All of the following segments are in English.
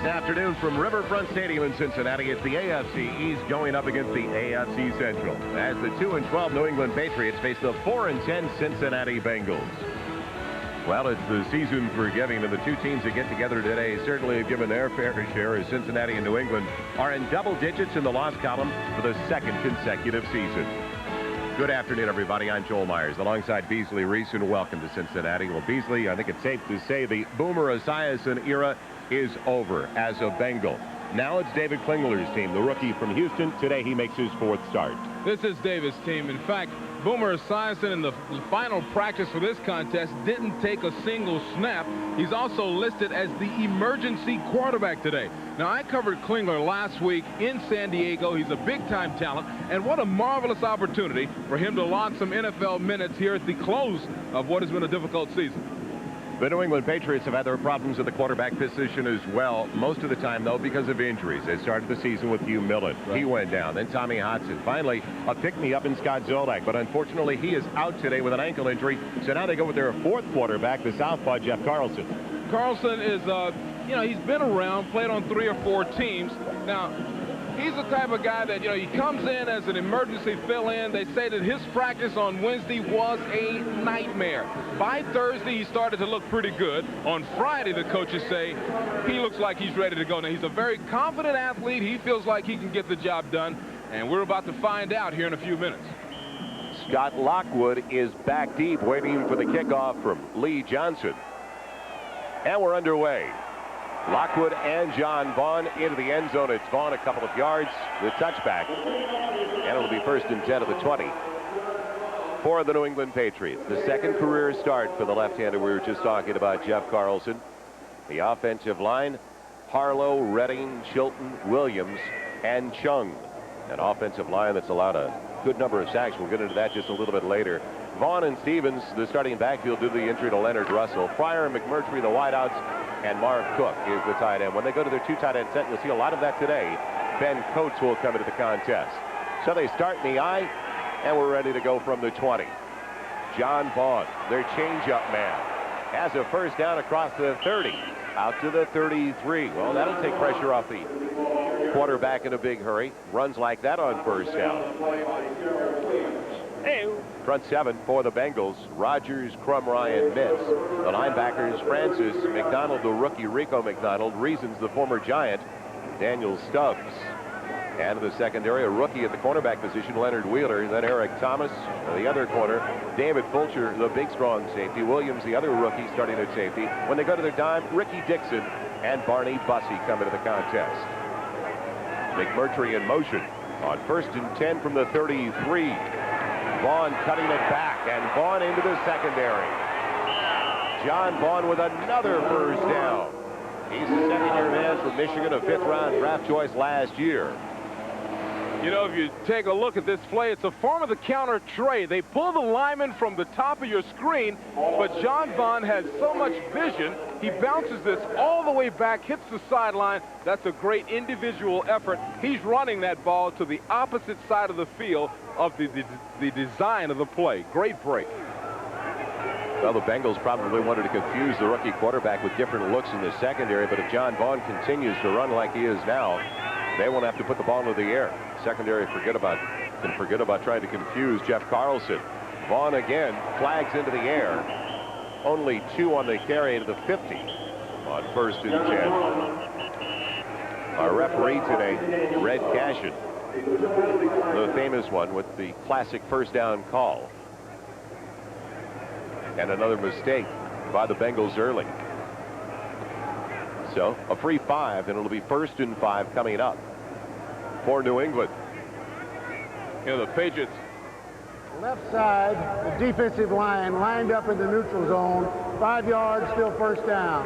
this afternoon from Riverfront Stadium in Cincinnati. It's the AFC East going up against the AFC Central as the 2-12 New England Patriots face the 4-10 Cincinnati Bengals. Well, it's the season for giving, and the two teams that get together today certainly have given their fair share, as Cincinnati and New England are in double digits in the loss column for the second consecutive season. Good afternoon, everybody. I'm Joel Myers alongside Beasley Reese, and welcome to Cincinnati. Well, Beasley, I think it's safe to say the Boomer Esiason era is over as a Bengal. Now it's David Klingler's team, the rookie from Houston. Today he makes his fourth start. This is David's team. In fact, Boomer Esiason in the final practice for this contest didn't take a single snap. He's also listed as the emergency quarterback today. Now, I covered Klingler last week in San Diego. He's a big-time talent, and what a marvelous opportunity for him to log some NFL minutes here at the close of what has been a difficult season. The New England Patriots have had their problems at the quarterback position as well, most of the time, though, because of injuries. They started the season with Hugh Millen. Right. He went down. Then Tommy Hodson. Finally, a pick-me-up in Scott Zolak. But unfortunately, he is out today with an ankle injury. So now they go with their fourth quarterback, the southpaw, Jeff Carlson. Carlson is, he's been around, played on 3 or 4 teams. Now, he's the type of guy that, he comes in as an emergency fill-in. They say that his practice on Wednesday was a nightmare. By Thursday, he started to look pretty good. On Friday, the coaches say he looks like he's ready to go. Now, he's a very confident athlete. He feels like he can get the job done, and we're about to find out here in a few minutes. Scott Lockwood is back deep, waiting for the kickoff from Lee Johnson. And we're underway. Lockwood and John Vaughn into the end zone. It's Vaughn a couple of yards, the touchback, and it'll be 1st and 10 at the 20 for the New England Patriots. The second career start for the left-hander. We were just talking about Jeff Carlson. The offensive line: Harlow, Redding, Chilton, Williams, and Chung. An offensive line that's allowed a good number of sacks. We'll get into that just a little bit later. Vaughn and Stevens, the starting backfield, due to the injury to Leonard Russell. Fryer and McMurtry, the wideouts, and Marv Cook is the tight end. When they go to their 2 tight end set, you'll see a lot of that today. Ben Coates will come into the contest. So they start in the I, and we're ready to go from the 20. John Vaughn, their changeup man, has a first down across the 30, out to the 33. Well, that'll take pressure off the quarterback in a big hurry. Runs like that on first down. Front 7 for the Bengals: Rogers, Crum, Ryan, Mitz. The linebackers: Francis McDonald, the rookie Rico McDonald, Reasons, the former Giant, Daniel Stubbs. And in the secondary, a rookie at the cornerback position, Leonard Wheeler. Then Eric Thomas, the other corner. David Fulcher, the big strong safety. Williams, the other rookie, starting at safety. When they go to their dime, Ricky Dixon and Barney Bussey come into the contest. McMurtry in motion on 1st and 10 from the 33. Vaughn cutting it back, and Vaughn into the secondary. John Vaughn with another first down. He's a second-year man from Michigan, a 5th-round draft choice last year. If you take a look at this play, it's a form of the counter trade. They pull the lineman from the top of your screen, but John Vaughn has so much vision, he bounces this all the way back, hits the sideline. That's a great individual effort. He's running that ball to the opposite side of the field of the design of the play. Great break. Well, the Bengals probably wanted to confuse the rookie quarterback with different looks in the secondary, but if John Vaughn continues to run like he is now, they won't have to put the ball into the air. Secondary can forget about trying to confuse Jeff Carlson. Vaughn again flags into the air. Only 2 on the carry to the 50 on 1st and 10. Our referee today, Red Cashin, the famous one with the classic first down call. And another mistake by the Bengals early. So a free 5, and it'll be 1st and 5 coming up for New England. The Patriots. Left side, the defensive line lined up in the neutral zone. 5 yards, still first down.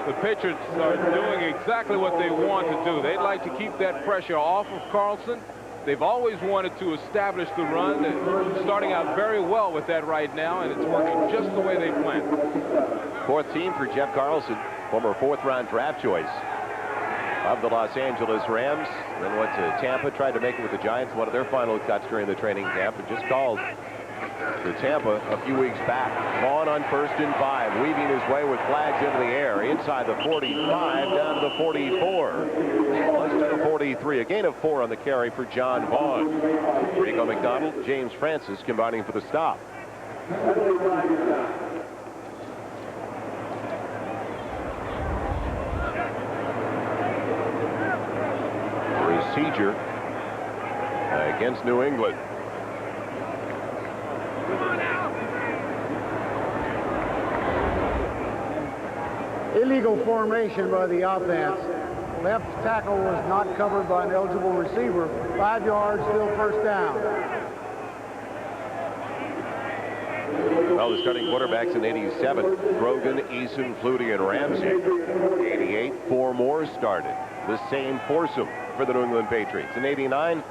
The Patriots are doing exactly what they want to do. They'd like to keep that pressure off of Carlson. They've always wanted to establish the run. They're starting out very well with that right now, and it's working just the way they planned. 4th team for Jeff Carlson, former 4th-round draft choice of the Los Angeles Rams. Then went to Tampa, tried to make it with the Giants, one of their final cuts during the training camp, and just called for Tampa a few weeks back. Vaughn on 1st and 5, weaving his way with flags into the air, inside the 45, down to the 44. Let's to the 43. A gain of 4 on the carry for John Vaughn. Rico McDonald, James Francis combining for the stop. Procedure against New England. Illegal formation by the offense. Left tackle was not covered by an eligible receiver. 5 yards, still first down. Well, the starting quarterbacks in 87, Grogan, Eason, Flutie, and Ramsey. 88, 4 more started. The same foursome for the New England Patriots. In 89,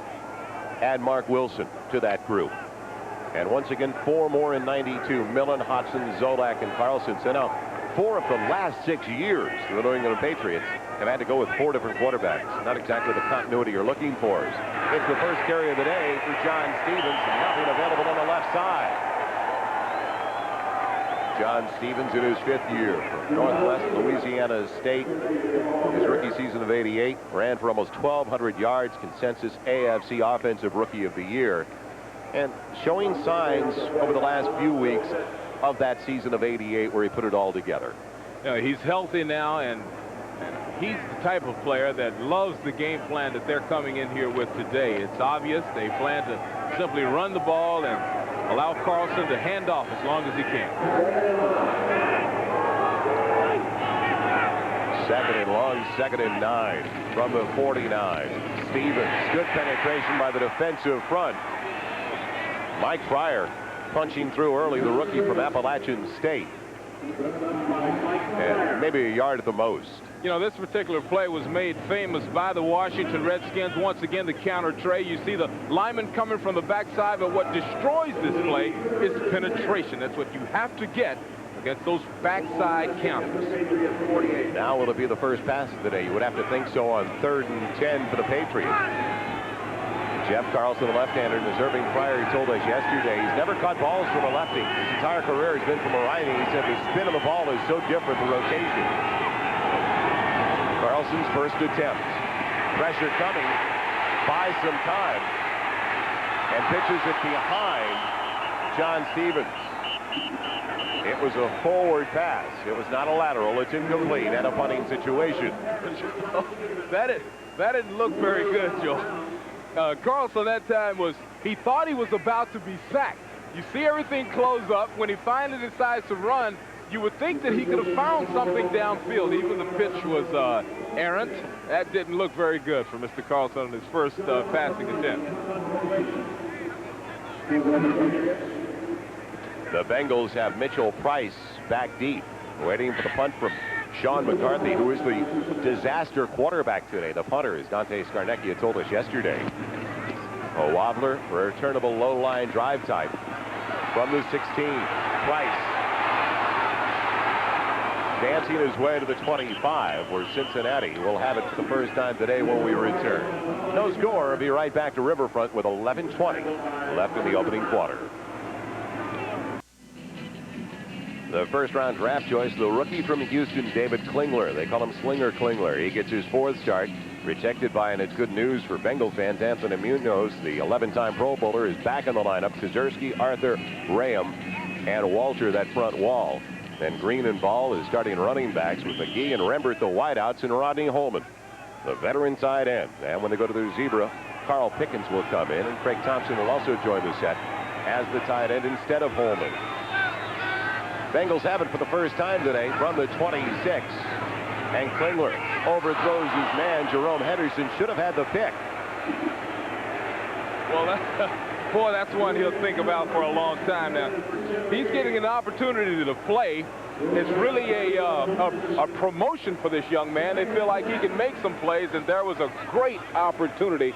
add Mark Wilson to that group. And once again, 4 more in 92, Millen, Hodgson, Zolak, and Carlson. So now, 4 of the last 6 years, the New England Patriots have had to go with 4 different quarterbacks. Not exactly the continuity you're looking for. It's the first carry of the day for John Stevens. Nothing available on the left side. John Stevens in his 5th year from Northwest Louisiana State. His rookie season of 88 ran for almost 1,200 yards, consensus AFC Offensive Rookie of the Year, and showing signs over the last few weeks of that season of 88 where he put it all together. You know, he's healthy now, and he's the type of player that loves the game plan that they're coming in here with today. It's obvious they plan to simply run the ball and allow Carlson to hand off as long as he can. 2nd and long, 2nd and 9 from the 49. Stevens, good penetration by the defensive front. Mike Pryor punching through early, the rookie from Appalachian State. And maybe a yard at the most. You know, this particular play was made famous by the Washington Redskins. Once again, the counter tray. You see the lineman coming from the backside, but what destroys this play is penetration. That's what you have to get against those backside counters. Now will it be the first pass of the day? You would have to think so on 3rd and 10 for the Patriots. Jeff Carlson, the left-hander, deserving Pryor, he told us yesterday he's never caught balls from a lefty. His entire career has been from a righty. He said the spin of the ball is so different, the rotation. Carlson's first attempt. Pressure coming. Buys some time. And pitches it behind John Stevens. It was a forward pass. It was not a lateral. It's incomplete and a punting situation. That didn't look very good, Joe. Carlson that time he thought he was about to be sacked. You see everything close up. When he finally decides to run, you would think that he could have found something downfield. Even the pitch was errant. That didn't look very good for Mr. Carlson on his first passing attempt. The Bengals have Mitchell Price back deep, waiting for the punt from Sean McCarthy, who is the disaster quarterback today. The punter is Dante Scarnecchia told us yesterday. A wobbler for a returnable low-line drive type from the 16. Price dancing his way to the 25, where Cincinnati will have it for the first time today when we return. No score. We'll be right back to Riverfront with 11:20 left in the opening quarter. The first-round draft choice, the rookie from Houston, David Klingler. They call him Slinger Klingler. He gets his 4th start, protected by, and it's good news for Bengal fans, Anthony Munoz, the 11-time Pro Bowler, is back in the lineup. Kazerski, Arthur, Graham, and Walter, that front wall. Then Green and Ball is starting running backs with McGee and Rembert, the wideouts, and Rodney Holman, the veteran tight end. And when they go to their zebra, Carl Pickens will come in, and Craig Thompson will also join the set as the tight end instead of Holman. Bengals have it for the first time today from the 26. And Klingler overthrows his man. Jerome Henderson should have had the pick. Well, boy, that's one he'll think about for a long time now. He's getting an opportunity to play. It's really a promotion for this young man. They feel like he can make some plays, and there was a great opportunity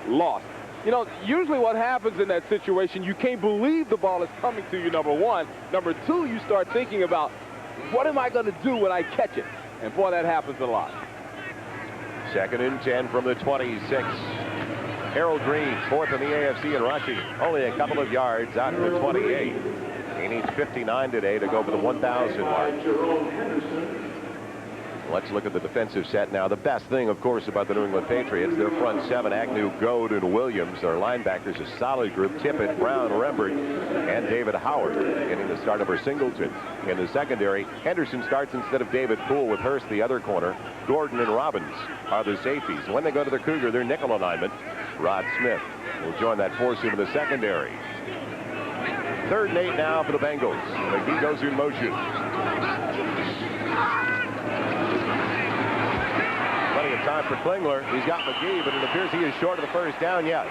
lost. You know, usually what happens in that situation, you can't believe the ball is coming to you, number one. Number two, you start thinking about, what am I going to do when I catch it? And, boy, that happens a lot. 2nd and 10 from the 26. Harold Green, fourth in the AFC in rushing. Only a couple of yards out to the 28. He needs 59 today to go for the 1,000 mark. Let's look at the defensive set now. The best thing, of course, about the New England Patriots, their front seven, Agnew, Goad, and Williams. Their linebackers, a solid group. Tippett, Brown, Rembert, and David Howard. Getting the start over Singleton. In the secondary, Henderson starts instead of David Poole with Hurst the other corner. Gordon and Robbins are the safeties. When they go to the Cougar, their nickel alignment, Rod Smith will join that foursome in the secondary. 3rd and 8 now for the Bengals. McGee goes in motion. Plenty of time for Klingler. He's got McGee, but it appears he is short of the first down, yes,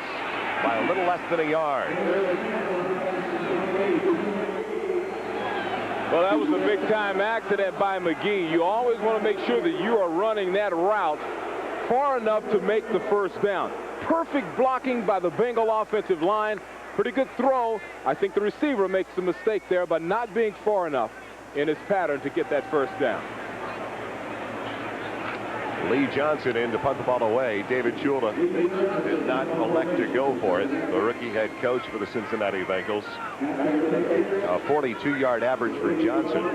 by a little less than a yard. Well, that was a big-time accident by McGee. You always want to make sure that you are running that route far enough to make the first down. Perfect blocking by the Bengal offensive line. Pretty good throw. I think the receiver makes a mistake there by not being far enough in his pattern to get that first down. Lee Johnson in to punt the ball away. David Shula did not elect to go for it. The rookie head coach for the Cincinnati Bengals. A 42-yard average for Johnson.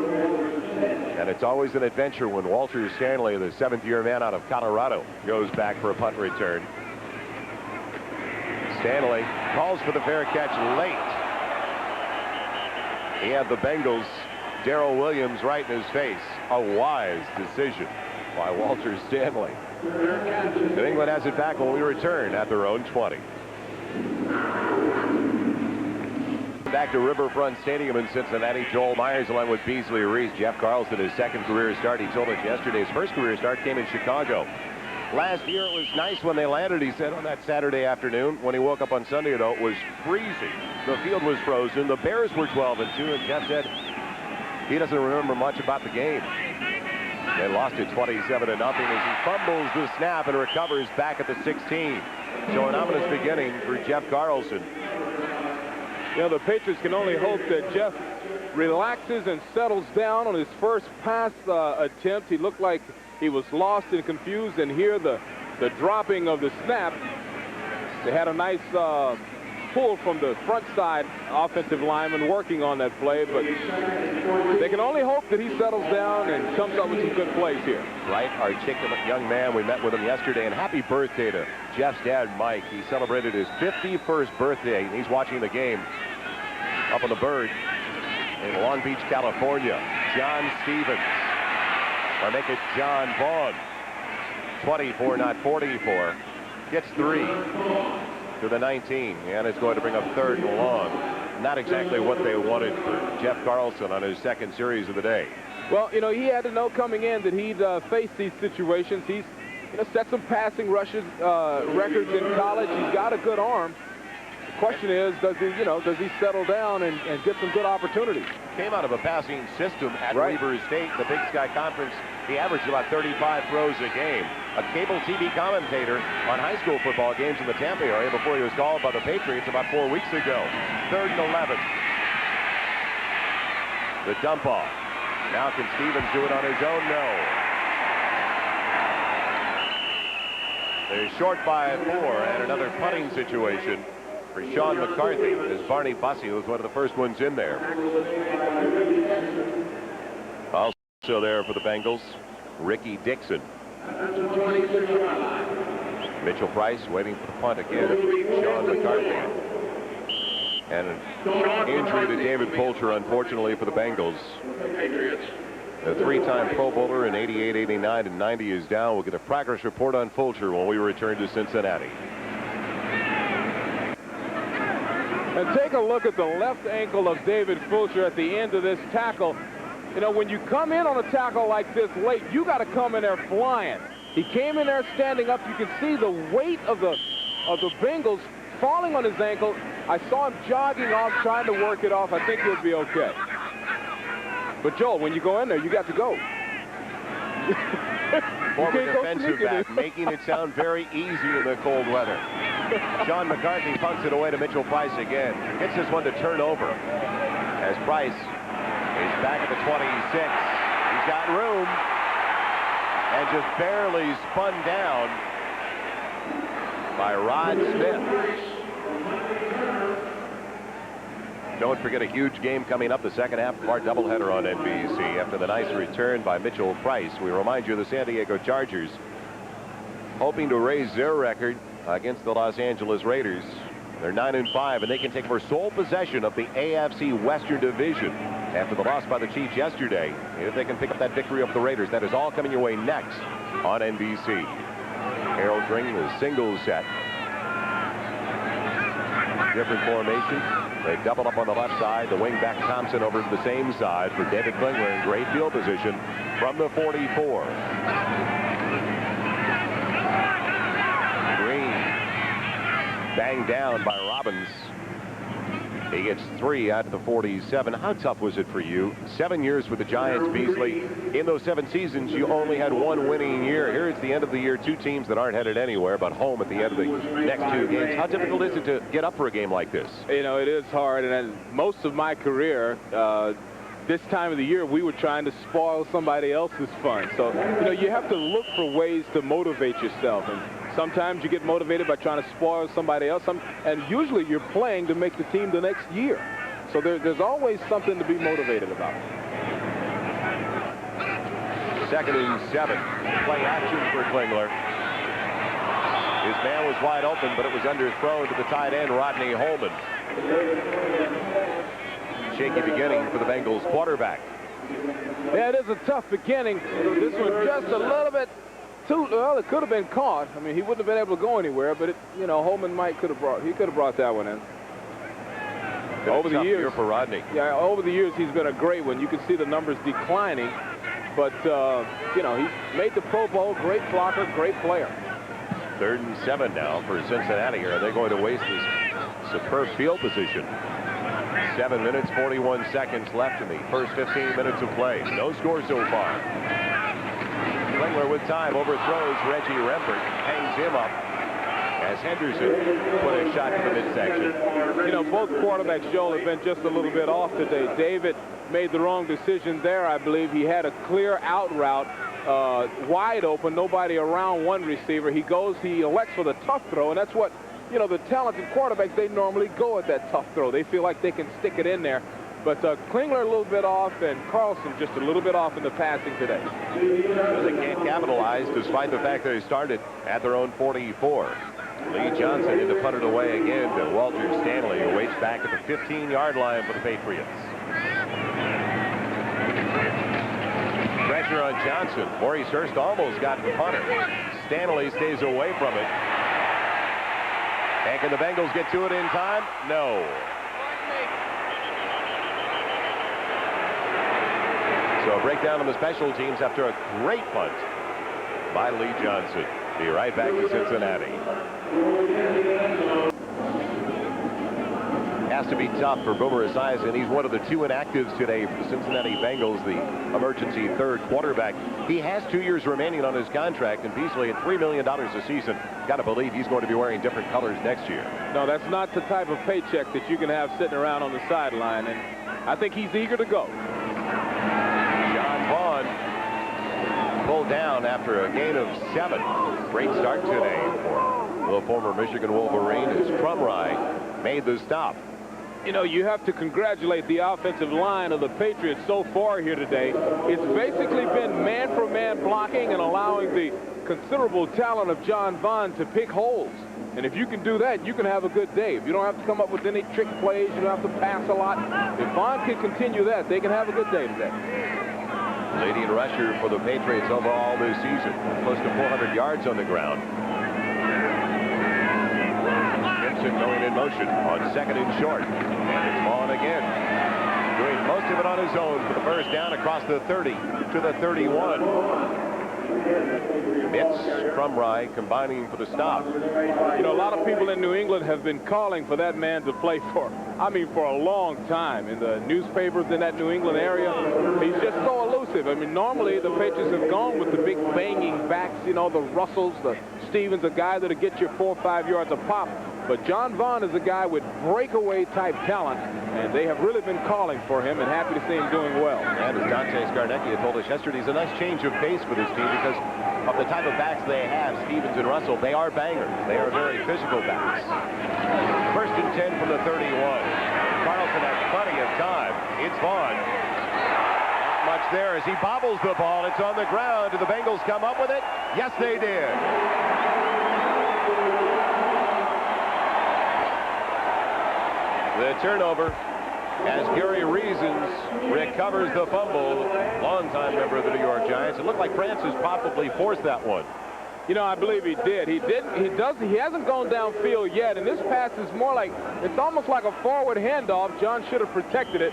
And it's always an adventure when Walter Stanley, the 7th-year man out of Colorado, goes back for a punt return. Stanley calls for the fair catch late. He had the Bengals, Darrell Williams, right in his face. A wise decision by Walter Stanley. New England has it back when we return at their own 20. Back to Riverfront Stadium in Cincinnati. Joel Myers along with Beasley Reese. Jeff Carlson, his 2nd career start. He told us yesterday his 1st career start came in Chicago. Last year it was nice when they landed, he said, on that Saturday afternoon. When he woke up on Sunday, though, it was freezing. The field was frozen. The Bears were 12-2, and Jeff said he doesn't remember much about the game. They lost it 27-0 as he fumbles the snap and recovers back at the 16. So an ominous beginning for Jeff Carlson. You know, the Patriots can only hope that Jeff relaxes and settles down on his first pass attempt. He looked like he was lost and confused, and here the dropping of the snap. They had a nice pull from the front side offensive lineman working on that play, but they can only hope that he settles down and comes up with some good plays here. Right, articulate young man. We met with him yesterday, and happy birthday to Jeff's dad, Mike. He celebrated his 51st birthday, and he's watching the game up on the Bird in Long Beach, California. John Stevens, or make it John Vaughn. 24, not 44. Gets 3. To the 19, and it's going to bring up 3rd and long. Not exactly what they wanted for Jeff Carlson on his 2nd series of the day. Well, you know, he had to know coming in that he'd face these situations. He's, you know, set some passing rushes records in college. He's got a good arm. The question is, does he settle down and get some good opportunities? Came out of a passing system at Weber State, the Big Sky Conference. He averaged about 35 throws a game. A cable TV commentator on high school football games in the Tampa area before he was called by the Patriots about 4 weeks ago. 3rd and 11. The dump off. Now can Stevens do it on his own? No. They're short by 4, and another punting situation for Sean McCarthy, as Barney Bussey was one of the first ones in there. Also there for the Bengals, Ricky Dixon. Mitchell Price waiting for the punt again. Sean McCarthy. And an injury to David Fulcher, unfortunately, for the Bengals. The 3-time Pro Bowler in 88, 89, and 90 is down. We'll get a progress report on Fulcher when we return to Cincinnati. And take a look at the left ankle of David Fulcher at the end of this tackle. You know, when you come in on a tackle like this late, you got to come in there flying. He came in there standing up. You can see the weight of the Bengals falling on his ankle. I saw him jogging off, trying to work it off. I think he'll be okay. But Joel, when you go in there, you got to go. Former defensive back, making it sound very easy in the cold weather. Sean McCarthy punts it away to Mitchell Price again. Gets this one to turn over as Price is back at the 26. He's got room and just barely spun down. by Rod Smith. Don't forget a huge game coming up, the second half of our doubleheader on NBC. After the nice return by Mitchell Price, we remind you the San Diego Chargers hoping to raise their record against the Los Angeles Raiders. They're 9-5, and they can take over sole possession of the AFC Western Division after the loss by the Chiefs yesterday. If they can pick up that victory over the Raiders, that is all coming your way next on NBC. Harold bringing the single set. Different formation. They double up on the left side. The wing-back Thompson over to the same side for David Klingler in great field position from the 44. Green banged down by Robbins. He gets 3 out of the 47. How tough was it for you? 7 years with the Giants, Beasley. In those 7 seasons, you only had 1 winning year. Here it's the end of the year. 2 teams that aren't headed anywhere but home at the end of the next 2 games. How difficult is it to get up for a game like this? You know, it is hard. And most of my career, this time of the year, we were trying to spoil somebody else's fun. So, you know, you have to look for ways to motivate yourself. And sometimes you get motivated by trying to spoil somebody else. And usually you're playing to make the team the next year. So there's always something to be motivated about. 2nd and 7. Play action for Klingler. His man was wide open, but it was underthrown to the tight end, Rodney Holman. Shaky beginning for the Bengals quarterback. Yeah, it is a tough beginning. This one just a little bit too, well, it could have been caught. I mean, he wouldn't have been able to go anywhere, but you know, Holman could have brought that one in. Over the years for Rodney. Yeah, over the years he's been a great one. You can see the numbers declining, but you know, he made the Pro Bowl, great blocker, great player. 3rd and 7 now for Cincinnati. Are they going to waste this superb field position? 7 minutes, 41 seconds left in the first 15 minutes of play. No score so far. Klingler with time overthrows Reggie Rembert, hangs him up as Henderson put a shot to the midsection. You know, both quarterbacks, Joel, have been just a little bit off today. David made the wrong decision there. I believe he had a clear out route, wide open, nobody around one receiver. He elects for the tough throw, and that's what, you know, the talented quarterbacks, they normally go at that tough throw. They feel like they can stick it in there. But Klingler a little bit off, and Carlson just a little bit off in the passing today. They can't capitalize despite the fact that they started at their own 44. Lee Johnson had to put it away again to Walter Stanley, who waits back at the 15-yard line for the Patriots. Pressure on Johnson. Maurice Hurst almost got the punter. Stanley stays away from it. And can the Bengals get to it in time? No. So a breakdown on the special teams after a great punt by Lee Johnson. Be right back to Cincinnati. Has to be tough for Boomer Esiason. He's one of the 2 inactives today for the Cincinnati Bengals, the emergency 3rd quarterback. He has 2 years remaining on his contract, and Beasley at $3 million a season. Got to believe he's going to be wearing different colors next year. No, that's not the type of paycheck that you can have sitting around on the sideline, and I think he's eager to go. Pulled down after a gain of 7. Great start today for the former Michigan Wolverine as Crumry made the stop. You know, you have to congratulate the offensive line of the Patriots so far here today. It's basically been man-for-man blocking and allowing the considerable talent of John Vaughn to pick holes. And if you can do that, you can have a good day. If you don't have to come up with any trick plays, you don't have to pass a lot. If Vaughn can continue that, they can have a good day today. Leading rusher for the Patriots overall this season. Close to 400 yards on the ground. Gibson going in motion on 2nd and short. And it's Vaughn again. Doing most of it on his own for the first down across the 30 to the 31. Mitz, Crumry combining for the stop. You know, a lot of people in New England have been calling for that man to play for a long time. In the newspapers in that New England area, he's just so elusive. I mean, normally the Patriots have gone with the big banging backs, you know, the Russells, the Stevens, a guy that'll get you 4 or 5 yards a pop. But John Vaughn is a guy with breakaway type talent, And they have really been calling for him, and happy to see him doing well. And as Dante Scarnecchia told us yesterday, it's a nice change of pace for this team because of the type of backs they have, Stevens and Russell. They are bangers. They are very physical backs. 1st and 10 from the 31. Carlson has plenty of time. It's Vaughn. Not much there as he bobbles the ball. It's on the ground. Do the Bengals come up with it? Yes, they did. The turnover as Gary Reasons recovers the fumble. Longtime member of the New York Giants. It looked like Francis probably forced that one. You know, I believe he did. He hasn't gone downfield yet, and this pass is more like, it's almost like a forward handoff. John should have protected it,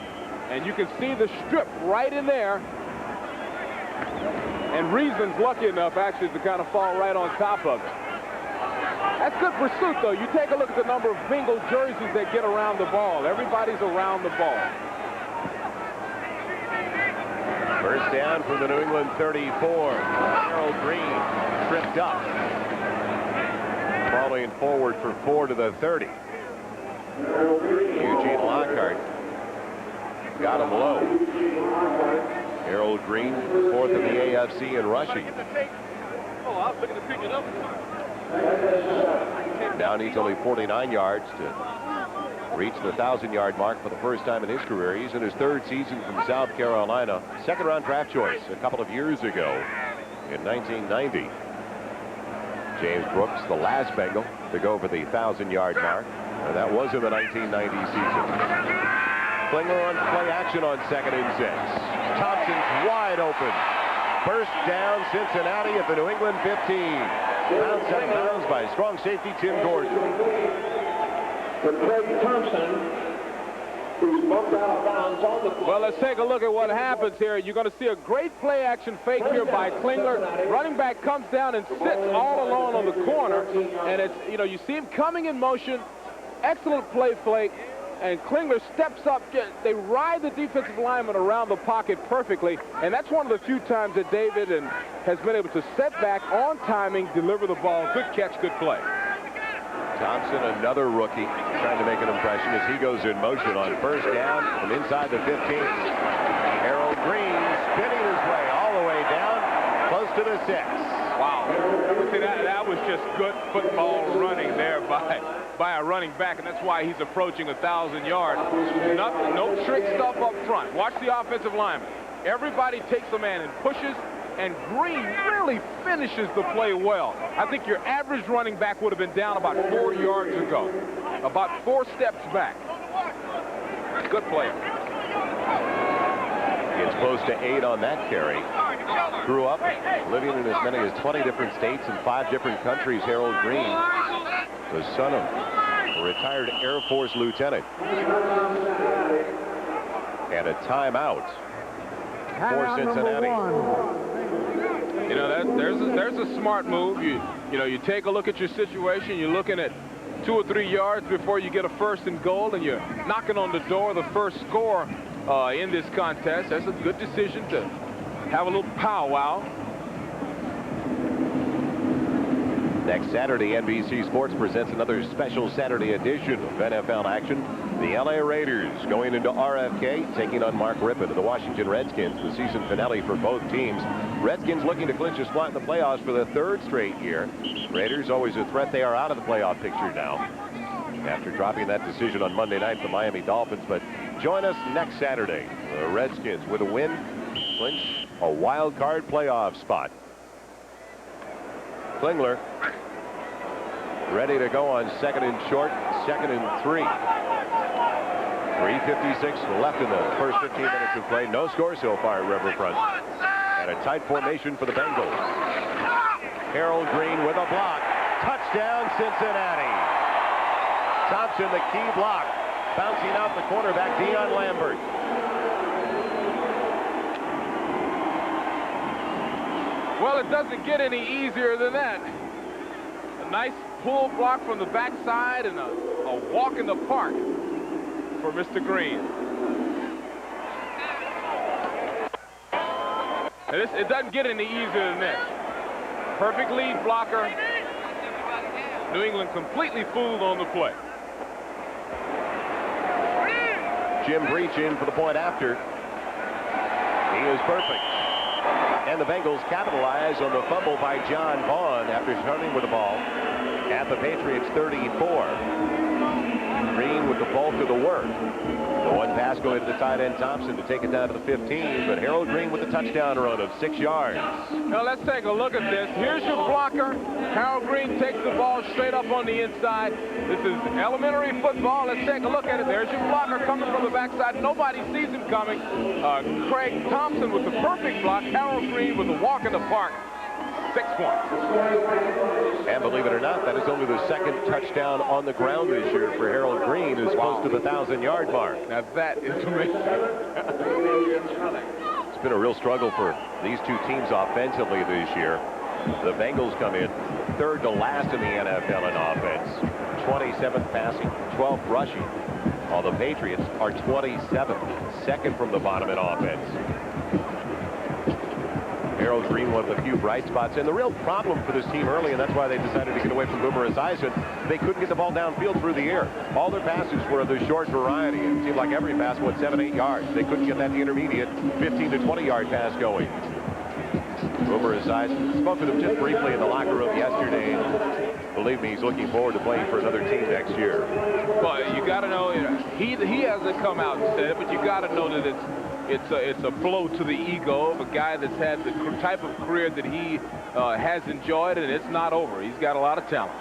and you can see the strip right in there. And Reasons lucky enough actually to kind of fall right on top of it. That's good pursuit, though. You take a look at the number of Bengal jerseys that get around the ball. Everybody's around the ball. First down from the New England 34. Harold Green tripped up. Falling forward for 4 to the 30. Eugene Lockhart got him low. Harold Green, 4th in the AFC in rushing. Now needs only 49 yards to reach the 1,000-yard mark for the first time in his career. He's in his 3rd season from South Carolina. 2nd-round draft choice a couple of years ago in 1990. James Brooks, the last Bengal to go for the 1,000-yard mark. And that was in the 1990 season. Klingler on play action on 2nd and 6. Thompson's wide open. First down, Cincinnati at the New England 15. Bounced out of bounds by strong safety Tim Gordon. For Craig Thompson, who's bumped out of bounds on the play. Well, let's take a look at what happens here. You're going to see a great play action fake here by Klingler. Running back comes down and sits all alone on the corner. And it's, you know, you see him coming in motion. Excellent play flake. And Klingler steps up. They ride the defensive lineman around the pocket perfectly. And that's one of the few times that David has been able to set back on timing, deliver the ball. Good catch, good play. Thompson, another rookie, trying to make an impression as he goes in motion on first down from inside the 15. Harold Green spinning his way all the way down, close to the 6. Wow. See, that was just good football running there by a running back, and that's why he's approaching 1,000 yards. No trick stuff up front. Watch the offensive lineman. Everybody takes a man and pushes, and Green really finishes the play well. I think your average running back would have been down about 4 yards ago, about 4 steps back. Good play. Gets close to 8 on that carry. Grew up living in as many as 20 different states and 5 different countries. Harold Green, the son of a retired Air Force lieutenant. And a timeout for Cincinnati. You know, there's a smart move. You know, you take a look at your situation. You're looking at 2 or 3 yards before you get a 1st and goal, and you're knocking on the door of the first score in this contest. That's a good decision to have a little powwow. Next Saturday, NBC Sports presents another special Saturday edition of NFL action. The LA Raiders going into RFK, taking on Mark Rippon of the Washington Redskins, the season finale for both teams. Redskins looking to clinch a spot in the playoffs for the 3rd straight year. Raiders always a threat. They are out of the playoff picture now after dropping that decision on Monday night for Miami Dolphins. But join us next Saturday. The Redskins, with a win, clinch a wild card playoff spot. Klingler ready to go on 2nd and short, 2nd and 3. 3:56 left in the first 15 minutes of play. No score so far at Riverfront. And a tight formation for the Bengals. Harold Green with a block. Touchdown, Cincinnati. Thompson, the key block. Bouncing out the cornerback, Deion Lambert. Well, it doesn't get any easier than that. A nice pull block from the backside and a walk in the park for Mr. Green. It doesn't get any easier than this. Perfect lead blocker. New England completely fooled on the play. Jim Breach in for the point after. He is perfect. And the Bengals capitalize on the fumble by John Vaughn after starting with the ball at the Patriots 34. Green with the bulk of the work. The one pass going to the tight end Thompson to take it down to the 15, but Harold Green with the touchdown run of 6 yards. Now let's take a look at this. Here's your blocker. Harold Green takes the ball straight up on the inside. This is elementary football. Let's take a look at it. There's your blocker coming from the backside. Nobody sees him coming. Craig Thompson with the perfect block. Harold Green with the walk in the park. 6 points. And believe it or not, that is only the second touchdown on the ground this year for Harold Green, who's close to the 1,000-yard mark. Now that is amazing. It's been a real struggle for these two teams offensively this year. The Bengals come in third to last in the NFL in offense. 27th passing, 12th rushing. While the Patriots are 27th, second from the bottom in offense. Harold Green, one of the few bright spots. And the real problem for this team early, and that's why they decided to get away from Boomer Esiason, they couldn't get the ball downfield through the air. All their passes were of the short variety. It seemed like every pass went 7-8 yards. They couldn't get that intermediate 15 to 20-yard pass going. Boomer Esiason spoke with him just briefly in the locker room yesterday. Believe me, he's looking forward to playing for another team next year. Well, you got to know, he hasn't come out and said it, but you got to know that it's a blow to the ego of a guy that's had the type of career that he has enjoyed, and it's not over. He's got a lot of talent.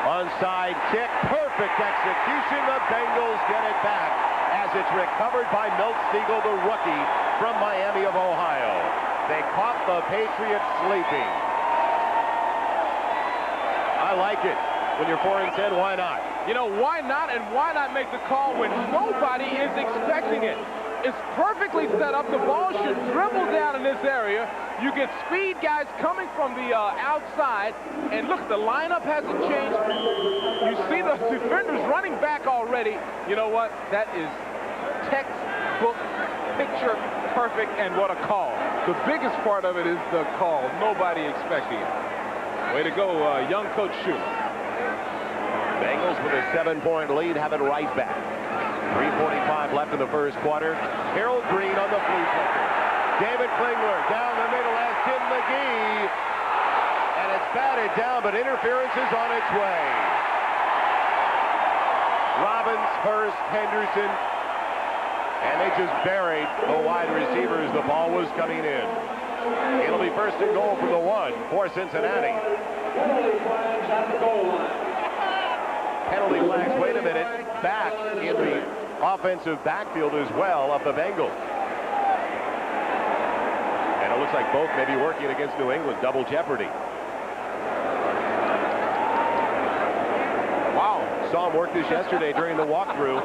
Onside kick, perfect execution. The Bengals get it back as it's recovered by Milt Siegel, the rookie from Miami of Ohio. They caught the Patriots sleeping. I like it. When you're 4 and 10, why not? You know, why not? And why not make the call when nobody is expecting it? It's perfectly set up. The ball should dribble down in this area. You get speed guys coming from the outside. And look, the lineup hasn't changed. You see the defenders running back already. You know what? That is textbook, picture perfect, and what a call. The biggest part of it is the call. Nobody expecting it. Way to go, young Coach Schuler. Bengals with a 7-point lead have it right back. 3:45 left in the first quarter. Harold Green on the flea flicker. David Klingler down the middle as Tim McGee. And it's batted down, but interference is on its way. Robbins, Hurst, Henderson. And they just buried the wide receivers. The ball was coming in. It'll be first and goal from the 1 for Cincinnati. Penalty flags, wait a minute, back in the offensive backfield as well of the Bengals. And it looks like both may be working against New England, double jeopardy. Wow, saw him work this yesterday during the walkthrough.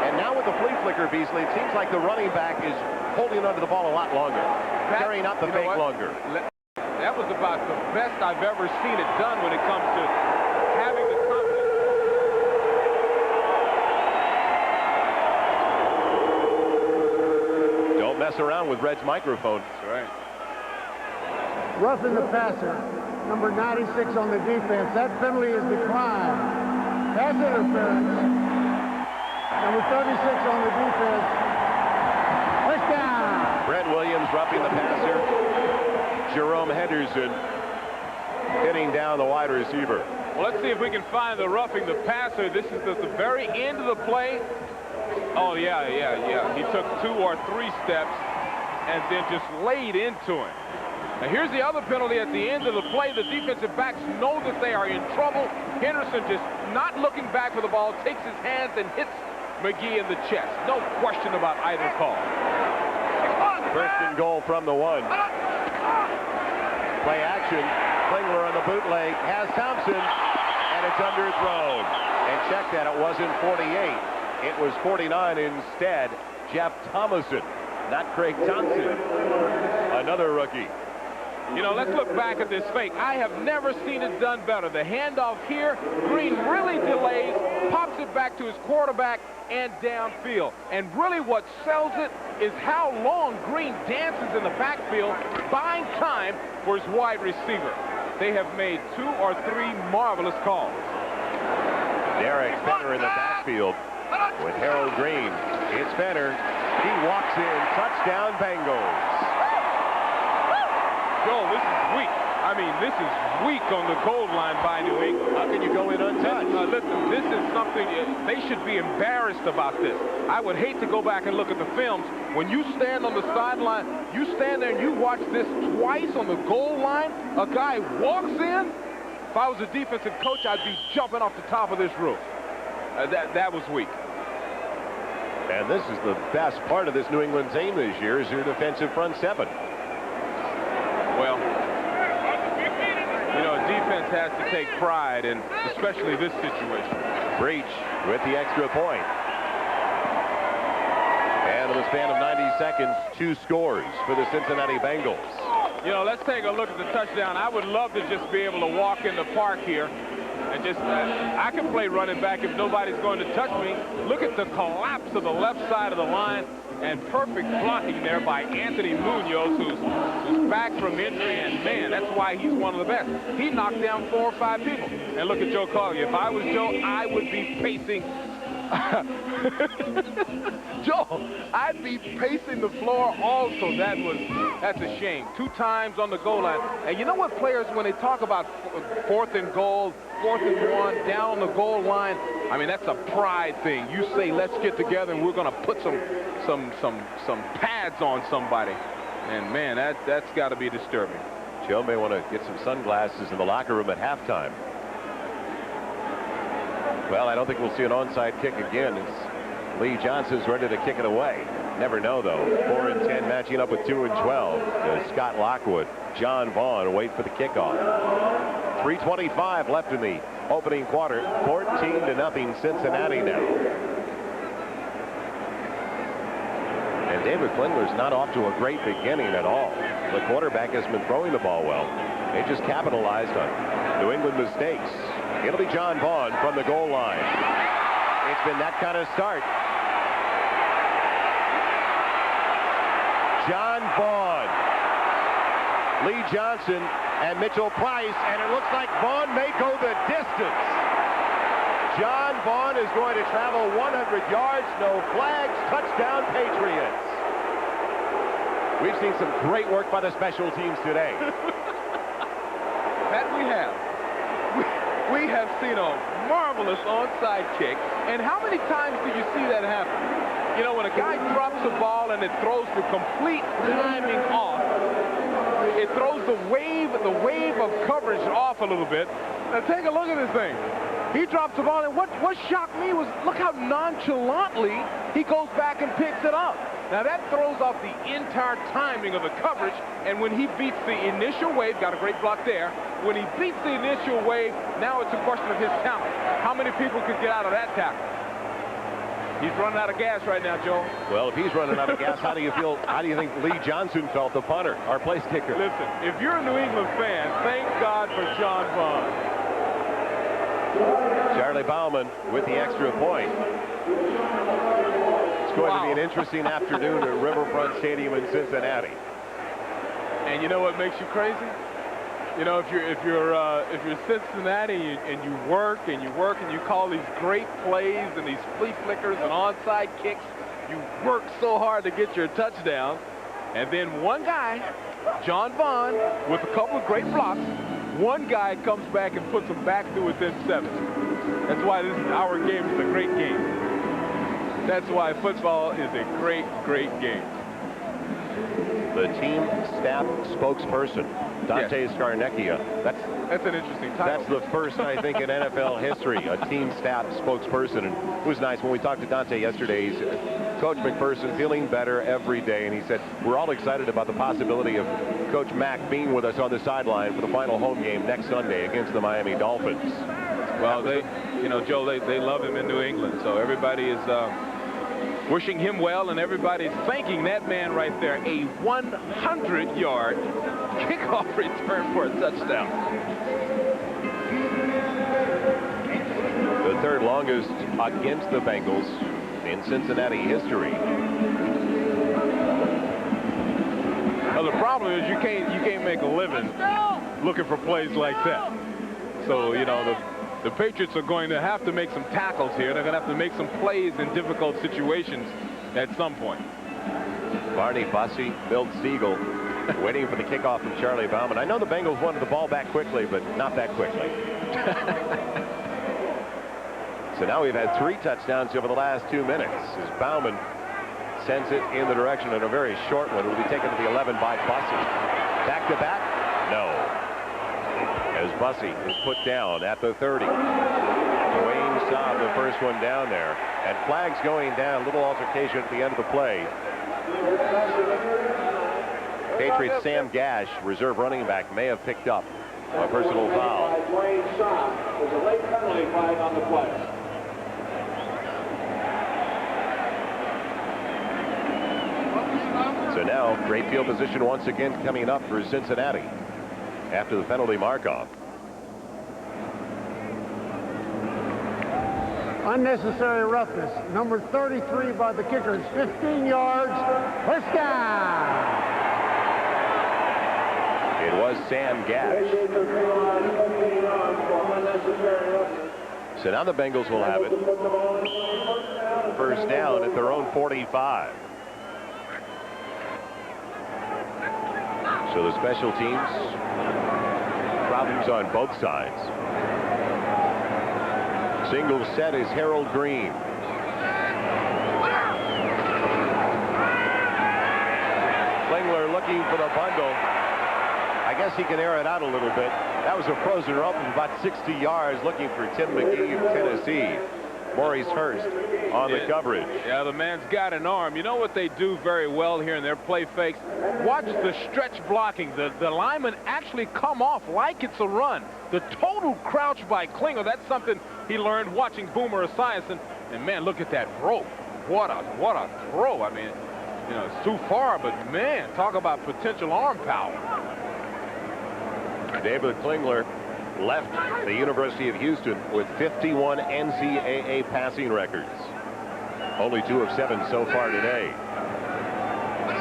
And now with the flea flicker, Beasley, it seems like the running back is holding onto the ball a lot longer, carrying out the fake longer. That was about the best I've ever seen it done when it comes to having the confidence. Don't mess around with Red's microphone. That's right. Roughing the passer, number 96 on the defense. That penalty is declined. Pass interference. Number 36 on the defense. Touchdown. Brent Williams roughing the passer. Jerome Henderson hitting down the wide receiver. Well, let's see if we can find the roughing the passer. This is the very end of the play. Oh, yeah. He took 2 or 3 steps and then just laid into him. Now, here's the other penalty at the end of the play. The defensive backs know that they are in trouble. Henderson just not looking back for the ball, takes his hands and hits McGee in the chest. No question about either call. First and goal from the 1. Play action. Klingler on the bootleg has Thompson, and it's underthrown. And check that, it wasn't 48. It was 49 instead. Jeff Thomason, not Craig Thompson. Another rookie. You know, let's look back at this fake. I have never seen it done better. The handoff here, Green really delays, pops it back to his quarterback and downfield. And really what sells it is how long Green dances in the backfield, buying time for his wide receiver. They have made 2 or 3 marvelous calls. Derek Finner in the backfield. with Harold Green. It's Fenner. He walks in. Touchdown, Bengals. Joel, this is weak. I mean, this is weak on the goal line by New England. How can you go in untouched? Listen, this is something, they should be embarrassed about this. I would hate to go back and look at the films. When you stand on the sideline, you stand there and you watch this twice on the goal line. A guy walks in. If I was a defensive coach, I'd be jumping off the top of this roof. That was weak. And this is the best part of this New England team this year is their defensive front seven. Well, you know, defense has to take pride in especially this situation. Breach with the extra point. And in the span of 90 seconds, 2 scores for the Cincinnati Bengals. You know, let's take a look at the touchdown. I would love to just be able to walk in the park here and just, I can play running back if nobody's going to touch me. Look at the collapse of the left side of the line and perfect blocking there by Anthony Munoz, who's back from injury, and man, that's why he's one of the best. He knocked down 4 or 5 people. And look at Joe Collier. If I was Joe, I would be pacing. Joe, I'd be pacing the floor also. That's a shame. 2 times on the goal line. And you know what players, when they talk about 4th and goal, 4th and 1, down on the goal line, I mean, that's a pride thing. You say, let's get together and we're going to put some pads on somebody. And man, that's got to be disturbing. Joe may want to get some sunglasses in the locker room at halftime. Well, I don't think we'll see an onside kick again. It's Lee Johnson's ready to kick it away. Never know, though. 4 and 10 matching up with 2 and 12. Scott Lockwood, John Vaughn wait for the kickoff. 3:25 left in the opening quarter. 14-0 Cincinnati now. And David Klingler's not off to a great beginning at all. The quarterback has been throwing the ball well. They just capitalized on New England mistakes. It'll be John Vaughn from the goal line. It's been that kind of start. John Vaughn, Lee Johnson, and Mitchell Price, and it looks like Vaughn may go the distance. John Vaughn is going to travel 100 yards, no flags, touchdown Patriots. We've seen some great work by the special teams today. That we have. We have seen a marvelous onside kick. And how many times do you see that happen? You know, when a guy drops a ball and it throws the complete timing off, it throws the wave of coverage off a little bit. Now take a look at this thing. He drops the ball, and what shocked me was look how nonchalantly he goes back and picks it up. Now that throws off the entire timing of the coverage, and when he beats the initial wave, got a great block there, when he beats the initial wave, now it's a question of his talent. How many people could get out of that tackle? He's running out of gas right now, Joe. Well, if he's running out of gas, how do you think Lee Johnson felt, the punter, our place kicker? Listen, if you're a New England fan, thank God for John Vaughn. Charlie Bauman with the extra point. It's going to be an interesting afternoon at Riverfront Stadium in Cincinnati. And you know what makes you crazy? You know, if you're Cincinnati and you work and you call these great plays and these flea flickers and onside kicks, you work so hard to get your touchdown, and then one guy, John Vaughn, with a couple of great blocks, one guy comes back and puts them back to within 7. That's why our game is a great game. That's why football is a great, great game. The team staff spokesperson, Dante Scarnecchia. That's an interesting title. That's the first, I think, in NFL history, a team staff spokesperson. And it was nice when we talked to Dante yesterday. He's Coach McPherson feeling better every day, and he said we're all excited about the possibility of Coach Mack being with us on the sideline for the final home game next Sunday against the Miami Dolphins. Well, Joe, they love him in New England, so everybody is wishing him well, and everybody's thanking that man right there. A 100-yard kickoff return for a touchdown. The third longest against the Bengals in Cincinnati history. Well, the problem is you can't make a living looking for plays like that. So, you know, the Patriots are going to have to make some tackles here. They're going to have to make some plays in difficult situations at some point. Barney Bussey, Bill Siegel waiting for the kickoff from Charlie Bauman. I know the Bengals wanted the ball back quickly, but not that quickly. So now we've had 3 touchdowns over the last 2 minutes as Bauman sends it in the direction of a very short one. It will be taken to the 11 by Bussey. Back to back? No. As Bussey is put down at the 30. Wayne Saab, the first one down there. And flags going down. Little altercation at the end of the play. Patriots Sam Gash, reserve running back, may have picked up a personal foul. Wayne Saab. There's a late penalty flag on the play. So now great field position once again coming up for Cincinnati after the penalty mark-off. Unnecessary roughness. Number 33 by the kickers. 15 yards. First down. It was Sam Gash. So now the Bengals will have it. First down at their own 45. So the special teams, problems on both sides. Single set is Harold Green. Klingler looking for the bundle. I guess he can air it out a little bit. That was a frozen rope of about 60 yards looking for Tim McGee of Tennessee. Maurice Hurst on the coverage. Yeah, the man's got an arm. You know what they do very well here in their play fakes? Watch the stretch blocking. The linemen actually come off like it's a run. The total crouch by Klingler, that's something he learned watching Boomer Esiason. And man, look at that rope. What a throw. I mean, you know, it's too far, but man, talk about potential arm power. David Klingler left the University of Houston with 51 NCAA passing records. Only 2 of 7 so far today.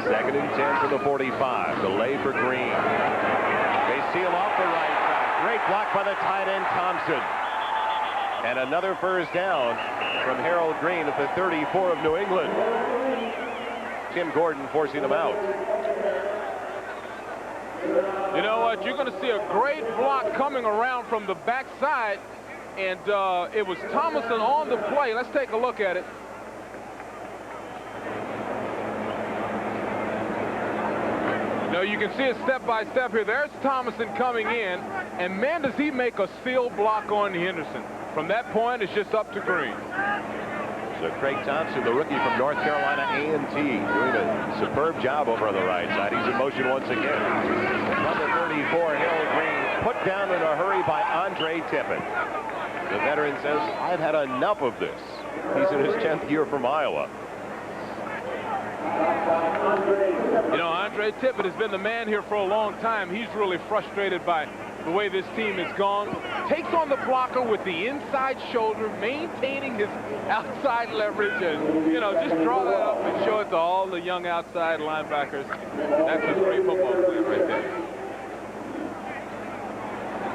2nd and 10 for the 45. Delay for Green. They seal off the right side. Great block by the tight end Thompson. And another first down from Harold Green at the 34 of New England. Tim Gordon forcing them out. You know what? You're going to see a great block coming around from the backside, and it was Thomason on the play. Let's take a look at it. You know, you can see it step by step here. There's Thomason coming in, and man, does he make a seal block on Henderson. From that point, it's just up to Green. So Craig Thompson, the rookie from North Carolina A&T, doing a superb job over on the right side. He's in motion once again. Number 34, Harold Green, put down in a hurry by Andre Tippett. The veteran says, I've had enough of this. He's in his 10th year from Iowa. You know, Andre Tippett has been the man here for a long time. He's really frustrated by the way this team has gone. Takes on the blocker with the inside shoulder, maintaining his outside leverage, and, you know, just draw that up and show it to all the young outside linebackers. That's a great football play right there.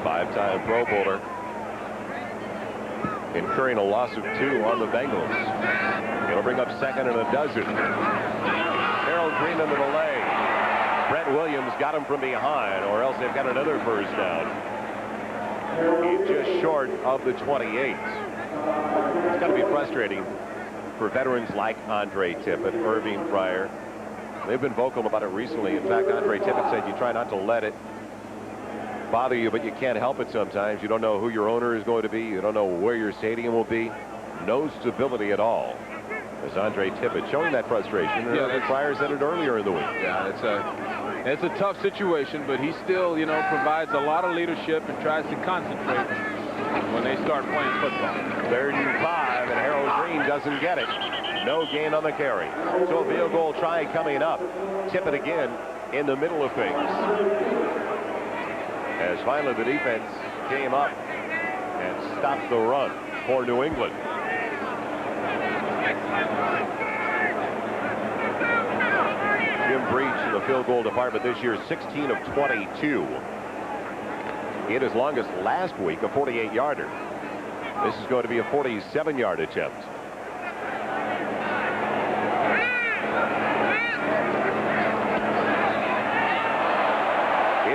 5-time Pro Bowler. Incurring a loss of 2 on the Bengals. It'll bring up 2nd and 12. Harold Green into the leg. Brett Williams got him from behind, or else they've got another first down. He's just short of the 28. It's got to be frustrating for veterans like Andre Tippett, Irving Fryer. They've been vocal about it recently. In fact, Andre Tippett said you try not to let it bother you, but you can't help it sometimes. You don't know who your owner is going to be. You don't know where your stadium will be. No stability at all. As Andre Tippett showing that frustration. Yeah, Fryer said it earlier in the week. Yeah, it's a tough situation, but he still, you know, provides a lot of leadership and tries to concentrate when they start playing football. 3rd and 5, and Harold Green doesn't get it. No gain on the carry. So a field goal try coming up. Tippett again in the middle of things. As finally the defense came up and stopped the run for New England. Jim Breach in the field goal department this year, 16 of 22. He hit his longest last week, a 48-yarder. This is going to be a 47-yard attempt.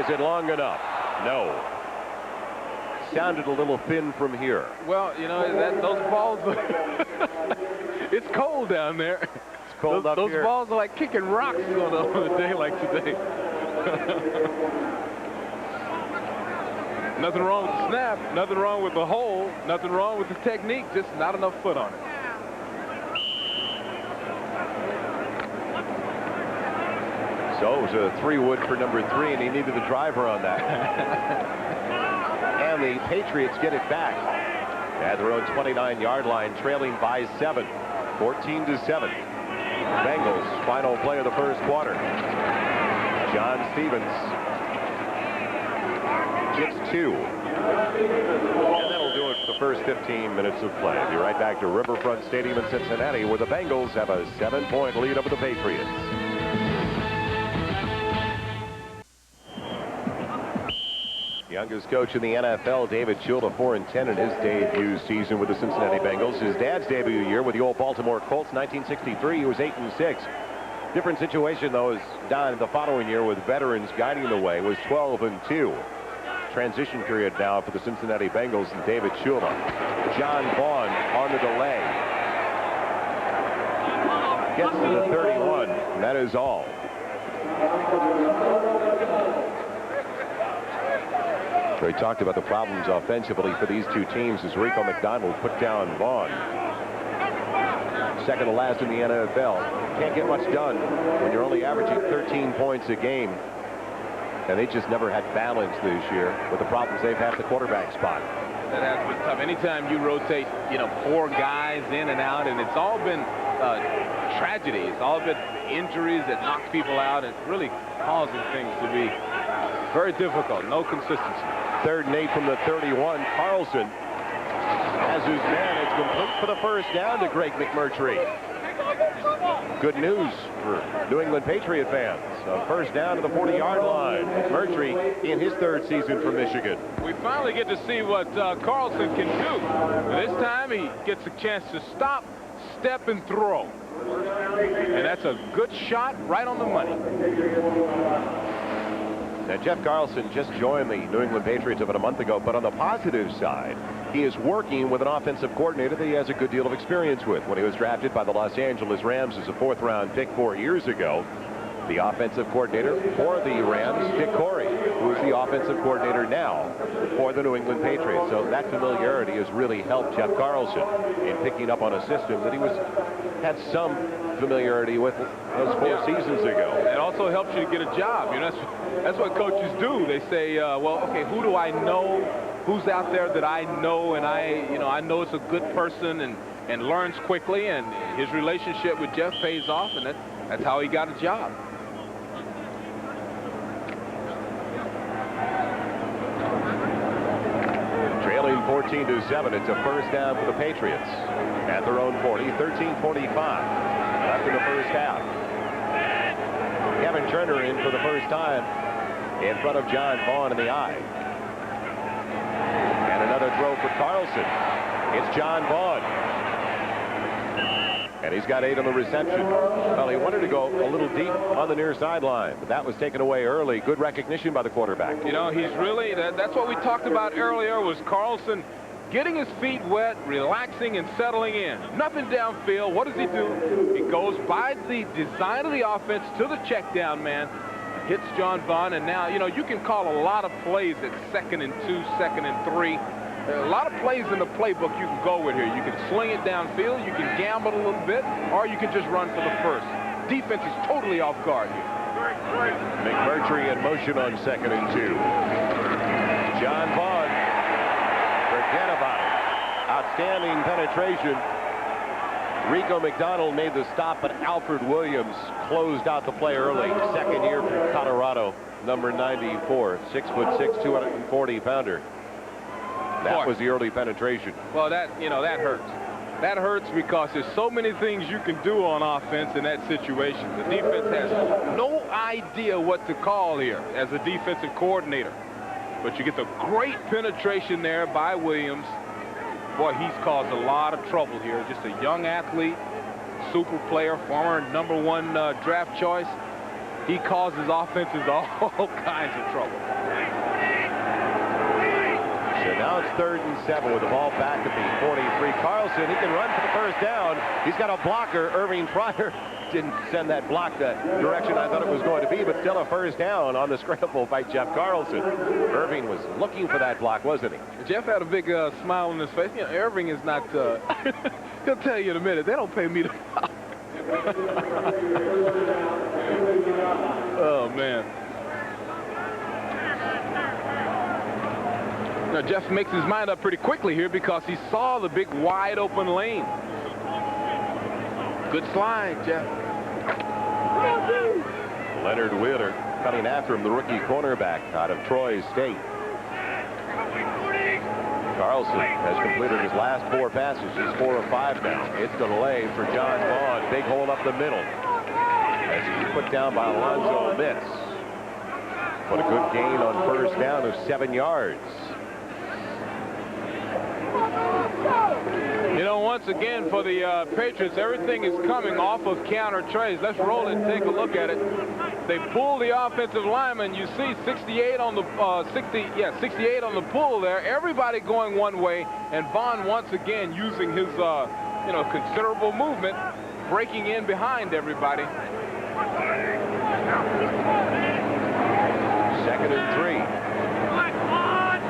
Is it long enough? No. Sounded a little thin from here. Well, you know, those balls, it's cold down there. It's cold up here. Those balls are like kicking rocks on a day like today. Nothing wrong with the snap, nothing wrong with the hole, nothing wrong with the technique, just not enough foot on it. So it was a 3-wood for number 3, and he needed the driver on that. And the Patriots get it back at their own 29-yard line, trailing by 7, 14-7. Bengals, final play of the first quarter. John Stevens gets 2. And that'll do it for the first 15 minutes of play. Be right back to Riverfront Stadium in Cincinnati, where the Bengals have a 7-point lead over the Patriots. Youngest coach in the NFL, David Shula, 4-10 in his debut season with the Cincinnati Bengals. His dad's debut year with the old Baltimore Colts, 1963, he was 8-6. Different situation, though, as Don the following year with veterans guiding the way was 12-2. Transition period now for the Cincinnati Bengals and David Shula. John Vaughn on the delay. Gets to the 31, and that is all. So he talked about the problems offensively for these two teams as Rico McDonald put down Vaughn. Second to last in the NFL. Can't get much done when you're only averaging 13 points a game. And they just never had balance this year with the problems they've had at the quarterback spot. That has been tough. Anytime you rotate, you know, 4 guys in and out, and it's all been tragedy. It's all been injuries that knock people out. It's really causing things to be very difficult. No consistency. 3rd and 8 from the 31. Carlson has his man. It's complete for the first down to Greg McMurtry. Good news for New England Patriot fans. A first down to the 40-yard line. McMurtry in his 3rd season for Michigan. We finally get to see what Carlson can do. This time he gets a chance to stop, step, and throw. And that's a good shot right on the money. Now, Jeff Carlson just joined the New England Patriots about a month ago, but on the positive side, he is working with an offensive coordinator that he has a good deal of experience with. When he was drafted by the Los Angeles Rams as a 4th-round pick 4 years ago, the offensive coordinator for the Rams, Dick Corey, who is the offensive coordinator now for the New England Patriots. So that familiarity has really helped Jeff Carlson in picking up on a system that he had some familiarity with those 4 seasons ago. It also helps you to get a job. You know, that's what coaches do. They say, well, okay, who do I know? Who's out there that I know, and I know it's a good person and learns quickly, and his relationship with Jeff pays off, and that's how he got a job. Trailing 14-7. It's a first down for the Patriots at their own 40. 13:45 left in the first half. Kevin Turner in for the first time in front of John Vaughn in the eye. And another throw for Carlson. It's John Vaughn. And he's got 8 on the reception. Well, he wanted to go a little deep on the near sideline, but that was taken away early. Good recognition by the quarterback. You know, he's really, that's what we talked about earlier, was Carlson getting his feet wet, relaxing and settling in. Nothing downfield. What does he do? He goes by the design of the offense to the check down man, hits John Vaughn, and now, you know, you can call a lot of plays at 2nd and 2, 2nd and 3. There are a lot of plays in the playbook you can go with here. You can sling it downfield, you can gamble a little bit, or you can just run for the first. Defense is totally off guard here. McMurtry in motion on 2nd and 2. John Vaughn. Forget about it. Outstanding penetration. Rico McDonald made the stop, but Alfred Williams closed out the play early. 2nd year from Colorado, number 94, 6'6", 240-pounder. That was the early penetration. Well, that hurts. That hurts because there's so many things you can do on offense in that situation. The defense has no idea what to call here as a defensive coordinator. But you get the great penetration there by Williams. boy, he's caused a lot of trouble here. Just a young athlete, super player, former #1 draft choice. He causes offenses all kinds of trouble. So now it's 3rd and 7 with the ball back at the 43. Carlson, he can run for the first down. He's got a blocker. Irving Pryor didn't send that block that direction I thought it was going to be, but still a first down on the scramble by Jeff Carlson. Irving was looking for that block, wasn't he? Jeff had a big smile on his face. You know, Irving is not, he'll tell you in a minute, they don't pay me to Oh, man. Now, Jeff makes his mind up pretty quickly here because he saw the big wide open lane. Good slide, Jeff. Leonard Wheeler coming after him, the rookie cornerback out of Troy State. Carlson has completed his last 4 passes. He's 4 of 5 now. It's the delay for John Vaughn. Big hole up the middle as he's put down by Alonzo Mitz. But a good gain on first down of 7 yards. You know, once again for the Patriots, everything is coming off of counter trays. Let's roll it and take a look at it. They pull the offensive lineman. You see 68 on the 68 on the pull there. Everybody going one way, and Vaughn once again using his you know, considerable movement, breaking in behind everybody. 2nd and 3.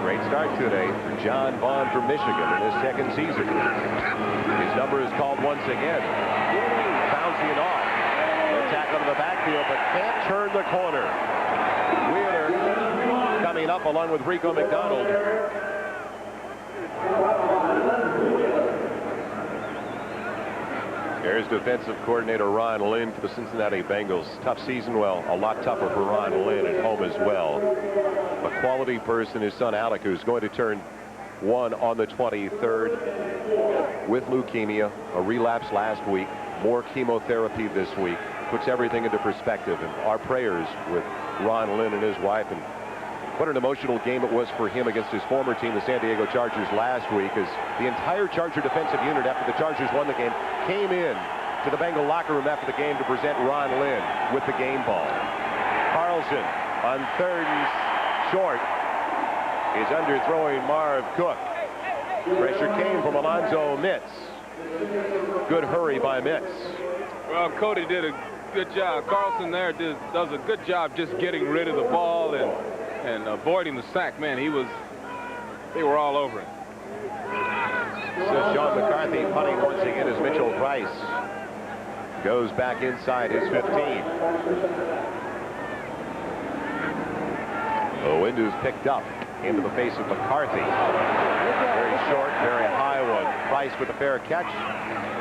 Great start today for John Vaughn from Michigan in his 2nd season. His number is called once again. Bouncing off. Attack on the backfield, but can't turn the corner. Wheeler coming up along with Rico McDonald. There's defensive coordinator Ron Lynn for the Cincinnati Bengals. Tough season, well, a lot tougher for Ron Lynn at home as well. A quality person, his son Alec, who's going to turn 1 on the 23rd with leukemia, a relapse last week, more chemotherapy this week, puts everything into perspective. And our prayers with Ron Lynn and his wife. And what an emotional game it was for him against his former team, the San Diego Chargers, last week, as the entire Charger defensive unit, after the Chargers won the game, came in to the Bengal locker room after the game to present Ron Lynn with the game ball. Carlson on 3rd and short is underthrowing Marv Cook. Pressure came from Alonzo Mitz. Good hurry by Mitz. Well, Cody did a good job. Carlson there does a good job just getting rid of the ball and avoiding the sack. Man, they were all over it. So Sean McCarthy punting once again as Mitchell Price goes back inside his 15. The wind is picked up into the face of McCarthy. Very short, very high one. Price with a fair catch.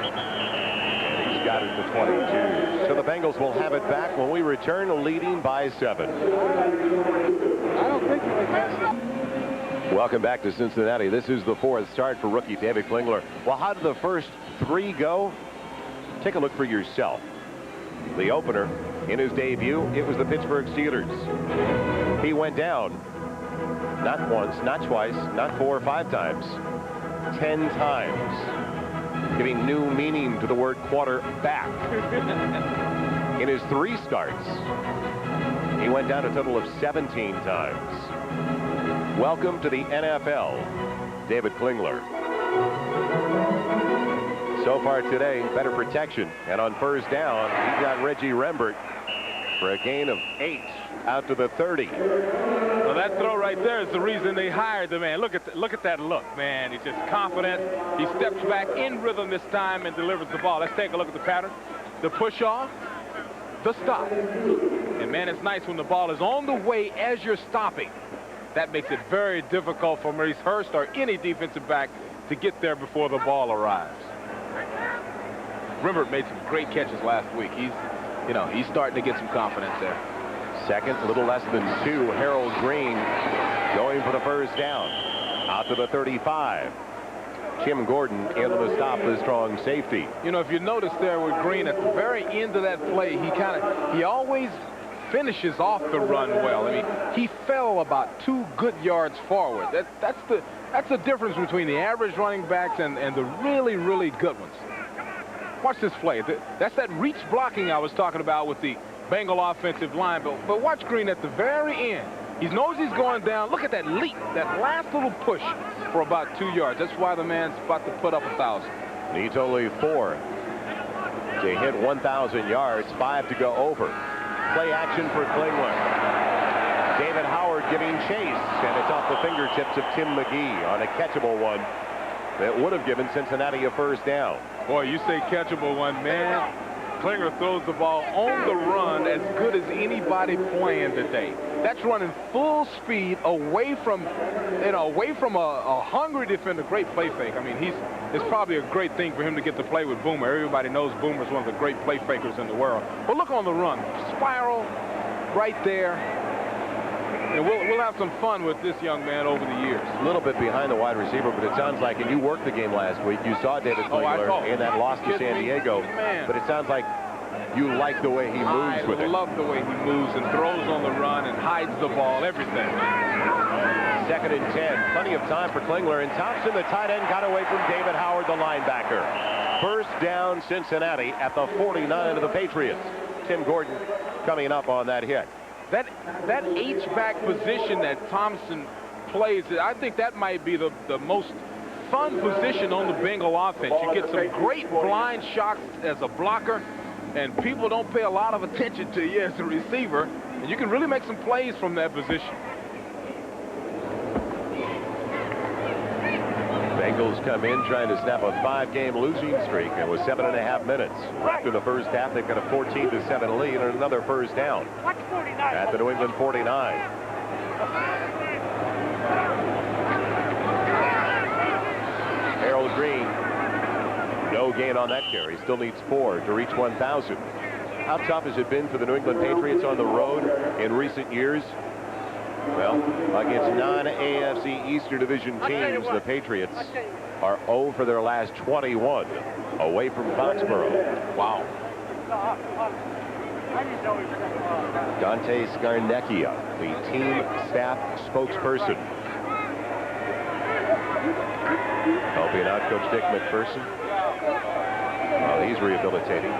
And he's got it to 22. So the Bengals will have it back when we return, leading by 7. I don't think you can. Welcome back to Cincinnati. This is the 4th start for rookie David Klingler. Well, how did the first 3 go? Take a look for yourself. The opener in his debut, it was the Pittsburgh Steelers. He went down not once, not twice, not 4 or 5 times, 10 times, giving new meaning to the word quarterback. In his 3 starts, he went down a total of 17 times. Welcome to the NFL, David Klingler. So far today, better protection. And on first down, he got Reggie Rembert for a gain of 8 out to the 30. Well, that throw right there is the reason they hired the man. Look at that look, man. He's just confident. He steps back in rhythm this time and delivers the ball. Let's take a look at the pattern. The push off, the stop. And man, it's nice when the ball is on the way as you're stopping. That makes it very difficult for Maurice Hurst or any defensive back to get there before the ball arrives. Rembert made some great catches last week. He's starting to get some confidence there. Second, a little less than 2. Harold Green going for the first down. Out to the 35. Tim Gordon able to stop the strong safety. You know, if you notice there with Green at the very end of that play, he always finishes off the run well. I mean, he fell about 2 good yards forward. That's the difference between the average running backs and the really, really good ones. Watch this play. That's that reach blocking I was talking about with the Bengal offensive line. But watch Green at the very end. He knows he's going down. Look at that leap, that last little push for about 2 yards. That's why the man's about to put up 1,000. Needs only 4 to hit 1,000 yards, 5 to go over. Play action for Klingler. David Howard giving chase, and it's off the fingertips of Tim McGee on a catchable one that would have given Cincinnati a first down. Boy, you say catchable one, man. Klingler throws the ball on the run as good as anybody playing today. That's running full speed away from a hungry defender. Great play fake. I mean, it's probably a great thing for him to get to play with Boomer. Everybody knows Boomer's one of the great play fakers in the world. But look on the run. Spiral right there. And we'll have some fun with this young man over the years. A little bit behind the wide receiver, but it sounds like, and you worked the game last week, you saw David Klingler in that loss to San Diego. But it sounds like you like the way he moves with it. I love the way he moves and throws on the run and hides the ball, everything. 2nd and 10. Plenty of time for Klingler. And Thompson, the tight end, got away from David Howard, the linebacker. First down, Cincinnati at the 49 of the Patriots. Tim Gordon coming up on that hit. That H-back position that Thompson plays, I think that might be the most fun position on the Bengal offense. You get some great blind shots as a blocker, and people don't pay a lot of attention to you as a receiver, and you can really make some plays from that position. Bengals come in trying to snap a 5-game losing streak, and with 7.5 minutes after the first half, they've got a 14-7 lead and another first down at the New England 49. Harold Green, no gain on that carry. Still needs 4 to reach 1,000. How tough has it been for the New England Patriots on the road in recent years? Well, against non-AFC Eastern Division teams, the Patriots are 0 for their last 21 away from Foxborough. Wow. Dante Scarnecchia, the team staff spokesperson. Helping out Coach Dick McPherson. Well, he's rehabilitating.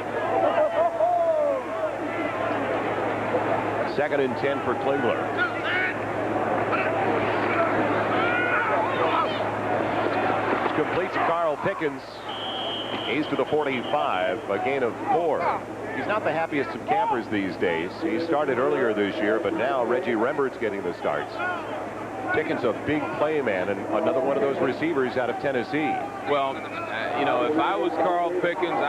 2nd and 10 for Klingler. Completes Carl Pickens. He's to the 45, a gain of 4. He's not the happiest of campers these days. He started earlier this year, but now Reggie Rembert's getting the starts. Pickens a big play man, and another one of those receivers out of Tennessee. Well, you know, if I was Carl Pickens,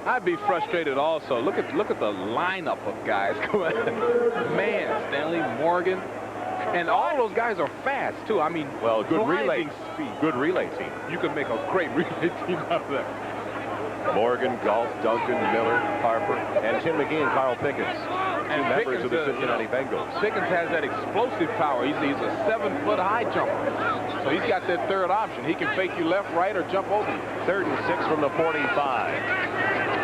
I'd be frustrated also. Look at the lineup of guys. Man, Stanley Morgan. And all those guys are fast, too. I mean, well, good relay speed. Good relay team. You can make a great relay team out of that. Morgan, Galt, Duncan, Miller, Harper, and Tim McGee and Carl Pickens. And members of the Cincinnati Bengals. Pickens has that explosive power. He's a 7-foot high jumper. So he's got that third option. He can fake you left, right, or jump over you. 3rd and 6 from the 45.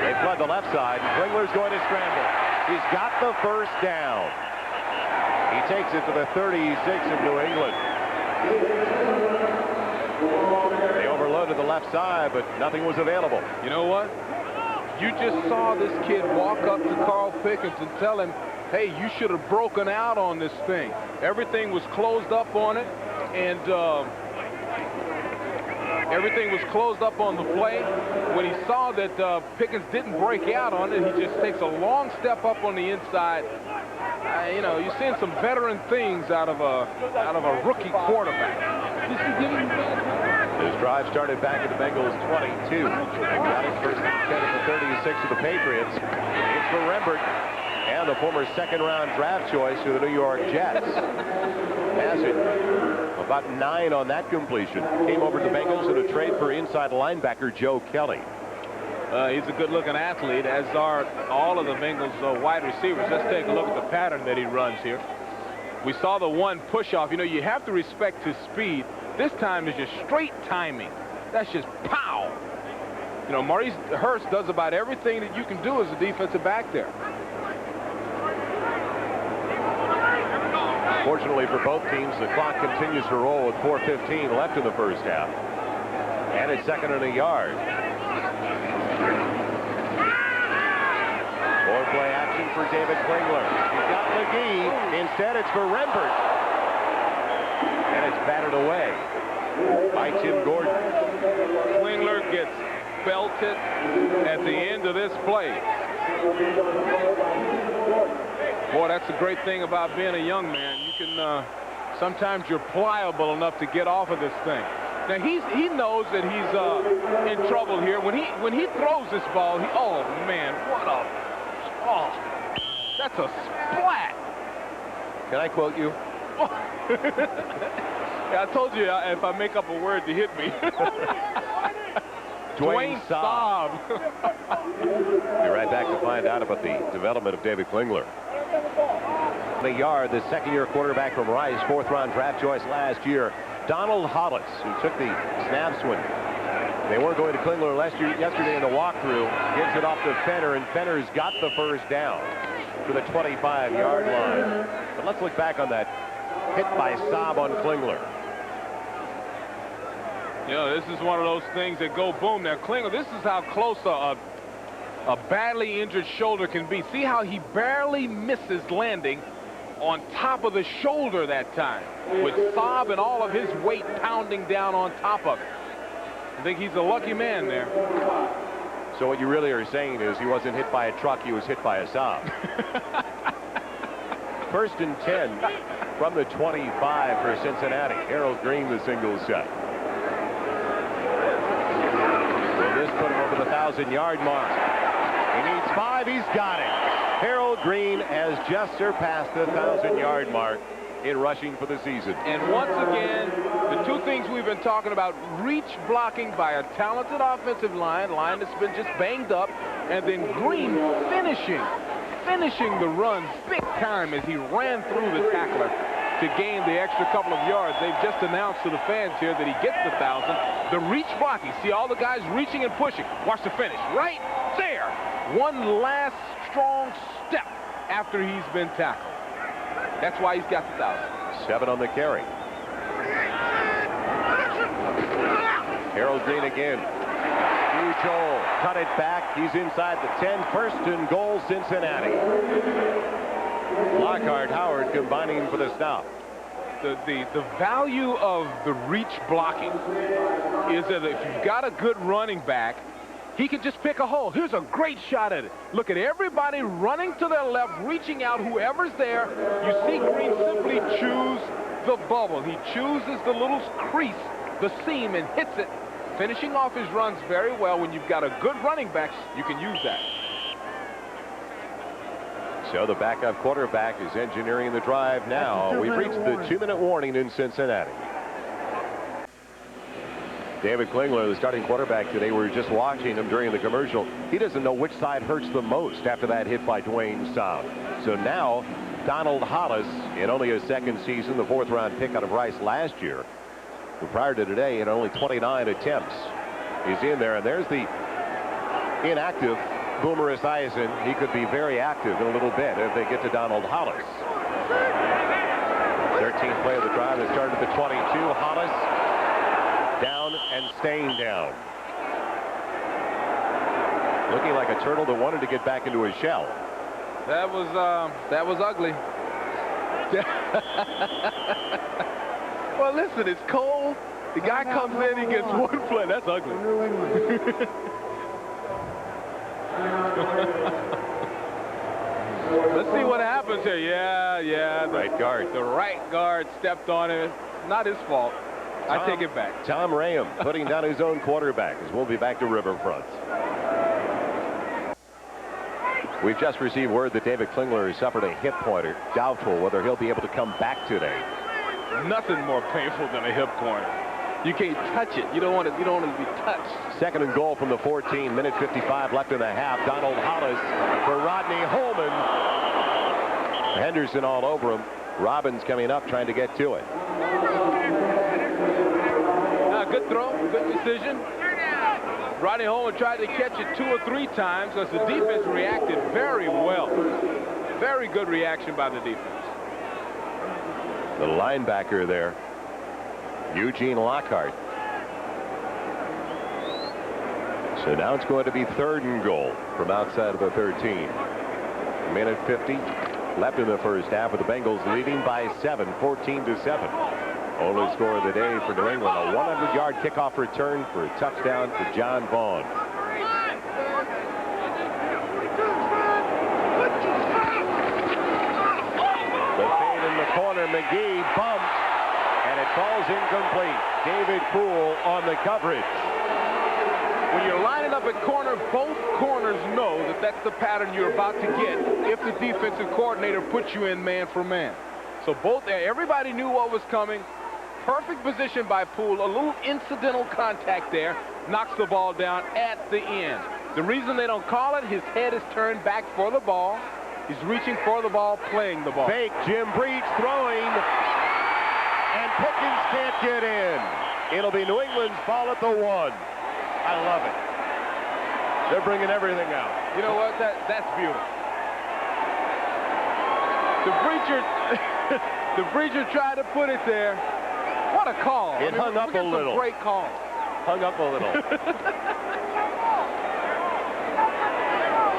They flood the left side. Klingler's going to scramble. He's got the first down. He takes it to the 36 of New England. They overloaded the left side, but nothing was available. You know what? You just saw this kid walk up to Carl Pickens and tell him, hey, you should have broken out on this thing. Everything was closed up on it, and everything was closed up on the play. When he saw that Pickens didn't break out on it, he just takes a long step up on the inside. You know, you're seeing some veteran things out of a rookie quarterback. This drive started back at the Bengals 22. Got his first 10 at the 36 of the Patriots. It's for Rembert and the former 2nd-round draft choice to the New York Jets. Has it about 9 on that completion. Came over to the Bengals in a trade for inside linebacker Joe Kelly. He's a good-looking athlete, as are all of the Bengals wide receivers. Let's take a look at the pattern that he runs here. We saw the one push-off. You know, you have to respect his speed. This time is just straight timing. That's just pow. You know, Maurice Hurst does about everything that you can do as a defensive back there. Fortunately for both teams, the clock continues to roll with 4:15 left in the first half. And it's 2nd and a yard. More play action for David Klingler. He's got McGee. Instead, it's for Rembert. And it's batted away by Tim Gordon. Klingler gets belted at the end of this play. Boy, that's the great thing about being a young man. You can sometimes you're pliable enough to get off of this thing. Now he knows that he's in trouble here. When he throws this ball, oh man, that's a splat. Can I quote you? Yeah, I told you if I make up a word to hit me. Dwayne Staub. Be right back to find out about the development of David Klingler. The yard, the second-year quarterback from Rice, 4th-round draft choice last year. Donald Hollis, who took the snaps when they weren't going to Klingler yesterday in the walkthrough, gives it off to Fenner, and Fenner's got the first down to the 25-yard line. But let's look back on that hit by Staub on Klingler. You know, this is one of those things that go boom. Now, Klingler, this is how close a badly injured shoulder can be. See how he barely misses landing on top of the shoulder that time, with Staub and all of his weight pounding down on top of it. I think he's a lucky man there. So what you really are saying is he wasn't hit by a truck, he was hit by a Staub. 1st and 10 from the 25 for Cincinnati. Harold Green, the single set. Will this put him over the 1,000-yard mark? He needs 5. He's got it. Harold Green has just surpassed the 1,000-yard mark in rushing for the season. And once again, the two things we've been talking about: reach blocking by a talented offensive line that's been just banged up, and then Green finishing the runs big time as he ran through the tackler to gain the extra couple of yards. They've just announced to the fans here that he gets the 1,000. The reach blocking. See all the guys reaching and pushing. Watch the finish. Right there. One last strong step after he's been tackled. That's why he's got the 1,000. 7 on the carry. Harold Green again. Huge hole. Cut it back. He's inside the 10. 1st and goal, Cincinnati. Lockhart Howard combining for the stop. The value of the reach blocking is that if you've got a good running back, he can just pick a hole. Here's a great shot at it. Look at everybody running to their left, reaching out, whoever's there. You see Green simply choose the bubble. He chooses the little crease, the seam, and hits it, finishing off his runs very well. When you've got a good running back, you can use that. So the backup quarterback is engineering the drive now. We've reached the 2-minute warning in Cincinnati. David Klingler, the starting quarterback today, we were just watching him during the commercial. He doesn't know which side hurts the most after that hit by Dwayne Staub. So now Donald Hollis, in only his 2nd season, the 4th-round pick out of Rice last year, who prior to today had only 29 attempts, is in there. And there's the inactive Boomer Esiason. He could be very active in a little bit if they get to Donald Hollis. 13th play of the drive that started at the 22. Hollis down and staying down. Looking like a turtle that wanted to get back into his shell. That was ugly. Well, listen, it's cold. The guy comes in, he gets one play. That's ugly. Let's see what happens here. Yeah. Right guard. The right guard stepped on it. Not his fault. I take it back. Tom Raham putting down his own quarterback as we'll be back to Riverfront. We've just received word that David Klingler has suffered a hip pointer. Doubtful whether he'll be able to come back today. Nothing more painful than a hip pointer. You can't touch it. You don't want it to be touched. 2nd and goal from the 14. Minute 55 left in the half. Donald Hollis for Rodney Holman. Henderson all over him. Robbins coming up trying to get to it. Good throw, good decision. Rodney Holman tried to catch it 2 or 3 times as the defense reacted very well. Very good reaction by the defense. The linebacker there, Eugene Lockhart. So now it's going to be 3rd and goal from outside of the 13. Minute 50 left in the first half with the Bengals leading by 7, 14-7. Only score of the day for New England, a 100-yard kickoff return for a touchdown for John Vaughn. The fade in the corner, McGee bumped, and it falls incomplete. David Poole on the coverage. When you're lining up at corner, both corners know that that's the pattern you're about to get if the defensive coordinator puts you in man for man. So everybody knew what was coming. Perfect position by Poole. A little incidental contact there knocks the ball down at the end. The reason they don't call it, his head is turned back for the ball. He's reaching for the ball, playing the ball. Fake, Jim Breach throwing, and Pickens can't get in. It'll be New England's ball at the 1. I love it. They're bringing everything out. You know what? That's beautiful. The breacher tried to put it there. What a call. It hung up a little. Great call. Hung up a little.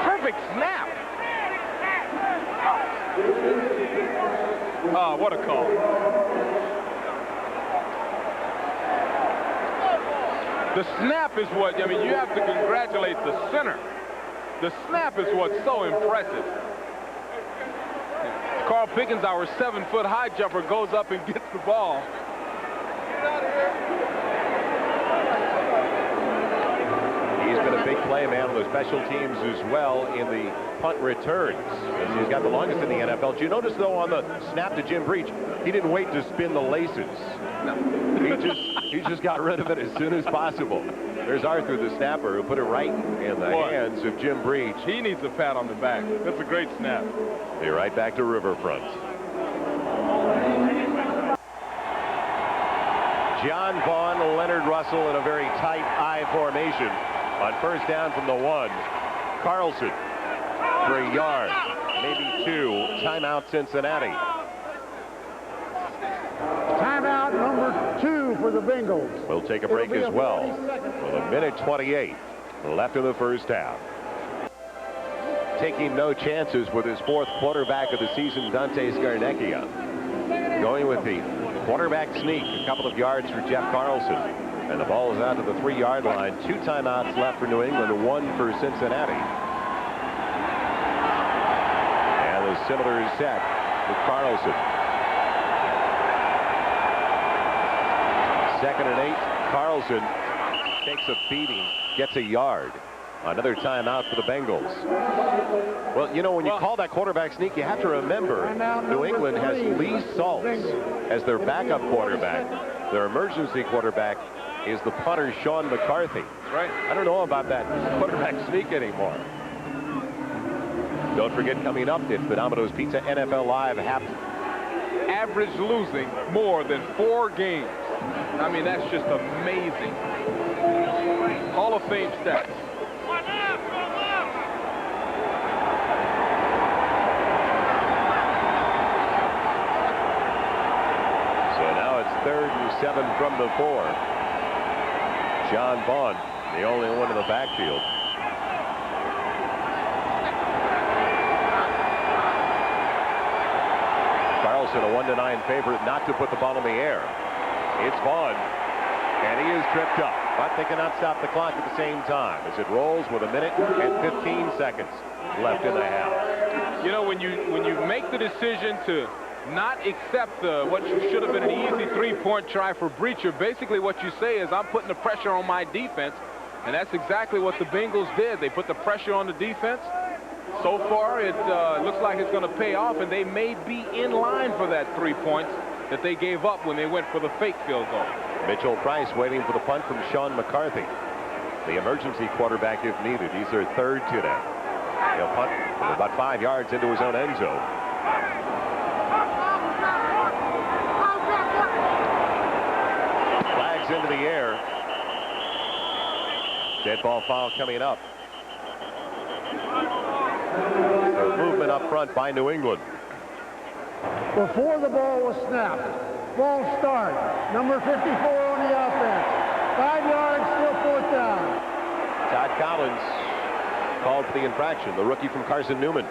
Perfect snap. Oh, what a call. The snap is what, I mean, you have to congratulate the center. The snap is what's so impressive. Carl Pickens, our 7-foot high jumper, goes up and gets the ball. He's been a big play man on the special teams as well in the punt returns. He's got the longest in the NFL. Did you notice, though, on the snap to Jim Breach, he didn't wait to spin the laces. No. He just got rid of it as soon as possible. There's Arthur, the snapper, who put it right in the hands of Jim Breach. He needs a pat on the back. That's a great snap. They're right back to Riverfront. John Vaughn, Leonard Russell in a very tight I formation. On first down from the 1, Carlson for a yard, maybe 2. Timeout, Cincinnati. Timeout number 2 for the Bengals. We'll take a break as well. With a minute 28 left in the first half. Taking no chances with his 4th quarterback of the season, Dante Scarnecchia. Going with the quarterback sneak, a couple of yards for Jeff Carlson. And the ball is out to the 3-yard line. 2 timeouts left for New England, 1 for Cincinnati. And the similar is set with Carlson. 2nd and 8. Carlson takes a beating, gets a yard. Another timeout for the Bengals. Well, you know, when you call that quarterback sneak, you have to remember New England has Lee Saltz as their backup quarterback. Their emergency quarterback is the punter Sean McCarthy. Right. I don't know about that quarterback sneak anymore. Don't forget, coming up, it's the Domino's Pizza NFL Live half. Average losing more than 4 games. I mean, that's just amazing. Hall of Fame stats. So now it's 3rd and 7 from the 4. John Vaughn, the only one in the backfield. Carlson, a 1-9 favorite not to put the ball in the air. It's Vaughn, and he is tripped up, but they cannot stop the clock at the same time as it rolls with 1 minute and 15 seconds left in the half. You know, when you make the decision to not accept what should have been an easy 3-point try for Breacher, basically what you say is, I'm putting the pressure on my defense, and that's exactly what the Bengals did. They put the pressure on the defense. So far, it looks like it's going to pay off, and they may be in line for that 3 points that they gave up when they went for the fake field goal. Mitchell Price waiting for the punt from Sean McCarthy, the emergency quarterback if needed. He's their 3rd today. He'll punt from about 5 yards into his own end zone. Flags into the air. Dead ball foul coming up. So movement up front by New England. before the ball was snapped. Ball start. Number 54 on the offense. 5 yards, still 4th down. Todd Collins called for the infraction, the rookie from Carson Newman.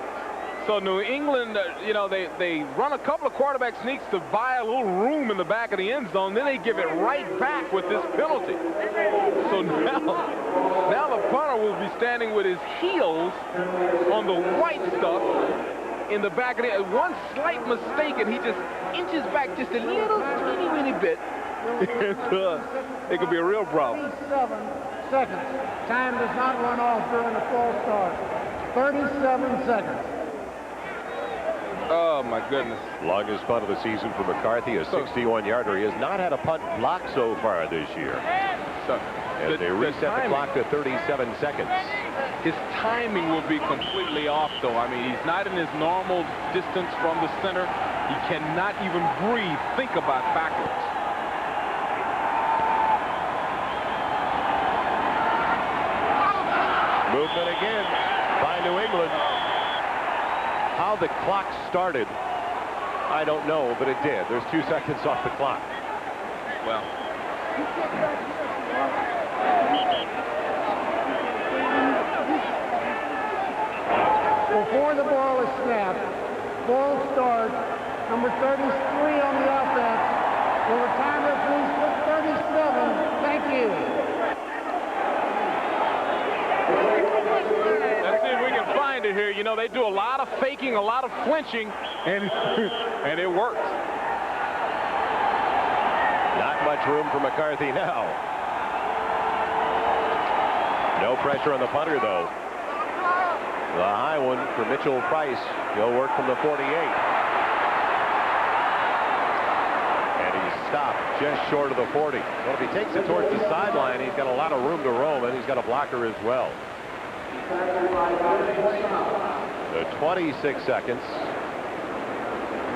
So New England, you know, they run a couple of quarterback sneaks to buy a little room in the back of the end zone. Then they give it right back with this penalty. So now the punter will be standing with his heels on the white stuff in the back of the end. One slight mistake and he just inches back just a little teeny bit. It could be a real problem. 37 seconds. Time does not run off during the false start. 37 seconds. Oh, my goodness. Longest punt of the season for McCarthy, a 61-yarder. He has not had a punt blocked so far this year. As they reset the clock to 37 seconds. His timing will be completely off, though. I mean, he's not in his normal distance from the center. He cannot even breathe. Think about backwards. Movement again by New England. How the clock started, I don't know, but it did. There's 2 seconds off the clock. Well, before the ball is snapped, ball start. Number 33 on the offense. Will the timer please put 37? Thank you. let's see if we can find it here. You know, they do a lot of faking, a lot of flinching, and and it works. Not much room for McCarthy now. No pressure on the punter, though. The high one for Mitchell Price. He'll work from the 48. And he's stopped just short of the 40. Well, if he takes it towards the sideline, he's got a lot of room to roam, and he's got a blocker as well. The 26 seconds.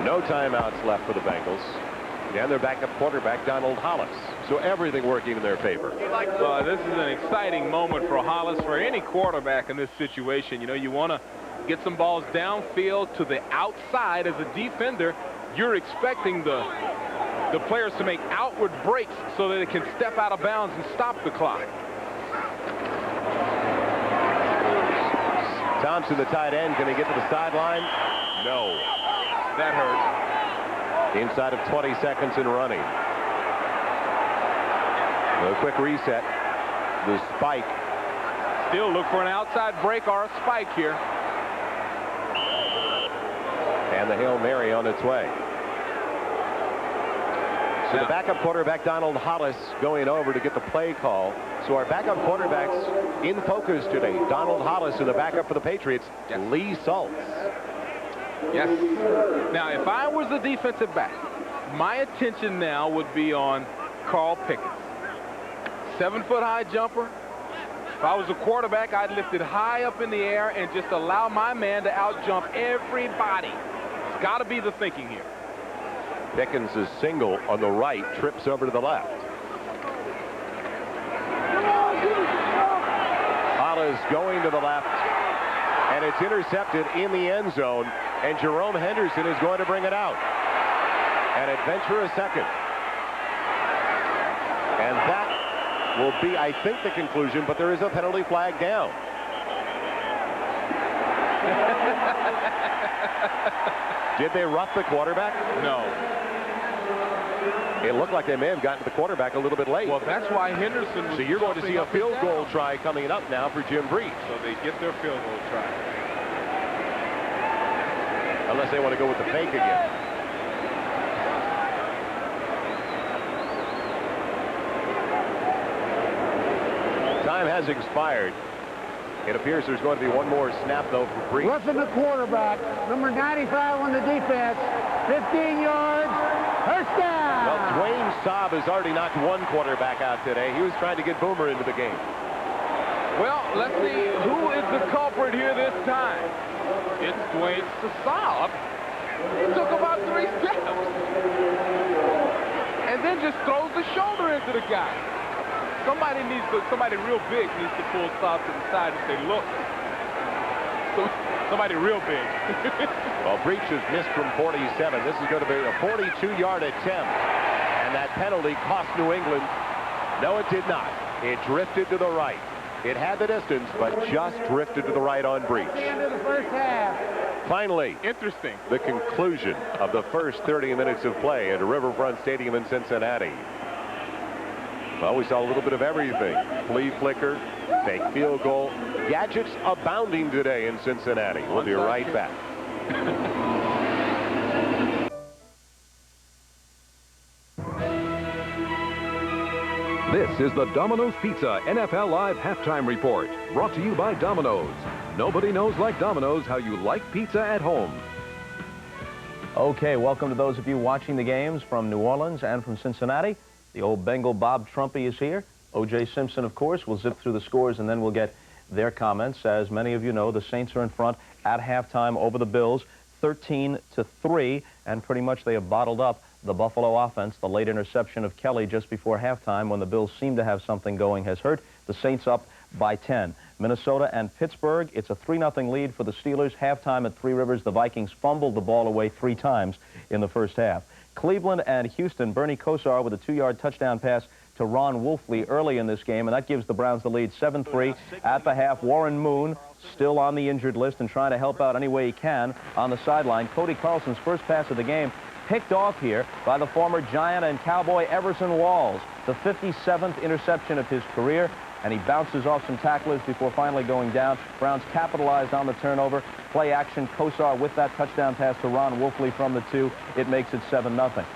No timeouts left for the Bengals. And their backup quarterback, Donald Hollis. So everything working in their favor. This is an exciting moment for Hollis, for any quarterback in this situation. You know, you want to get some balls downfield to the outside. As a defender, you're expecting the players to make outward breaks so that they can step out of bounds and stop the clock. Thompson, the tight end, can he get to the sideline? No. That hurt. Inside of 20 seconds and running. A quick reset. The spike. Still look for an outside break or a spike here. And the Hail Mary on its way. So the backup quarterback, Donald Hollis, going over to get the play call. So our backup quarterbacks in focus today. Donald Hollis, and the backup for the Patriots, Lee Saltz. Yes. Now, if I was the defensive back, my attention now would be on Carl Pickens. 7-foot-high jumper. If I was a quarterback, I'd lift it high up in the air and just allow my man to out-jump everybody. It's got to be the thinking here. Pickens is single on the right, trips over to the left. Hollis going to the left, and it's intercepted in the end zone, and Jerome Henderson is going to bring it out. An adventurous second. And that will be, I think, the conclusion, but there is a penalty flag down. Did they rough the quarterback? No. It looked like they may have gotten to the quarterback a little bit late. Well, that's why Henderson was. So you're going to see a field goal try coming up now for Jim Breach. So they get their field goal try. Unless they want to go with the fake again. Time has expired. It appears there's going to be one more snap, though, for Breach. Roughing the quarterback. Number 95 on the defense. 15 yards. First down. Well, Dwayne Saab has already knocked one quarterback out today. He was trying to get Boomer into the game. Well, let's see who is the culprit here this time. It's Dwayne Saab. He took about 3 steps. And then just throws the shoulder into the guy. Somebody real big needs to pull Saab to the side and say, look. Somebody real big. Well, Breach has missed from 47. This is going to be a 42-yard attempt. And that penalty cost New England. No, it did not. It drifted to the right. It had the distance, but just drifted to the right on Breach. Into the first half. Finally, Interesting. the conclusion of the first 30 minutes of play at Riverfront Stadium in Cincinnati. Well, we saw a little bit of everything. Flea flicker, fake field goal. Gadgets abounding today in Cincinnati. We'll be right back. This is the Domino's Pizza NFL Live Halftime Report, brought to you by Domino's. Nobody knows like Domino's how you like pizza at home. Okay, welcome to those of you watching the games from New Orleans and from Cincinnati. The old Bengal Bob Trumpy is here. O.J. Simpson, of course. We'll zip through the scores and then we'll get their comments. As many of you know, the Saints are in front at halftime over the Bills, 13-3, and pretty much they have bottled up the Buffalo offense. The late interception of Kelly just before halftime when the Bills seem to have something going has hurt. The Saints up by 10. Minnesota and Pittsburgh, it's a 3-0 lead for the Steelers. Halftime at Three Rivers, the Vikings fumbled the ball away 3 times in the first half. Cleveland and Houston, Bernie Kosar with a 2-yard touchdown pass to Ron Wolfley early in this game, and that gives the Browns the lead 7-3 at the half. Warren Moon still on the injured list and trying to help out any way he can on the sideline. Cody Carlson's first pass of the game picked off here by the former Giant and Cowboy Everson Walls, the 57th interception of his career, and he bounces off some tacklers before finally going down. Browns capitalized on the turnover. Play action, Kosar with that touchdown pass to Ron Wolfley from the 2. It makes it 7-0.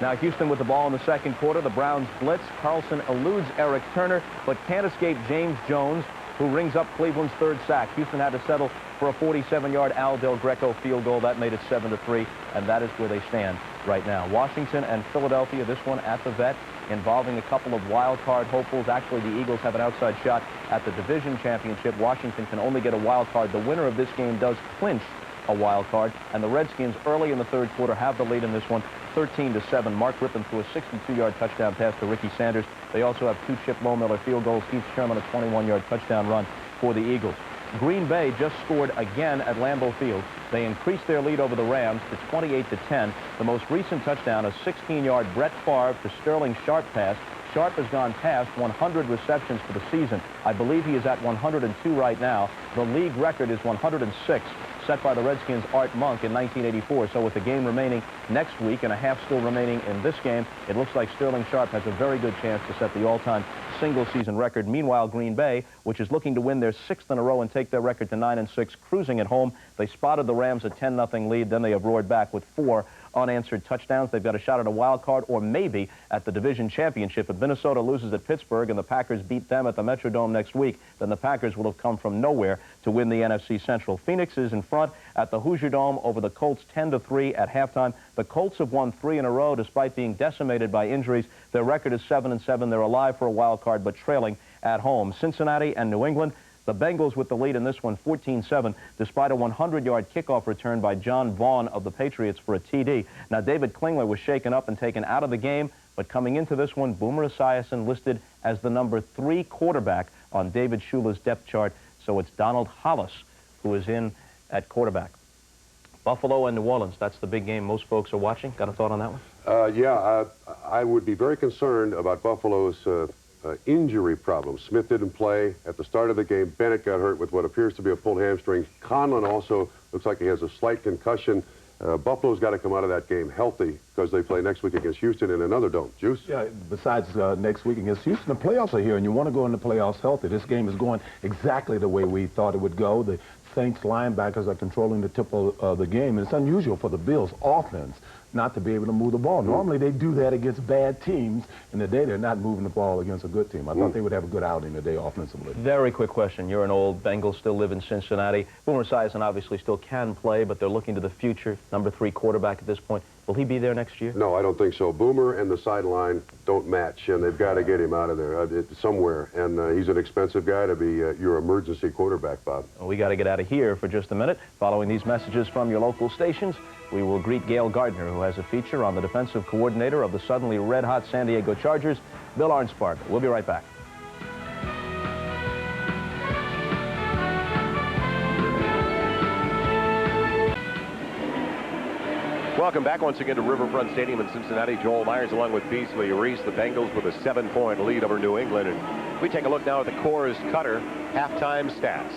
Now Houston with the ball in the second quarter. The Browns blitz. Carlson eludes Eric Turner, but can't escape James Jones, who rings up Cleveland's 3rd sack. Houston had to settle for a 47-yard Al Del Greco field goal. That made it 7-3, and that is where they stand right now. Washington and Philadelphia, this one at the Vet, involving a couple of wild card hopefuls. Actually, the Eagles have an outside shot at the division championship. Washington can only get a wild card. The winner of this game does clinch a wild card, and the Redskins early in the third quarter have the lead in this one, 13-7. Mark Rippon threw a 62-yard touchdown pass to Ricky Sanders. They also have 2 Chip Lohmiller field goals. Keith Sherman a 21-yard touchdown run for the Eagles. Green Bay just scored again at Lambeau Field. They increased their lead over the Rams to 28-10. The most recent touchdown, a 16-yard Brett Favre to Sterling Sharp pass. Sharp has gone past 100 receptions for the season. I believe he is at 102 right now. The league record is 106, set by the Redskins' Art Monk in 1984. So with the game remaining next week and a half still remaining in this game, it looks like Sterling Sharp has a very good chance to set the all-time single-season record. Meanwhile, Green Bay, which is looking to win their 6th in a row and take their record to 9-6, cruising at home. They spotted the Rams a 10-0 lead. Then they have roared back with 4 unanswered touchdowns. They've got a shot at a wild card or maybe at the division championship. If Minnesota loses at Pittsburgh and the Packers beat them at the Metrodome next week, then the Packers will have come from nowhere to win the NFC Central. Phoenix is in front at the Hoosier Dome over the Colts 10-3 at halftime. The Colts have won 3 in a row despite being decimated by injuries. Their record is 7-7. They're alive for a wild card but trailing at home. Cincinnati and New England, the Bengals with the lead in this one, 14-7, despite a 100-yard kickoff return by John Vaughn of the Patriots for a TD. Now, David Klingler was shaken up and taken out of the game, but coming into this one, Boomer Esiason listed as the number 3 quarterback on David Shula's depth chart, so it's Donald Hollis who is in at quarterback. Buffalo and New Orleans, that's the big game most folks are watching. Got a thought on that one? Yeah, I would be very concerned about Buffalo's injury problems. Smith didn't play at the start of the game. Bennett got hurt with what appears to be a pulled hamstring. Conlon also looks like he has a slight concussion. Buffalo's got to come out of that game healthy because they play next week against Houston in another dome. Juice? Yeah, besides next week against Houston, the playoffs are here, and you want to go in the playoffs healthy. This game is going exactly the way we thought it would go. The Saints linebackers are controlling the tip of the game, and it's unusual for the Bills offense not to be able to move the ball. Normally they do that against bad teams, and today they're not moving the ball against a good team. I thought they would have a good outing today offensively. Very quick question. You're an old Bengals, still live in Cincinnati. Boomer Esiason obviously still can play, but they're looking to the future. Number 3 quarterback at this point. Will he be there next year? No, I don't think so. Boomer and the sideline don't match, and they've got to get him out of there somewhere. And he's an expensive guy to be your emergency quarterback, Bob. Well, we got to get out of here for just a minute. Following these messages from your local stations, we will greet Gail Gardner, who has a feature on the defensive coordinator of the suddenly red-hot San Diego Chargers, Bill Arnsparger. We'll be right back. Welcome back once again to Riverfront Stadium in Cincinnati. Joel Myers along with Beasley Reese. The Bengals with a 7-point lead over New England. And we take a look now at the Coors Cutter halftime stats.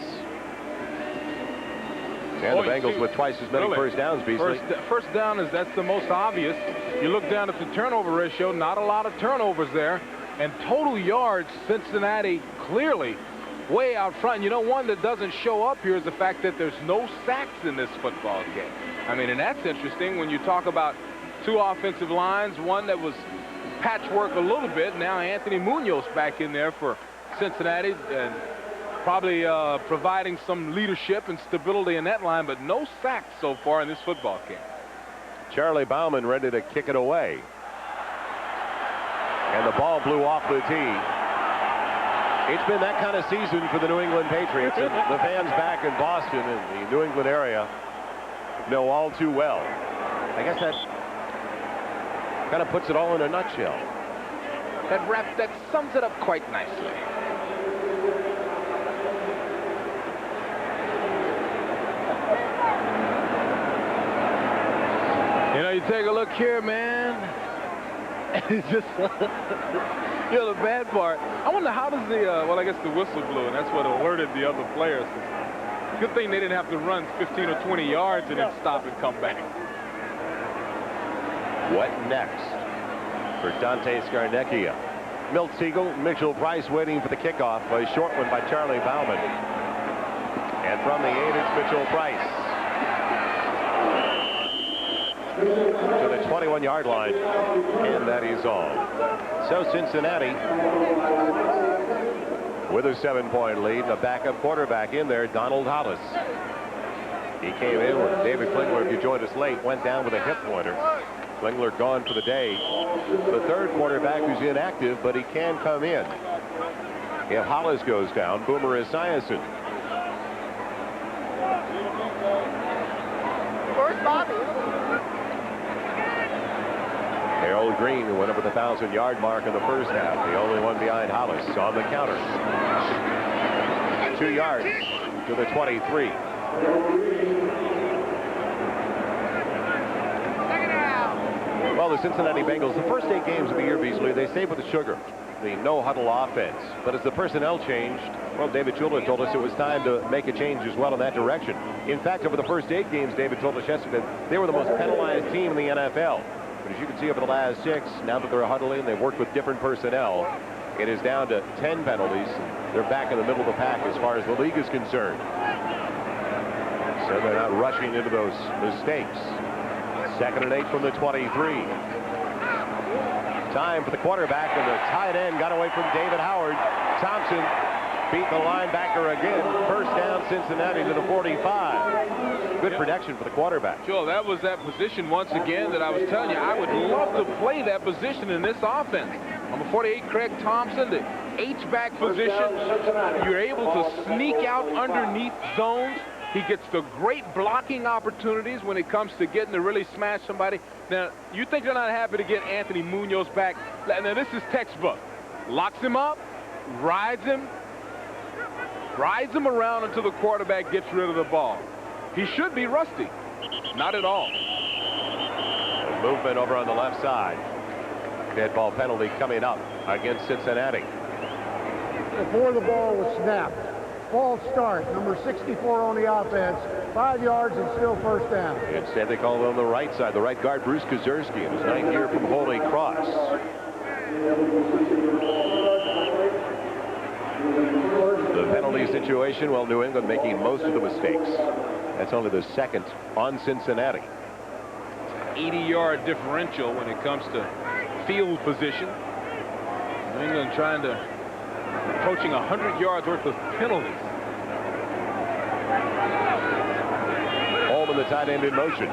And the Bengals with twice as many first downs, Beasley. First down that's the most obvious. You look down at the turnover ratio, not a lot of turnovers there. And total yards, Cincinnati clearly way out front. And you know, one that doesn't show up here is the fact that there's no sacks in this football game. I mean, and that's interesting when you talk about two offensive lines, one that was patchwork a little bit. Now Anthony Munoz back in there for Cincinnati and probably providing some leadership and stability in that line, but no sacks so far in this football game. Charlie Bauman ready to kick it away. And the ball blew off the tee. It's been that kind of season for the New England Patriots, and the fans back in Boston and the New England area know all too well. I guess that kind of puts it all in a nutshell. That sums it up quite nicely. You know, you take a look here, man. It's just, you know, the bad part. I wonder how does the, well, I guess the whistle blew, and that's what alerted the other players. Good thing they didn't have to run 15 or 20 yards and then stop and come back. What next for Dante Scarnecchia? Milt Siegel, Mitchell Price waiting for the kickoff. A short one by Charlie Bauman. And from the 8, it's Mitchell Price. To the 21-yard line, and that is all. So Cincinnati with a 7-point lead, and a backup quarterback in there, Donald Hollis. He came in with David Klingler, if you joined us late, went down with a hip pointer. Klingler gone for the day. The third quarterback who's inactive, but he can come in. If Hollis goes down, Boomer Esiason. Where's Bobby? Harold Green, who went over the 1,000-yard mark in the first half, the only one behind Hollis on the counter. 2 yards to the 23. Well, the Cincinnati Bengals, the first 8 games of the year, Beasley, they stayed with the sugar, the no-huddle offense. But as the personnel changed, well, David Shula told us it was time to make a change as well in that direction. In fact, over the first 8 games, David told us yesterday, they were the most penalized team in the NFL. But as you can see over the last 6, now that they're huddling, they've worked with different personnel. It is down to 10 penalties. They're back in the middle of the pack as far as the league is concerned. So they're not rushing into those mistakes. 2nd and 8 from the 23. Time for the quarterback, and the tight end got away from David Howard. Thompson beat the linebacker again. First down, Cincinnati to the 45. Good protection for the quarterback. Joel, that was that position once again that I was telling you. I would love to play that position in this offense. Number 48, Craig Thompson, the H-back position. You're able to sneak out underneath zones. He gets the great blocking opportunities when it comes to getting to really smash somebody. Now, you think they're not happy to get Anthony Munoz back. Now, this is textbook. Locks him up, rides him around until the quarterback gets rid of the ball. He should be rusty. Not at all. Movement over on the left side. Dead ball penalty coming up against Cincinnati. Before the ball was snapped. False start, number 64 on the offense, 5 yards and still first down. Instead, they call it on the right side. The right guard, Bruce Kazerski, in his 9th year from Holy Cross. The penalty situation, well, New England making most of the mistakes. That's only the 2nd on Cincinnati. 80-yard differential when it comes to field position. New England trying to approaching 100 yards worth of penalties. Holman, the tight end, in motion.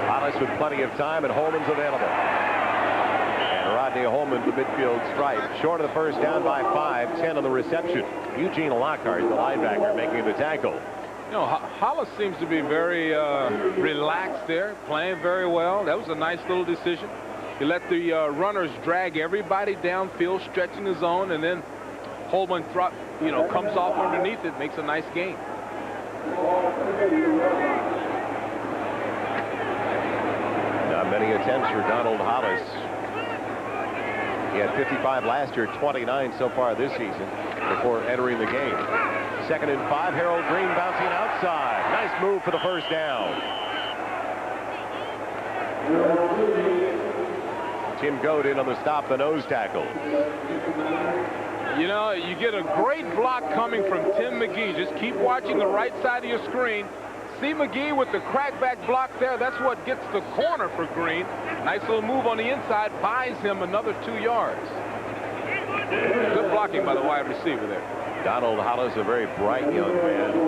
Hollis with plenty of time, and Holman's available. And Rodney Holman, the midfield stripe, short of the first down by 5, 10 on the reception. Eugene Lockhart, the linebacker, making the tackle. You know, Hollis seems to be very relaxed there, playing very well. That was a nice little decision. He let the runners drag everybody downfield, stretching the zone, and then Holman, comes off underneath it, makes a nice gain. Many attempts for Donald Hollis. He had 55 last year, 29 so far this season before entering the game. 2nd and 5. Harold Green bouncing outside. Nice move for the first down. Tim Goad in on the stop, the nose tackle. You know, you get a great block coming from Tim McGee. Just keep watching the right side of your screen. See McGee with the crackback block there. That's what gets the corner for Green. Nice little move on the inside. Buys him another 2 yards. Good blocking by the wide receiver there. Donald Hollis, a very bright young man.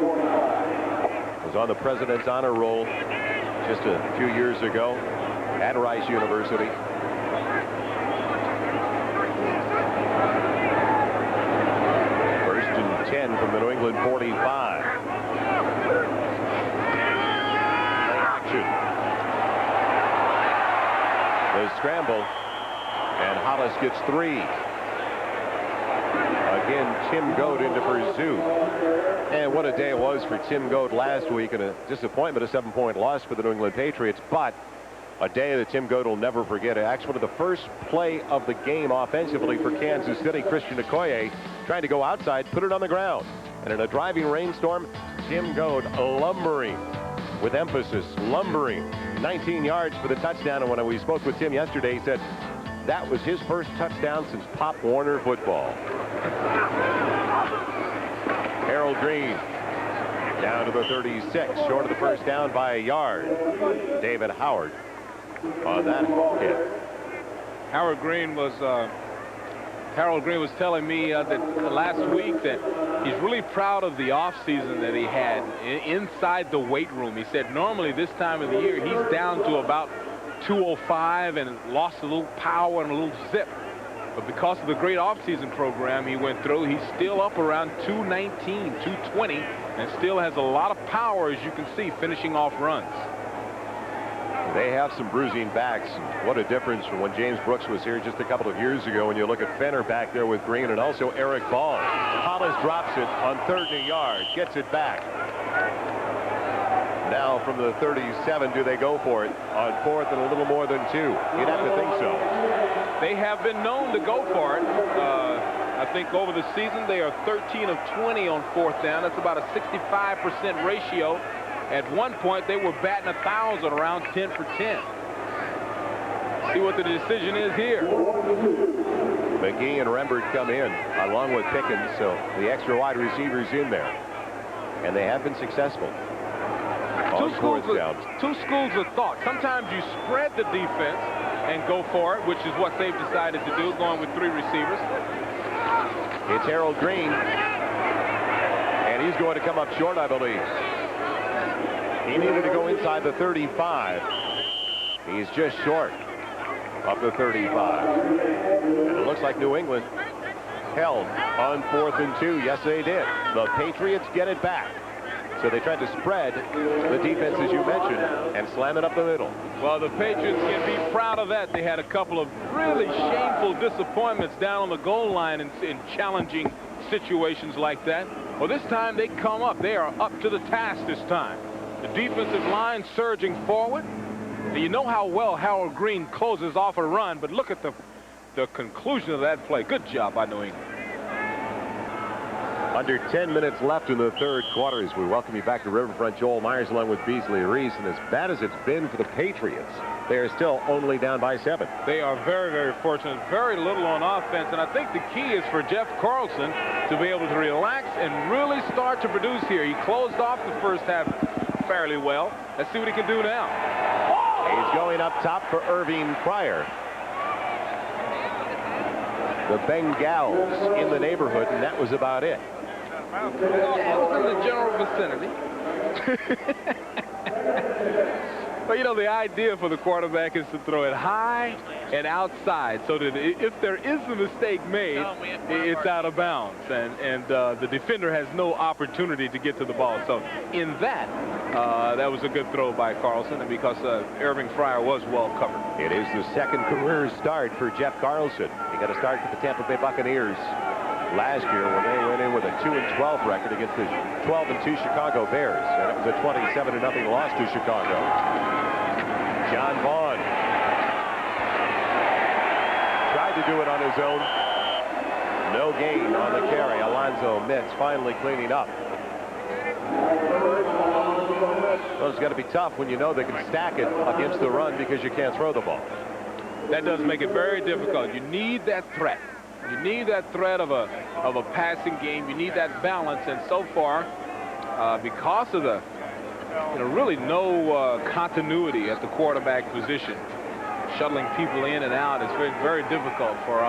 Was on the President's Honor Roll just a few years ago at Rice University. First and 10 from the New England 45. The scramble, and Hollis gets 3. Again, Tim Goad into pursuit. And what a day it was for Tim Goad last week, and a disappointment, a 7-point loss for the New England Patriots, but a day that Tim Goad will never forget. Actually, one of the first play of the game offensively for Kansas City. Christian Okoye trying to go outside, put it on the ground. And in a driving rainstorm, Tim Goad lumbering, with emphasis, lumbering, 19 yards for the touchdown. And when we spoke with Tim yesterday, he said that was his first touchdown since Pop Warner football. Harold Green down to the 36, short of the first down by a yard. David Howard on that hit. Harold Green was telling me that last week that he's really proud of the offseason that he had inside the weight room. He said normally this time of the year he's down to about 205 and lost a little power and a little zip. But because of the great offseason program he went through, he's still up around 219, 220, and still has a lot of power, as you can see, finishing off runs. They have some bruising backs. What a difference from when James Brooks was here just a couple of years ago. When you look at Fenner back there with Green, and also Eric Ball. Hollis drops it on 3rd and a yard, gets it back. Now from the 37, do they go for it on 4th and a little more than 2? You'd have to think so. They have been known to go for it. I think over the season they are 13 of 20 on 4th down. That's about a 65% ratio. At one point they were batting 1,000, around 10 for 10. See what the decision is here. McGee and Rembert come in along with Pickens, so the extra wide receivers in there, and they have been successful. Two schools of thought. Sometimes you spread the defense and go for it, which is what they've decided to do, going with 3 receivers. It's Harold Green, and he's going to come up short, I believe. He needed to go inside the 35. He's just short of the 35. And it looks like New England held on 4th and 2. Yes, they did. The Patriots get it back. So they tried to spread the defense, as you mentioned, and slam it up the middle. Well, the Patriots can be proud of that. They had a couple of really shameful disappointments down on the goal line in challenging situations like that. Well, this time they come up. They are up to the task this time. The defensive line surging forward. And you know how well Harold Green closes off a run, but look at the conclusion of that play. Good job by New England. Under 10 minutes left in the 3rd quarter as we welcome you back to Riverfront. Joel Myers along with Beasley Reese. And as bad as it's been for the Patriots, they are still only down by 7. They are very, very fortunate. Very little on offense. And I think the key is for Jeff Carlson to be able to relax and really start to produce here. He closed off the first half fairly well. Let's see what he can do now. He's going up top for Irving Pryor. The Bengals in the neighborhood, and that was about it. Yeah, it was in the general vicinity. But, you know, the idea for the quarterback is to throw it high and outside so that if there is a mistake made, it's out of bounds. And the defender has no opportunity to get to the ball. So in that was a good throw by Carlson, and because Irving Pryor was well covered. It is the 2nd career start for Jeff Carlson. He got a start with the Tampa Bay Buccaneers last year when they went in with a 2-12 record against the 12-2 Chicago Bears. And it was a 27-0 loss to Chicago. John Vaughn tried to do it on his own. No gain on the carry. Alonzo Mitz finally cleaning up. Well, it's got to be tough when you know they can stack it against the run because you can't throw the ball. That does make it very difficult. You need that threat. You need that threat of a passing game. You need that balance. And so far, because of the really no continuity at the quarterback position, shuttling people in and out, it's been very difficult for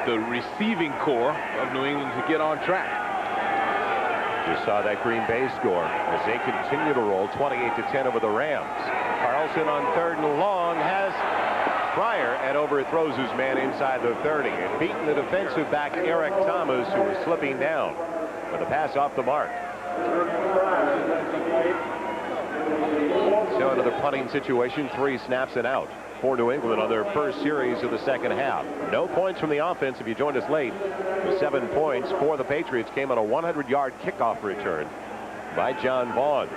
the receiving core of New England to get on track. Just saw that Green Bay score as they continue to roll 28-10 over the Rams. Carlson on 3rd and long has Pryor and overthrows his man inside the 30 and beating the defensive back Eric Thomas, who was slipping down with a pass off the mark. So another punting situation, 3 snaps and out for New England on their first series of the second half. No points from the offense if you joined us late. The 7 points for the Patriots came on a 100-yard kickoff return by John Vaughn.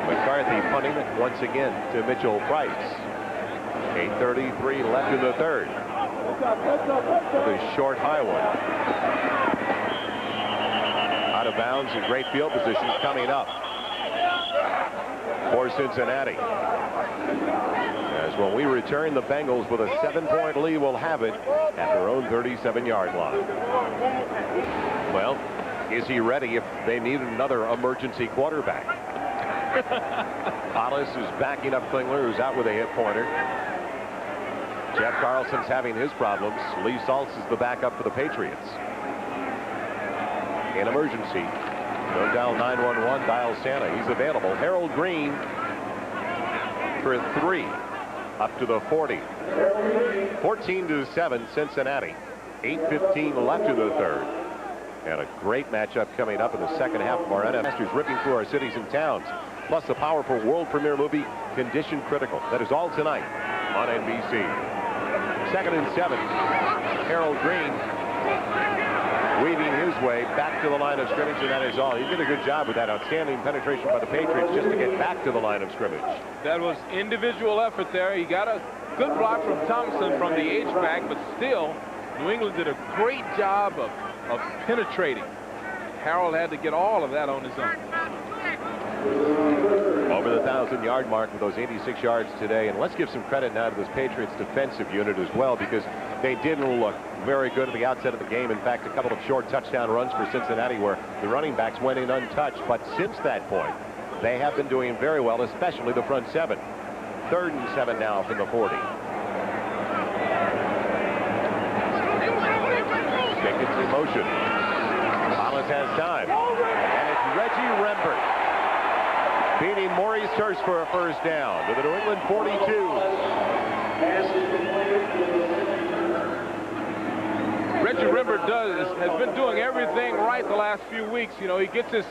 McCarthy punting it once again to Mitchell Price. 8:33 left in the 3rd. The short high one. Out of bounds in great field position coming up for Cincinnati. As when we return, the Bengals with a 7-point lead will have it at their own 37-yard line. Well, is he ready if they need another emergency quarterback? Hollis is backing up Klingler, who's out with a hip pointer. Jeff Carlson's having his problems. Lee Saltz is the backup for the Patriots. In emergency, don't dial 911, dial Santa. He's available. Harold Green for 3 up to the 40. 14-7 Cincinnati. 8:15 left in the 3rd. And a great matchup coming up in the second half of our NFL Masters, ripping through our cities and towns. Plus the powerful world premiere movie, Condition Critical. That is all tonight on NBC. 2nd and 7. Harold Green weaving his way back to the line of scrimmage, and that is all. He did a good job with that outstanding penetration by the Patriots just to get back to the line of scrimmage. That was individual effort there. He got a good block from Thompson from the H-back, but still, New England did a great job of penetrating. Harold had to get all of that on his own. Over the 1,000-yard mark with those 86 yards today. And let's give some credit now to this Patriots defensive unit as well, because they didn't look very good at the outset of the game. In fact, a couple of short touchdown runs for Cincinnati where the running backs went in untouched. But since that point, they have been doing very well, especially the front 7. 3rd and 7 now from the 40. Dickens in motion. Hollis has time. And it's Reggie Rembert beating Maurice Hurst for a first down to the New England 42. Reggie Rembert has been doing everything right the last few weeks. You know, he gets his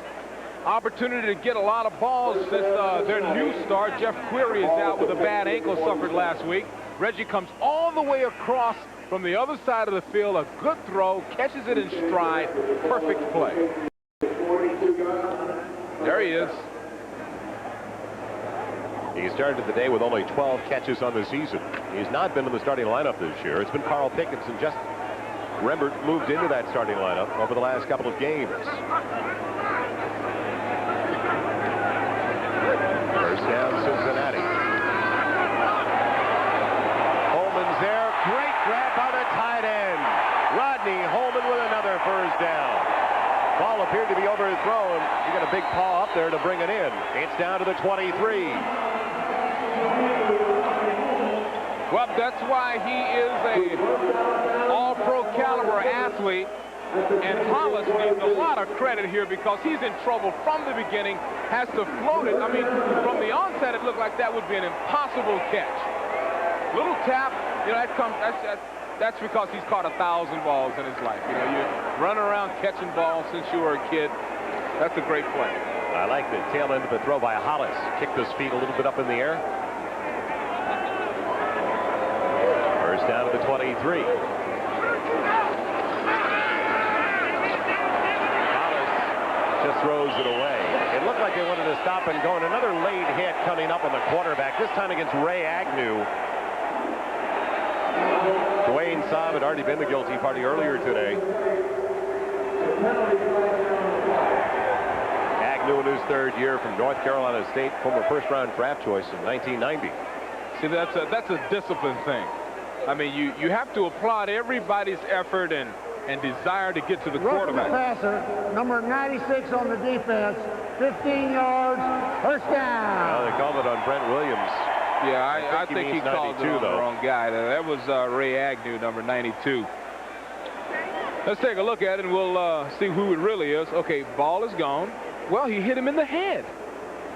opportunity to get a lot of balls since their new star, Jeff Query, is out with a bad ankle suffered last week. Reggie comes all the way across from the other side of the field, a good throw, catches it in stride, perfect play. There he is. He started the day with only 12 catches on the season. He's not been in the starting lineup this year. It's been Carl Pickens, and just Rembert moved into that starting lineup over the last couple of games. First down, Cincinnati. Holman's there. Great grab by the tight end. Rodney Holman with another first down. Ball appeared to be overthrown. You got a big paw up there to bring it in. It's down to the 23. Well, that's why he is a all-pro caliber athlete. And Hollis needs a lot of credit here because he's in trouble from the beginning, has to float it. I mean, from the onset, it looked like that would be an impossible catch. Little tap, you know, that's because he's caught 1,000 balls in his life. You know, you run around catching balls since you were a kid. That's a great play. I like the tail end of the throw by Hollis. Kicked his feet a little bit up in the air. First down to the 23. Hollis just throws it away. It looked like they wanted to stop and go, and another late hit coming up on the quarterback, this time against Ray Agnew. Saab had already been the guilty party earlier today. Agnew in his third year from North Carolina State, former first-round draft choice in 1990. See, that's a discipline thing. I mean, you have to applaud everybody's effort and desire to get to the quarterback. Passer, number 96 on the defense, 15 yards, first down. Well, they called it on Brent Williams. Yeah, I think he called it on the wrong guy. That was Ray Agnew, number 92. Let's take a look at it, and we'll see who it really is. Okay, ball is gone. Well, he hit him in the head.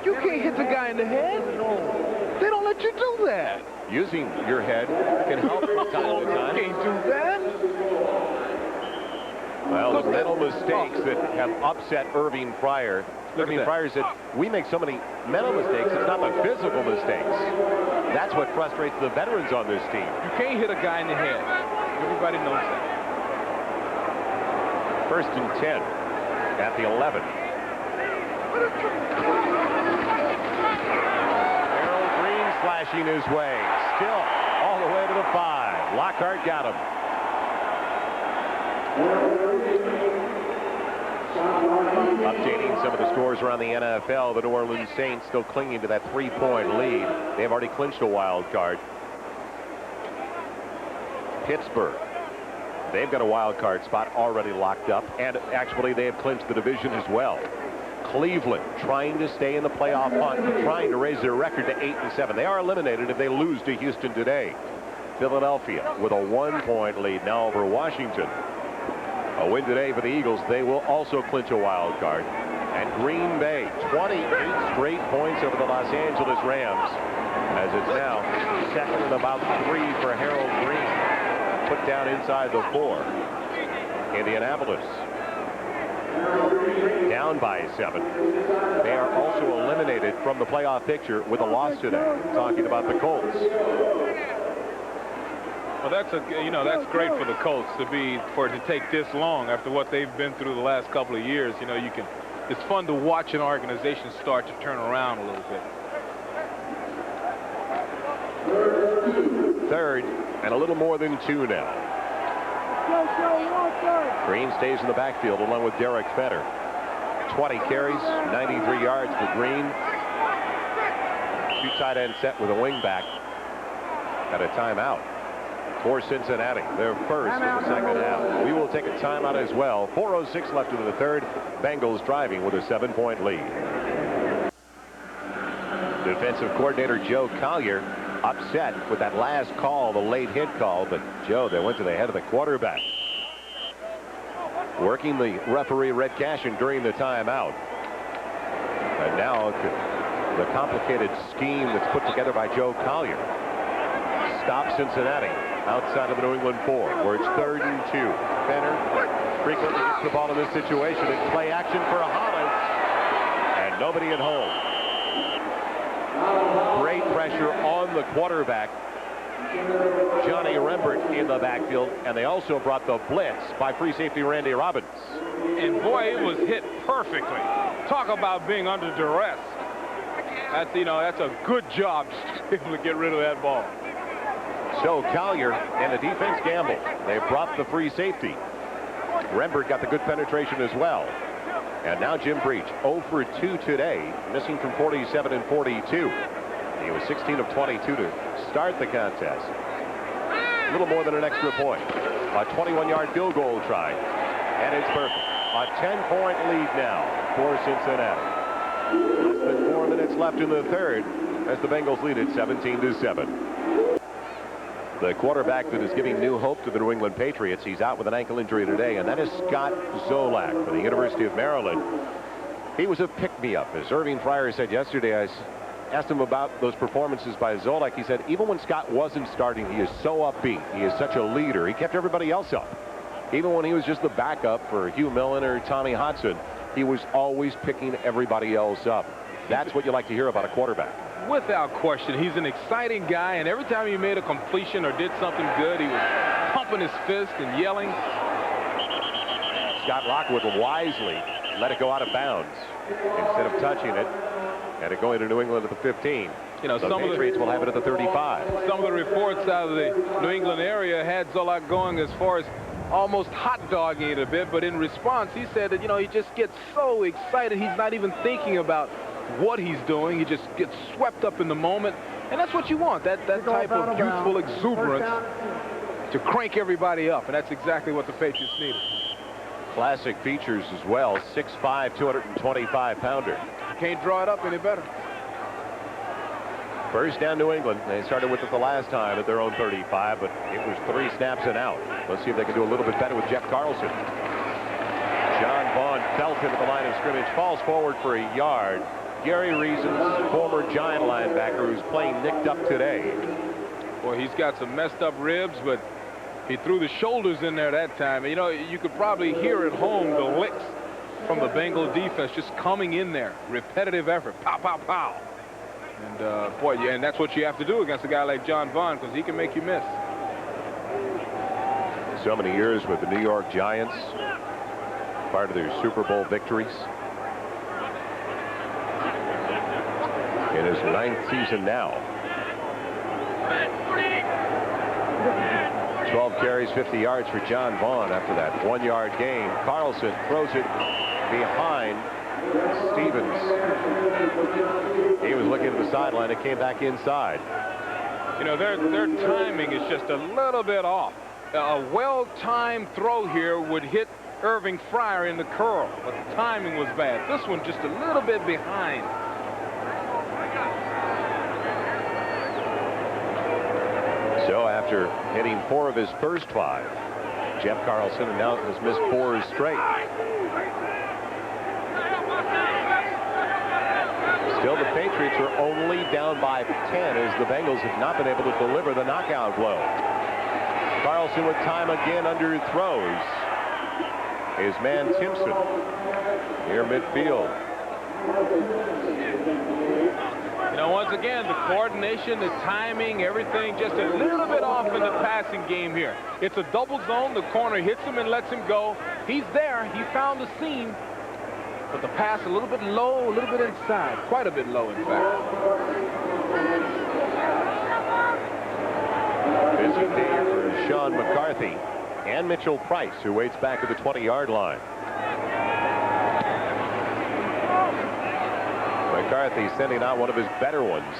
You can't hit the guy in the head. They don't let you do that. Using your head can help from time to time. You can't do that. Well, the mental mistakes that have upset Irving Fryer. Irving Fryer said, we make so many mental mistakes, it's not the physical mistakes. That's what frustrates the veterans on this team. You can't hit a guy in the head. Everybody knows that. 1st and 10 at the 11. Harold Green slashing his way. Still all the way to the 5. Lockhart got him. Updating some of the scores around the NFL, the New Orleans Saints still clinging to that 3-point lead. They've already clinched a wild card. Pittsburgh, they've got a wild card spot already locked up, and actually they have clinched the division as well. Cleveland trying to stay in the playoff hunt, trying to raise their record to 8-7. They are eliminated if they lose to Houston today. Philadelphia with a 1-point lead now over Washington. A win today for the Eagles. They will also clinch a wild card. And Green Bay, 28 straight points over the Los Angeles Rams, as it's now second and about 3 for Harold Green. Put down inside the 4. Indianapolis down by 7. They are also eliminated from the playoff picture with a loss today. Talking about the Colts. Well, that's great for the Colts for it to take this long after what they've been through the last couple of years. You know, it's fun to watch an organization start to turn around a little bit. 3rd and a little more than 2 now. Green stays in the backfield along with Derek Fetter. 20 carries, 93 yards for Green. 2 tight end set with a wing back at a timeout for Cincinnati. Their first in the second half. We will take a timeout as well. 4:06 left in the 3rd. Bengals driving with a 7-point lead. Defensive coordinator Joe Collier upset with that last call, the late hit call, but Joe, they went to the head of the quarterback. Working the referee Red Cashin during the timeout. And now the complicated scheme that's put together by Joe Collier stops Cincinnati outside of the New England 4, where it's 3rd and 2. Fenner frequently gets the ball in this situation. It's play action for Holland, and nobody at home. Great pressure on the quarterback, Johnny Rembert, in the backfield, and they also brought the blitz by free safety Randy Robbins. And boy, it was hit perfectly. Talk about being under duress. That's a good job to be able to get rid of that ball. So Collier and the defense gamble. They brought the free safety. Rembert got the good penetration as well. And now Jim Breach, 0 for 2 today, missing from 47 and 42. He was 16 of 22 to start the contest. A little more than an extra point. A 21-yard field goal try, and it's perfect. A 10-point lead now for Cincinnati. Less than 4 minutes left in the 3rd as the Bengals lead it 17-7. The quarterback that is giving new hope to the New England Patriots, he's out with an ankle injury today, and that is Scott Zolak from the University of Maryland. He was a pick-me-up. As Irving Fryer said yesterday, I asked him about those performances by Zolak. He said even when Scott wasn't starting, he is so upbeat. He is such a leader. He kept everybody else up. Even when he was just the backup for Hugh Millen or Tommy Hodson, he was always picking everybody else up. That's what you like to hear about a quarterback. Without question, he's an exciting guy, and every time he made a completion or did something good, he was pumping his fist and yelling. Scott Lockwood wisely let it go out of bounds instead of touching it, and it going to New England at the 15. You know, The some Patriots will have it at the 35. Some of the reports out of the New England area had Zolak going as far as almost hot dogging it a bit, but in response, he said that, you know, he just gets so excited, he's not even thinking about what he's doing. He just gets swept up in the moment, and that's what you want, that type of youthful exuberance to crank everybody up, and that's exactly what the Patriots needed. Classic features as well. 6'5", 225-pounder. Can't draw it up any better. First down, New England. They started with it the last time at their own 35, but it was 3 snaps and out. Let's see if they can do a little bit better with Jeff Carlson. John Vaughn belted at the line of scrimmage, falls forward for a yard. Gary Reason's former Giant linebacker, who's playing nicked up today. Boy, he's got some messed up ribs, but he threw the shoulders in there that time. And, you know, you could probably hear at home the licks from the Bengal defense just coming in there. Repetitive effort. Pow, pow, pow. And, boy, yeah, and that's what you have to do against a guy like John Vaughn, because he can make you miss. So many years with the New York Giants, part of their Super Bowl victories. In his 9th season now. 12 carries, 50 yards for John Vaughn after that 1-yard gain. Carlson throws it behind Stevens. He was looking at the sideline. It came back inside. You know, their timing is just a little bit off. A well-timed throw here would hit Irving Fryer in the curl, but the timing was bad. This one just a little bit behind. So after hitting 4 of his first 5, Jeff Carlson now has missed 4 straight. Still, the Patriots are only down by 10 as the Bengals have not been able to deliver the knockout blow. Carlson with time again under throws. His man Timpson near midfield. You know, once again, the coordination, the timing, everything just a little bit off in the passing game here. It's a double zone. The corner hits him and lets him go. He's there. He found the seam. But the pass a little bit low, a little bit inside. Quite a bit low, in fact. Busy day for Sean McCarthy and Mitchell Price, who waits back at the 20-yard line. McCarthy sending out one of his better ones.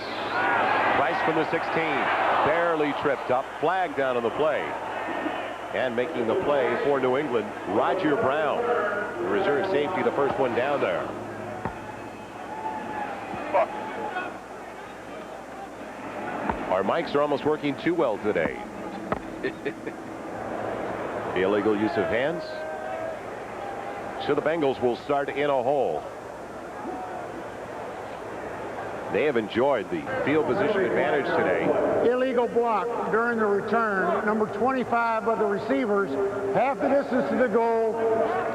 Price from the 16. Barely tripped up. Flag down on the play. And making the play for New England, Roger Brown, the reserve safety, the first one down there. Our mics are almost working too well today. The illegal use of hands. So the Bengals will start in a hole. They have enjoyed the field position advantage today. Illegal block during the return. Number 25 by the receivers. Half the distance to the goal.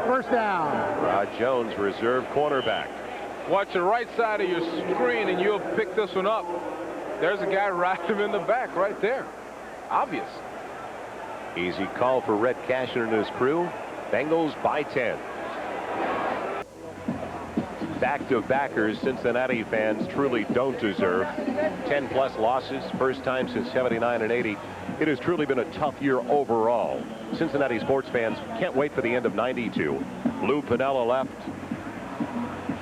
First down. Rod Jones, reserve cornerback. Watch the right side of your screen and you'll pick this one up. There's a guy right him in the back right there. Obvious. Easy call for Red Cashin and his crew. Bengals by 10. Back-to-backers Cincinnati fans truly don't deserve. 10-plus losses, first time since 79 and 80. It has truly been a tough year overall. Cincinnati sports fans can't wait for the end of 92. Lou Piniella left.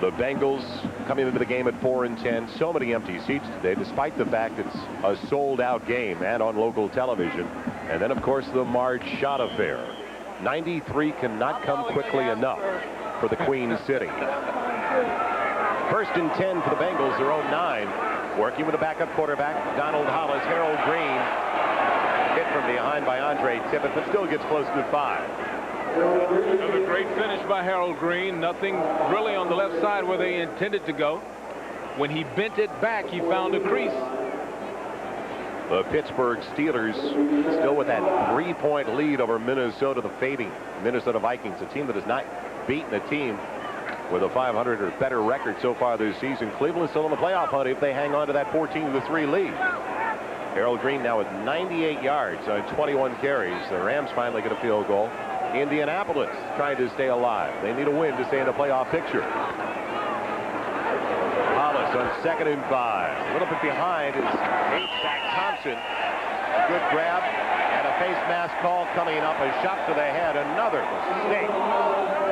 The Bengals coming into the game at 4-10. So many empty seats today, despite the fact it's a sold-out game and on local television. And then, of course, the Marge Schott affair. 93 cannot come quickly enough for the Queen City. First and 10 for the Bengals, their own 9. Working with a backup quarterback, Donald Hollis. Harold Green hit from behind by Andre Tippett, but still gets close to 5. Another great finish by Harold Green. Nothing really on the left side where they intended to go. When he bent it back, he found a crease. The Pittsburgh Steelers still with that 3-point lead over Minnesota, the fading Minnesota Vikings, a team that has not beaten a team with a 500 or better record so far this season. Cleveland is still in the playoff hunt if they hang on to that 14-3 lead. Harold Green now with 98 yards on 21 carries. The Rams finally get a field goal. Indianapolis trying to stay alive. They need a win to stay in the playoff picture. Hollis on 2nd and 5. A little bit behind is Zach Thompson. Good grab and a face mask call coming up. A shot to the head. Another mistake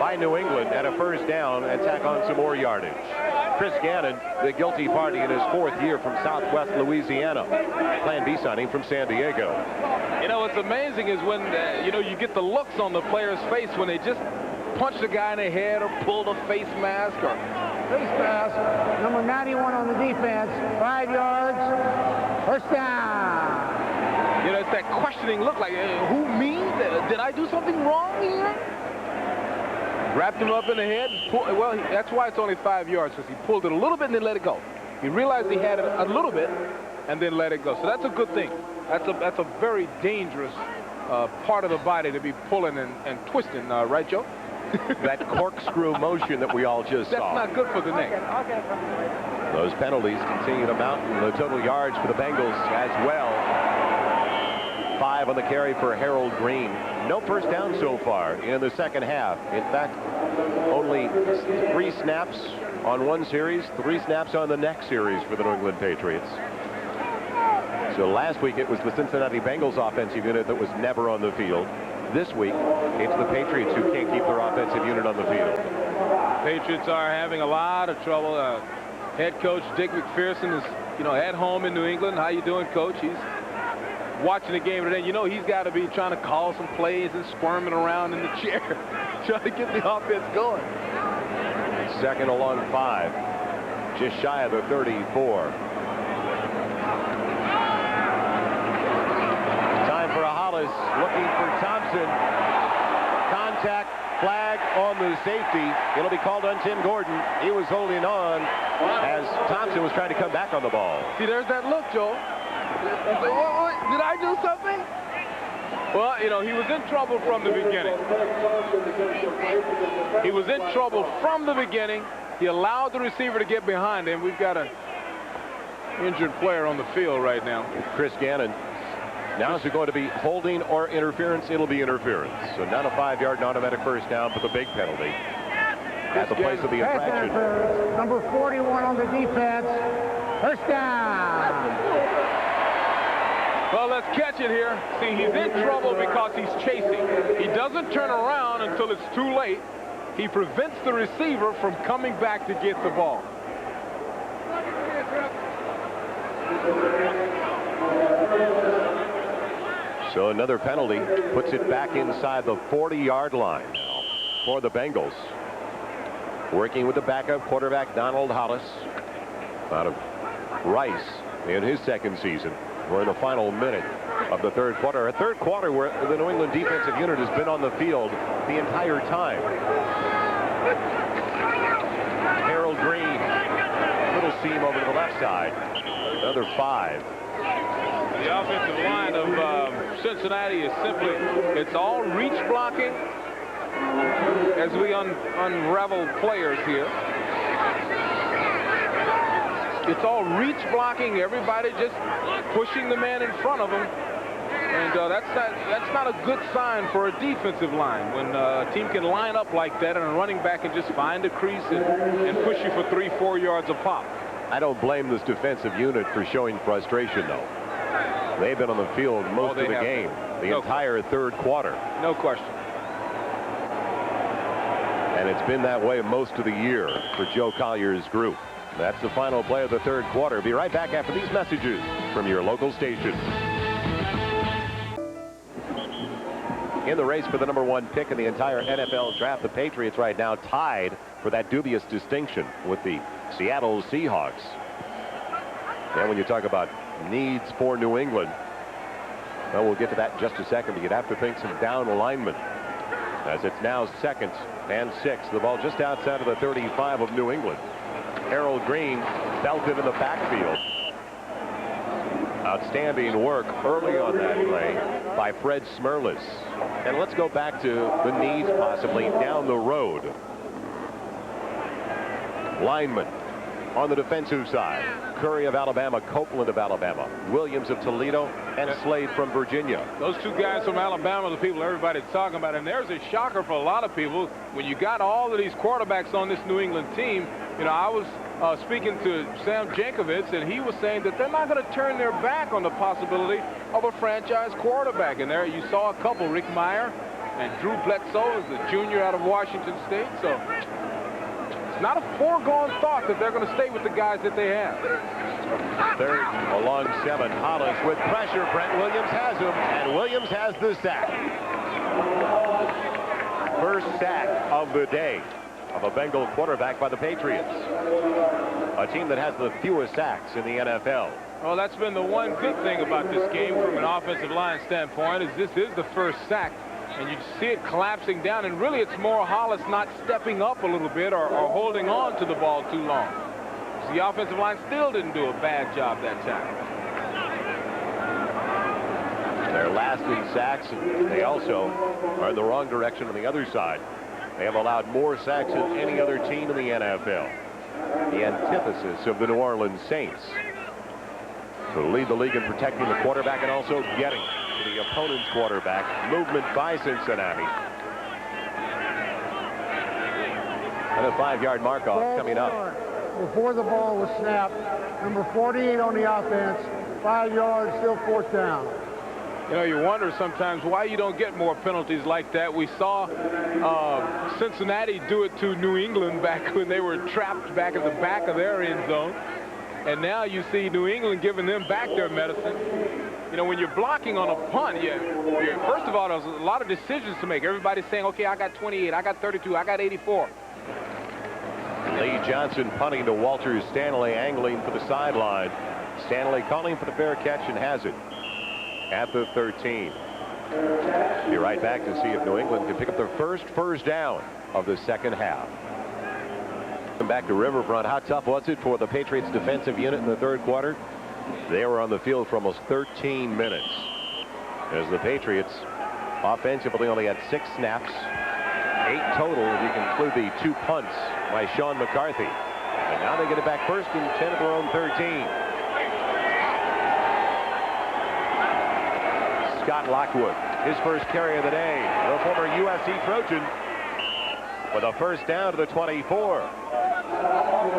by New England and a first down and tack on some more yardage. Chris Gannon, the guilty party in his 4th year from Southwest Louisiana. Plan B signing from San Diego. You know, what's amazing is when, you know, you get the looks on the player's face when they just punch the guy in the head or pull the face mask or... Face mask, number 91 on the defense, 5 yards, first down. You know, it's that questioning look like, who, me? Did I do something wrong here? Wrapped him up in the head. Well, that's why it's only 5 yards, because he pulled it a little bit and then let it go. He realized he had it a little bit and then let it go. So that's a good thing. That's a very dangerous part of the body to be pulling and twisting, right, Joe? That corkscrew motion that we all just saw. That's not good for the neck. Those penalties continue to mount, and the total yards for the Bengals as well. 5 on the carry for Harold Green. No first down so far in the second half. In fact, only 3 snaps on one series, 3 snaps on the next series for the New England Patriots. So last week it was the Cincinnati Bengals offensive unit that was never on the field. This week, it's the Patriots who can't keep their offensive unit on the field. Patriots are having a lot of trouble. Head coach Dick McPherson is, you know, at home in New England. How you doing, Coach? He's watching the game today. You know, he's got to be trying to call some plays and squirming around in the chair, trying to get the offense going. 2nd along 5, just shy of the 34. Looking for Thompson. Contact, flag on the safety. It'll be called on Tim Gordon. He was holding on as Thompson was trying to come back on the ball. See, there's that look, Joe. Did I do something? Well, you know, he was in trouble from the beginning. He was in trouble from the beginning. He allowed the receiver to get behind him. We've got an injured player on the field right now. Chris Gannon. Now is it going to be holding or interference? It'll be interference. So not a 5-yard automatic first down, but the big penalty at the place of the infraction. Number 41 on the defense. First down. Well, let's catch it here. See, he's in trouble because he's chasing. He doesn't turn around until it's too late. He prevents the receiver from coming back to get the ball. So another penalty puts it back inside the 40-yard line for the Bengals. Working with the backup quarterback Donald Hollis out of Rice in his 2nd season. We're in the final minute of the 3rd quarter. A 3rd quarter where the New England defensive unit has been on the field the entire time. Harold Green, little seam over to the left side. Another 5. The offensive line of Cincinnati is simply, it's all reach blocking as we unravel players here. It's all reach blocking, everybody just pushing the man in front of them. And that's not a good sign for a defensive line when a team can line up like that and a running back can just find a crease and push you for 3-4 yards a pop. I don't blame this defensive unit for showing frustration, though. They've been on the field most of the game, the entire 3rd quarter. No question. And it's been that way most of the year for Joe Collier's group. That's the final play of the 3rd quarter. Be right back after these messages from your local station. In the race for the #1 pick in the entire NFL draft, the Patriots right now tied for that dubious distinction with the Seattle Seahawks. And when you talk about needs for New England, well, we'll get to that in just a second, but you'd have to think some down alignment, as it's now 2nd and 6. The ball just outside of the 35 of New England. Harold Green belted in the backfield. Outstanding work early on that play by Fred Smerlas. And let's go back to the needs possibly down the road. Linemen on the defensive side. Curry of Alabama, Copeland of Alabama, Williams of Toledo, and Slade from Virginia. Those 2 guys from Alabama, the people everybody's talking about, and there's a shocker for a lot of people. When you got all of these quarterbacks on this New England team, You know, I was speaking to Sam Jankovich, and he was saying that they're not going to turn their back on the possibility of a franchise quarterback. And there you saw a couple, Ric Mirer and Drew Bledsoe is a junior out of Washington State. So it's not a foregone thought that they're going to stay with the guys that they have. Third along 7. Hollis with pressure. Brent Williams has him, and Williams has the sack. First sack of the day of a Bengal quarterback by the Patriots, a team that has the fewest sacks in the NFL. Well, that's been the one good thing about this game from an offensive line standpoint, is this is the first sack, and you see it collapsing down, and really it's more Hollis not stepping up a little bit or holding on to the ball too long. So the offensive line still didn't do a bad job that time. They're last in sacks, and they also are in the wrong direction on the other side. They have allowed more sacks than any other team in the NFL. The antithesis of the New Orleans Saints, who lead the league in protecting the quarterback and also getting to the opponent's quarterback. Movement by Cincinnati. And a 5-yard mark-off coming up. Before the ball was snapped, number 48 on the offense, 5 yards, still 4th down. You know, you wonder sometimes why you don't get more penalties like that. We saw Cincinnati do it to New England back when they were trapped back at the back of their end zone. And now you see New England giving them back their medicine. You know, when you're blocking on a punt, first of all, there's a lot of decisions to make. Everybody's saying, okay, I got 28, I got 32, I got 84. Lee Johnson punting to Walter Stanley, angling for the sideline. Stanley calling for the fair catch and has it at the 13. Be right back to see if New England can pick up their first down of the second half. Back to Riverfront. How tough was it for the Patriots defensive unit in the third quarter? They were on the field for almost 13 minutes as the Patriots offensively only had 6 snaps, 8 total if you can include the 2 punts by Sean McCarthy. And now they get it back first and 10 of their own 13. Scott Lockwood, his first carry of the day, the former USC Trojan, with a first down to the 24.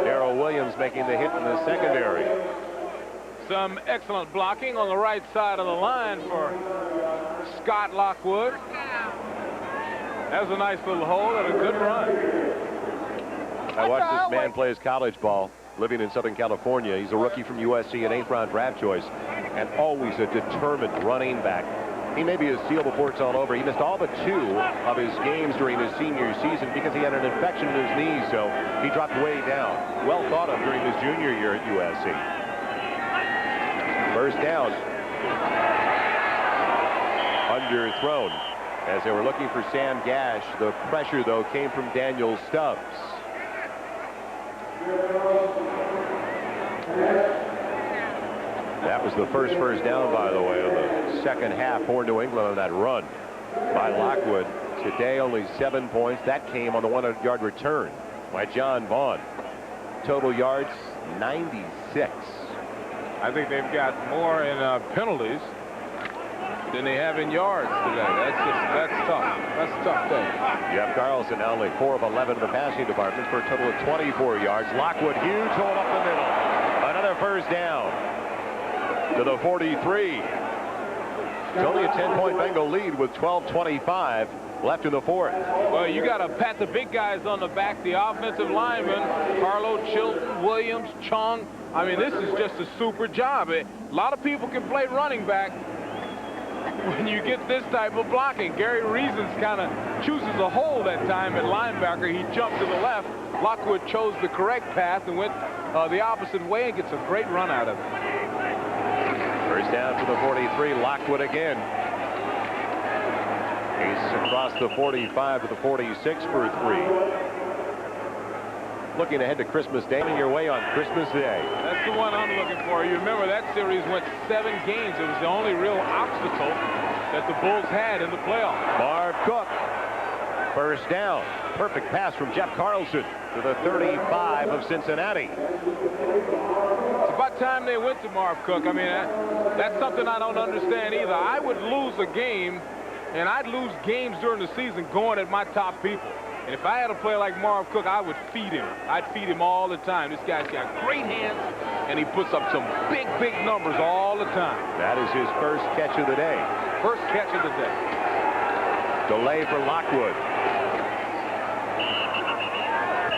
Darrell Williams making the hit in the secondary. Some excellent blocking on the right side of the line for Scott Lockwood. That was a nice little hole and a good run. I watched this man play his college ball, living in Southern California. He's a rookie from USC, an 8th-round draft choice, and always a determined running back. He may be a steal before it's all over. He missed all but 2 of his games during his senior season because he had an infection in his knee, so he dropped way down. Well thought of during his junior year at USC. First down. Underthrown as they were looking for Sam Gash. The pressure, though, came from Daniel Stubbs. That was the first down, by the way, of the second half for New England on that run by Lockwood. Today, only 7 points. That came on the 100-yard return by John Vaughn. Total yards, 96. I think they've got more in penalties than they have in yards today. That's tough. That's a tough day. Jeff Carlson now only 4 of 11 in the passing department for a total of 24 yards. Lockwood, huge hole up the middle. Another first down to the 43. It's only a 10-point Bengal lead with 12:25 left in the fourth. Well, you got to pat the big guys on the back, the offensive linemen, Carlo, Chilton, Williams, Chung. I mean, this is just a super job. A lot of people can play running back when you get this type of blocking. Gary Reasons kind of chooses a hole that time at linebacker. He jumped to the left. Lockwood chose the correct path and went the opposite way and gets a great run out of it. First down for the 43. Lockwood again. He's across the 45 to the 46 for 3. Looking ahead to Christmas Day, and your way on Christmas Day. That's the one I'm looking for. You remember that series went 7 games. It was the only real obstacle that the Bulls had in the playoffs. Marv Cook, first down. Perfect pass from Jeff Carlson to the 35 of Cincinnati. It's about time they went to Marv Cook. I mean, that's something I don't understand either. I would lose a game, and I'd lose games during the season going at my top people. And if I had a player like Marv Cook, I would feed him. I'd feed him all the time. This guy's got great hands, and he puts up some big, big numbers all the time. That is his first catch of the day. First catch of the day. Delay for Lockwood.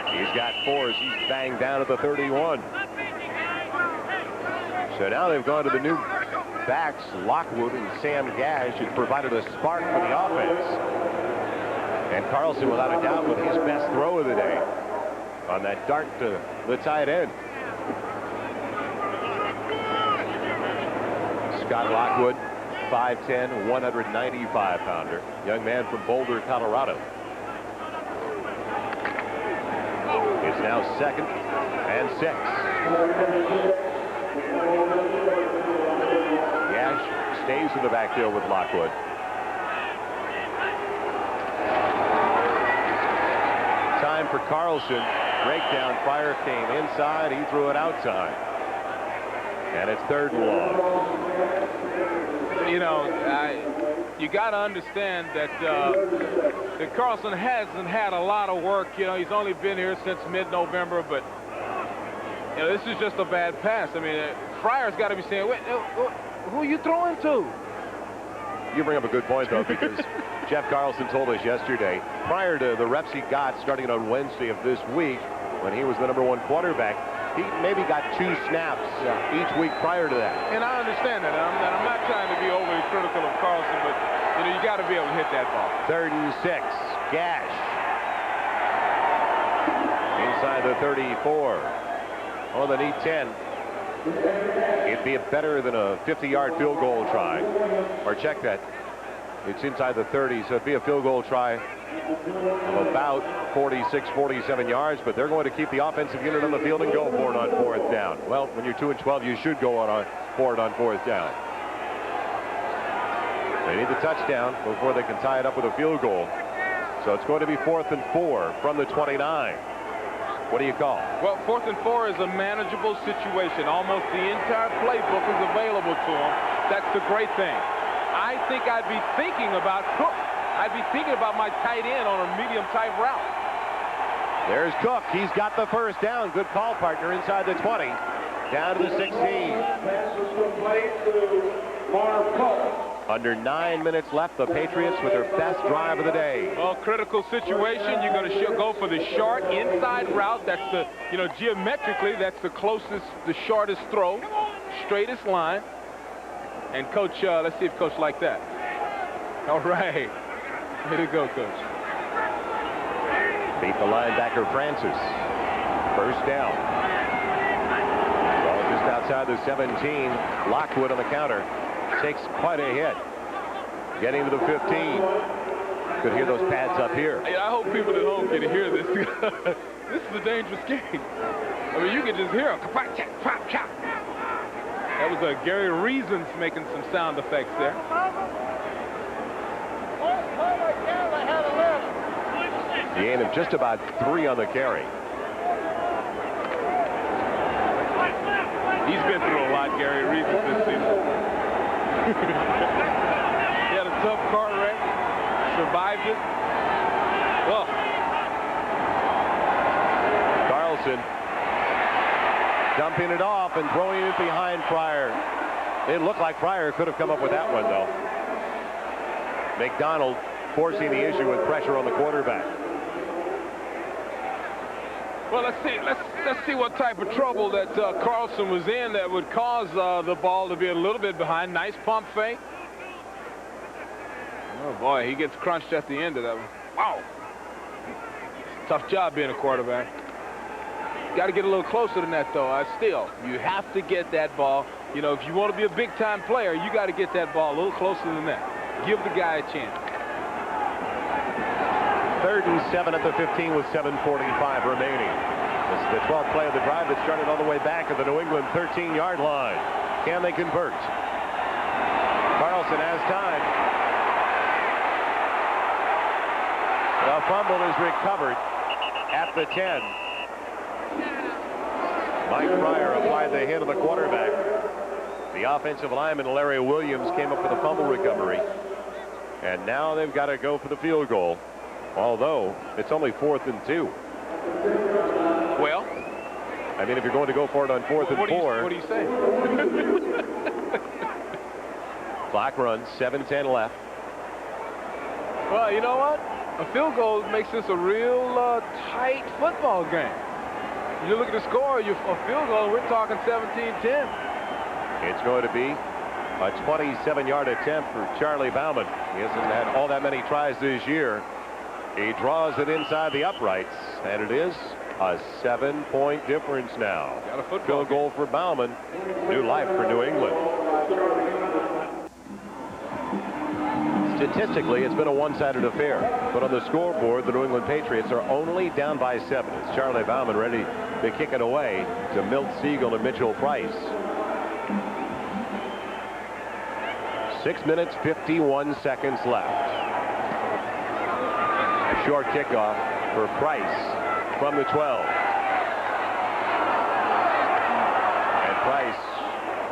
He's got 4 as he's banged down at the 31. So now they've gone to the new backs, Lockwood and Sam Gash, has provided a spark for the offense. And Carlson, without a doubt, with his best throw of the day on that dart to the tight end. Scott Lockwood, 5'10", 195-pounder. Young man from Boulder, Colorado. It's now 2nd and 6. Gash stays in the backfield with Lockwood. Time for Carlson. Breakdown. Pryor came inside. He threw it outside. And it's 3rd and long. You know, you got to understand that that Carlson hasn't had a lot of work. You know, he's only been here since mid-November, but you know, this is just a bad pass. I mean, Pryor's got to be saying, wait, who are you throwing to? You bring up a good point, though, because Jeff Carlson told us yesterday, prior to the reps he got starting on Wednesday of this week, when he was the #1 quarterback, he maybe got 2 snaps each week prior to that. And I understand that. I'm not trying to be overly critical of Carlson, but you know, you got to be able to hit that ball. 3rd and 6. Gash. Inside the 34. Oh, they need 10. It'd be better than a 50-yard field goal try. Or check that. It's inside the 30, so it'd be a field goal try of about 46, 47 yards, but they're going to keep the offensive unit on the field and go for it on 4th down. Well, when you're 2 and 12, you should go for it on 4th down. They need the touchdown before they can tie it up with a field goal. So it's going to be 4th and 4 from the 29. What do you call? Well, 4th and 4 is a manageable situation. Almost the entire playbook is available to them. That's the great thing. I think I'd be thinking about Cook. I'd be thinking about my tight end on a medium type route. There's Cook. He's got the 1st down. Good call, partner, inside the 20. Down to the 16. Under 9 minutes left. The Patriots with their best drive of the day. Well, critical situation. You're going to go for the short inside route. That's the, you know, geometrically, that's the closest, the shortest throw, straightest line. And Coach, let's see if Coach liked that. All right. Way to go, Coach. Beat the linebacker, Francis. 1st down. Ball just outside the 17. Lockwood on the counter. Takes quite a hit. Getting to the 15. Could hear those pads up here. I hope people at home can hear this. This is a dangerous game. I mean, you can just hear them. That was Gary Reasons making some sound effects there. The gain of just about 3 on the carry. He's been through a lot, Gary Reasons, this season. He had a tough car wreck, survived it. Well, Carlson dumping it off and throwing it behind Pryor. It looked like Pryor could have come up with that one, though. McDonald forcing the issue with pressure on the quarterback. well, let's see what type of trouble that Carlson was in that would cause the ball to be a little bit behind. Nice pump fake. Oh boy, he gets crunched at the end of that one. Wow. Tough job being a quarterback. Got to get a little closer than that, though. Still, you have to get that ball. You know, if you want to be a big-time player, you got to get that ball a little closer than that. Give the guy a chance. 3rd and 7 at the 15 with 7:45 remaining. This is the 12th play of the drive that started all the way back at the New England 13-yard line. Can they convert? Carlson has time. The fumble is recovered at the 10. Mike Pryor applied the hit of the quarterback. The offensive lineman, Larry Williams, came up with a fumble recovery. And now they've got to go for the field goal. although it's only 4th and 2. Well, I mean, if you're going to go for it on 4th and 4. What do you say? Clock runs, 7:10 left. Well, you know what? A field goal makes this a real tight football game. You look at the score, a field goal, we're talking 17-10. It's going to be a 27-yard attempt for Charlie Bauman. He hasn't had all that many tries this year. He draws it inside the uprights, and it is a 7-point difference now. Got a football field goal for Bauman. New life for New England. Statistically, it's been a one-sided affair, but on the scoreboard, the New England Patriots are only down by 7. It's Charlie Bauman ready to kick it away to Milt Siegel and Mitchell Price. 6 minutes, 51 seconds left. A short kickoff for Price from the 12. And Price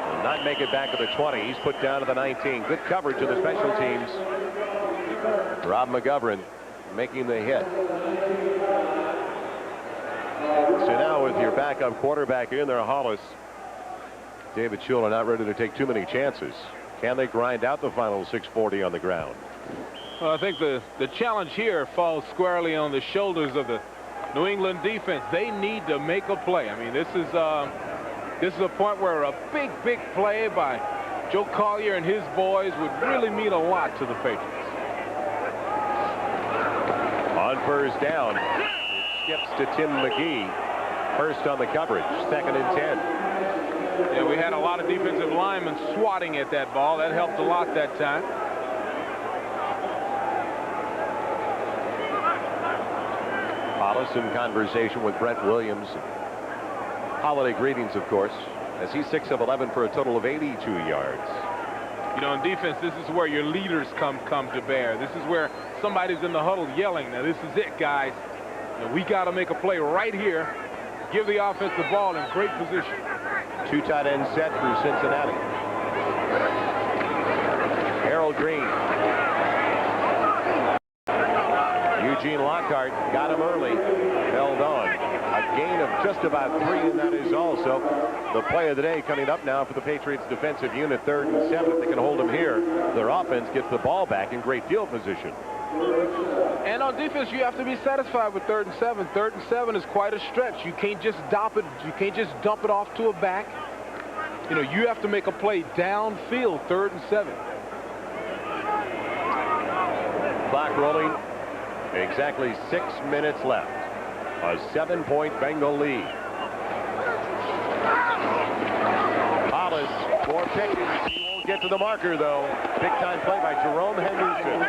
will not make it back to the 20. He's put down to the 19. Good coverage of the special teams. Rob McGovern making the hit. So now with your backup quarterback in there, Hollis, David Shula not ready to take too many chances. Can they grind out the final 6:40 on the ground? Well, I think the challenge here falls squarely on the shoulders of the New England defense. They need to make a play. I mean, this is a point where a big play by Joe Collier and his boys would really mean a lot to the Patriots. On first down, it skips to Tim McGee. First on the coverage, 2nd and 10. Yeah, we had a lot of defensive linemen swatting at that ball. That helped a lot that time. Hollis in conversation with Brent Williams. Holiday greetings, of course, as he's 6 of 11 for a total of 82 yards. You know, in defense, this is where your leaders come to bear. This is where somebody's in the huddle yelling, now this is it, guys. You know, we got to make a play right here. Give the offense the ball in great position. 2 tight end set for Cincinnati. Harold Green. Eugene Lockhart got him early, held on. A gain of just about 3, and that is also the play of the day coming up now for the Patriots defensive unit. 3rd and 7. If they can hold them here, their offense gets the ball back in great field position. And on defense, you have to be satisfied with 3rd and 7. 3rd and 7 is quite a stretch. You can't just dump it. You can't just dump it off to a back. You know, you have to make a play downfield, 3rd and 7. Clock rolling. Exactly 6 minutes left. A 7-point Bengal lead. Hollis for Pickens. He won't get to the marker, though. Big-time play by Jerome Henderson.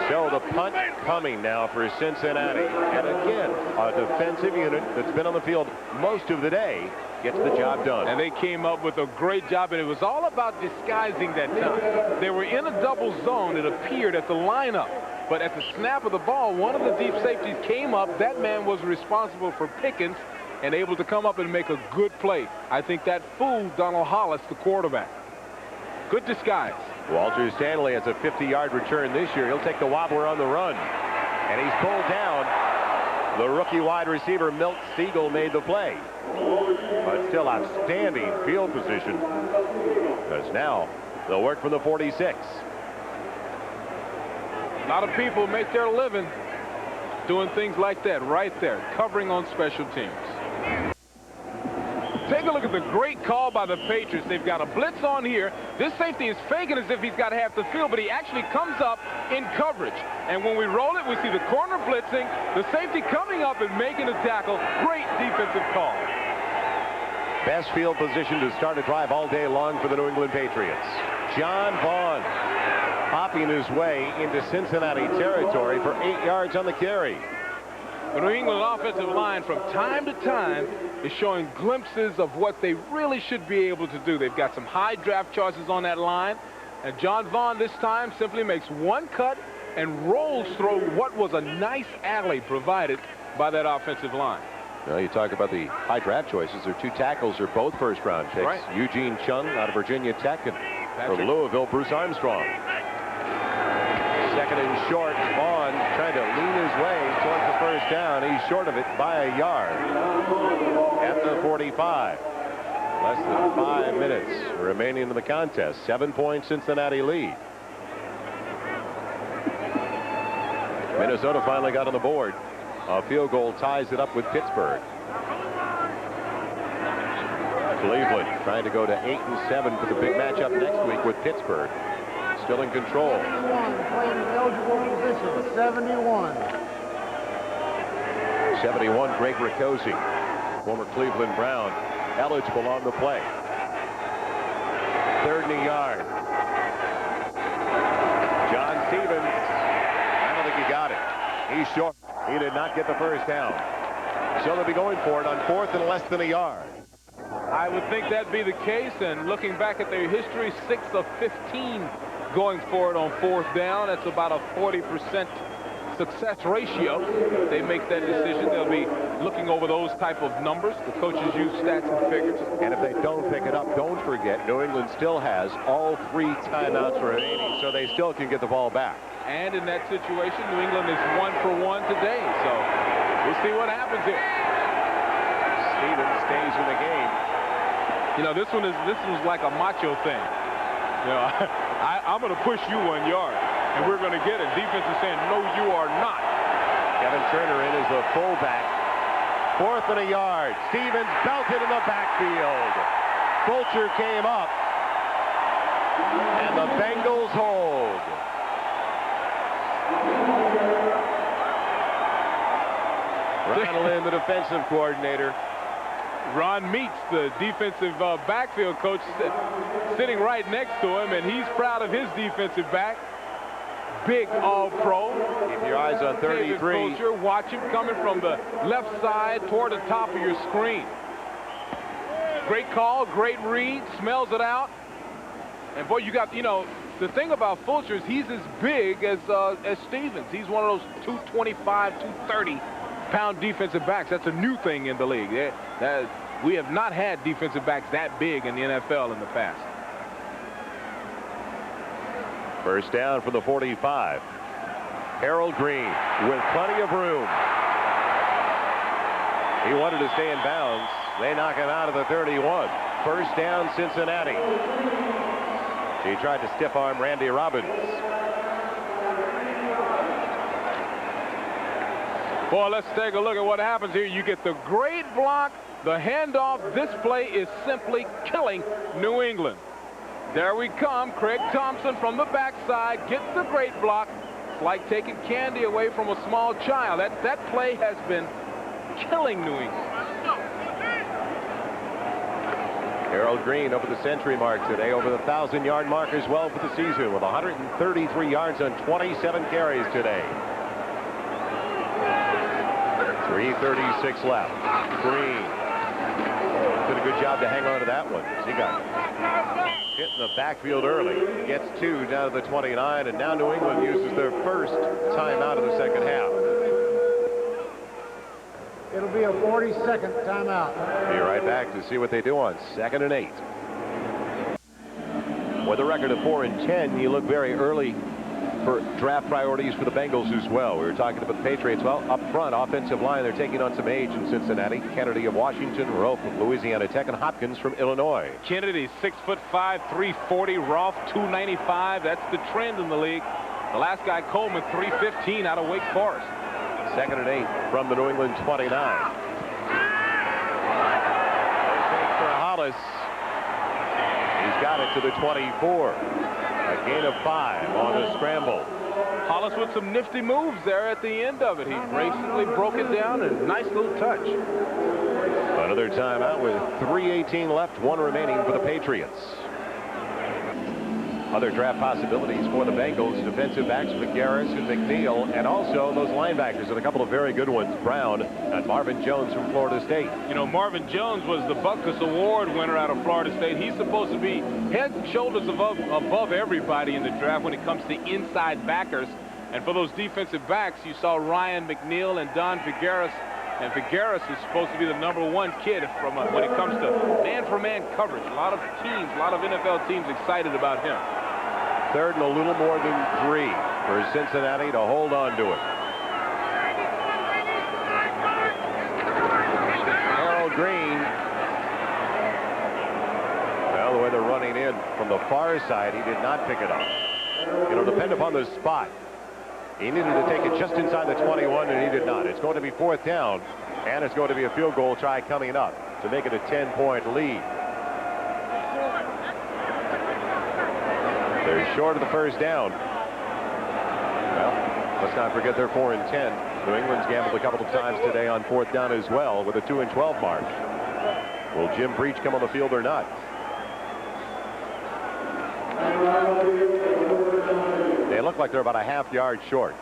So the punt coming now for Cincinnati. And again, a defensive unit that's been on the field most of the day gets the job done. And they came up with a great job, and it was all about disguising that time. They were in a double zone, it appeared, at the lineup. But at the snap of the ball, one of the deep safeties came up. That man was responsible for Pickens and able to come up and make a good play. I think that fooled Donald Hollis, the quarterback. Good disguise. Walter Stanley has a 50-yard return this year. He'll take the wobbler on the run. And he's pulled down. The rookie wide receiver, Milt Siegel, made the play. But still outstanding field position. Because now they'll work from the 46. A lot of people make their living doing things like that right there, covering on special teams. Take a look at the great call by the Patriots. They've got a blitz on here. This safety is faking as if he's got half the field, but he actually comes up in coverage. And when we roll it, we see the corner blitzing, the safety coming up and making a tackle. Great defensive call. Best field position to start a drive all day long for the New England Patriots. John Vaughn hopping his way into Cincinnati territory for 8 yards on the carry. The New England offensive line from time to time is showing glimpses of what they really should be able to do. They've got some high draft choices on that line, and John Vaughn this time simply makes one cut and rolls through what was a nice alley provided by that offensive line. Well, you talk about the high draft choices. Their 2 tackles are both first-round picks. Right. Eugene Chung out of Virginia Tech, and from Louisville, Bruce Armstrong. Second and short. Vaughn trying to lean his way towards the first down. He's short of it by a yard at the 45. Less than 5 minutes remaining in the contest. 7-point Cincinnati lead. Minnesota finally got on the board. A field goal ties it up with Pittsburgh. Cleveland trying to go to 8-7 for the big matchup next week with Pittsburgh. Still in control. 71, playing in eligible position. 71. 71, Greg Ricosi, former Cleveland Brown, eligible on the play. 3rd and a yard. John Stevens. I don't think he got it. He's short. He did not get the first down. So they'll be going for it on 4th and less than a yard. I would think that'd be the case, and looking back at their history, 6 of 15 going for it on 4th down. That's about a 40% success ratio. If they make that decision, they'll be looking over those type of numbers. The coaches use stats and figures. And if they don't pick it up, don't forget, New England still has all 3 timeouts remaining, so they still can get the ball back. And in that situation, New England is 1 for 1 today, so we'll see what happens here. Stevens stays in the game. You know, this was like a macho thing. You know, I'm going to push you 1 yard, and we're going to get it. Defense is saying, no, you are not. Kevin Turner in as the fullback. 4th and a yard. Stevens belted in the backfield. Fulcher came up, and the Bengals hold. Ron Lynn, the defensive coordinator. Ron Meeks, the defensive backfield coach, sitting right next to him, and he's proud of his defensive back. Big all-pro. Keep your eyes on 33. Fulcher, watch him coming from the left side toward the top of your screen. Great call, great read, smells it out. And boy, you got, you know, the thing about Fulcher is he's as big as Stevens. He's one of those 225, 230-pound defensive backs. That's a new thing in the league. We have not had defensive backs that big in the NFL in the past. First down for the 45. Harold Green with plenty of room. He wanted to stay in bounds. They knock him out of the 31. First down, Cincinnati. He tried to stiff arm Randy Robbins. Boy, let's take a look at what happens here. You get the great block, the handoff. This play is simply killing New England. There we come. Craig Thompson from the backside gets the great block. It's like taking candy away from a small child. That play has been killing New England. Harold Green over the century mark today, over the 1,000-yard mark as well for the season, with 133 yards on 27 carries today. 3:36 left. Green did a good job to hang on to that one. He got hit in the backfield early. Gets 2 down to the 29, and now New England uses their first timeout of the second half. It'll be a 40-second timeout. Be right back to see what they do on 2nd and 8. With a record of 4-10, you look very early for draft priorities for the Bengals as well. We were talking about the Patriots. Well, up front, offensive line, they're taking on some age in Cincinnati. Kennedy of Washington, Rowe from Louisiana Tech, and Hopkins from Illinois. Kennedy, 6'5", 340. Rolfe, 295. That's the trend in the league. The last guy, Coleman, 315 out of Wake Forest. 2nd and 8 from the New England 29. For Hollis. He's got it to the 24. A gain of 5 on the scramble. Hollis with some nifty moves there at the end of it. He gracefully broke it down, and nice little touch. Another timeout with 3:18 left, 1 remaining for the Patriots. Other draft possibilities for the Bengals, defensive backs McGarris and McNeil, and also those linebackers, and a couple of very good ones, Brown and Marvin Jones from Florida State. You know, Marvin Jones was the Butkus Award winner out of Florida State. He's supposed to be head and shoulders above everybody in the draft when it comes to inside backers. And for those defensive backs, you saw Ryan McNeil and Don Figueras. And Figueras is supposed to be the #1 kid from when it comes to man-for-man coverage. A lot of teams, a lot of NFL teams excited about him. 3rd and a little more than 3. for Cincinnati to hold on to it. Harold Green. Well, the way they're running in from the far side, he did not pick it up. It'll depend upon the spot. He needed to take it just inside the 21, and he did not. It's going to be 4th down, and it's going to be a field goal try coming up to make it a 10-point lead. They're short of the 1st down. Well, let's not forget they're 4 and 10. New England's gambled a couple of times today on 4th down as well with a 2 and 12 mark. Will Jim Breach come on the field or not? They look like they're about a half-yard short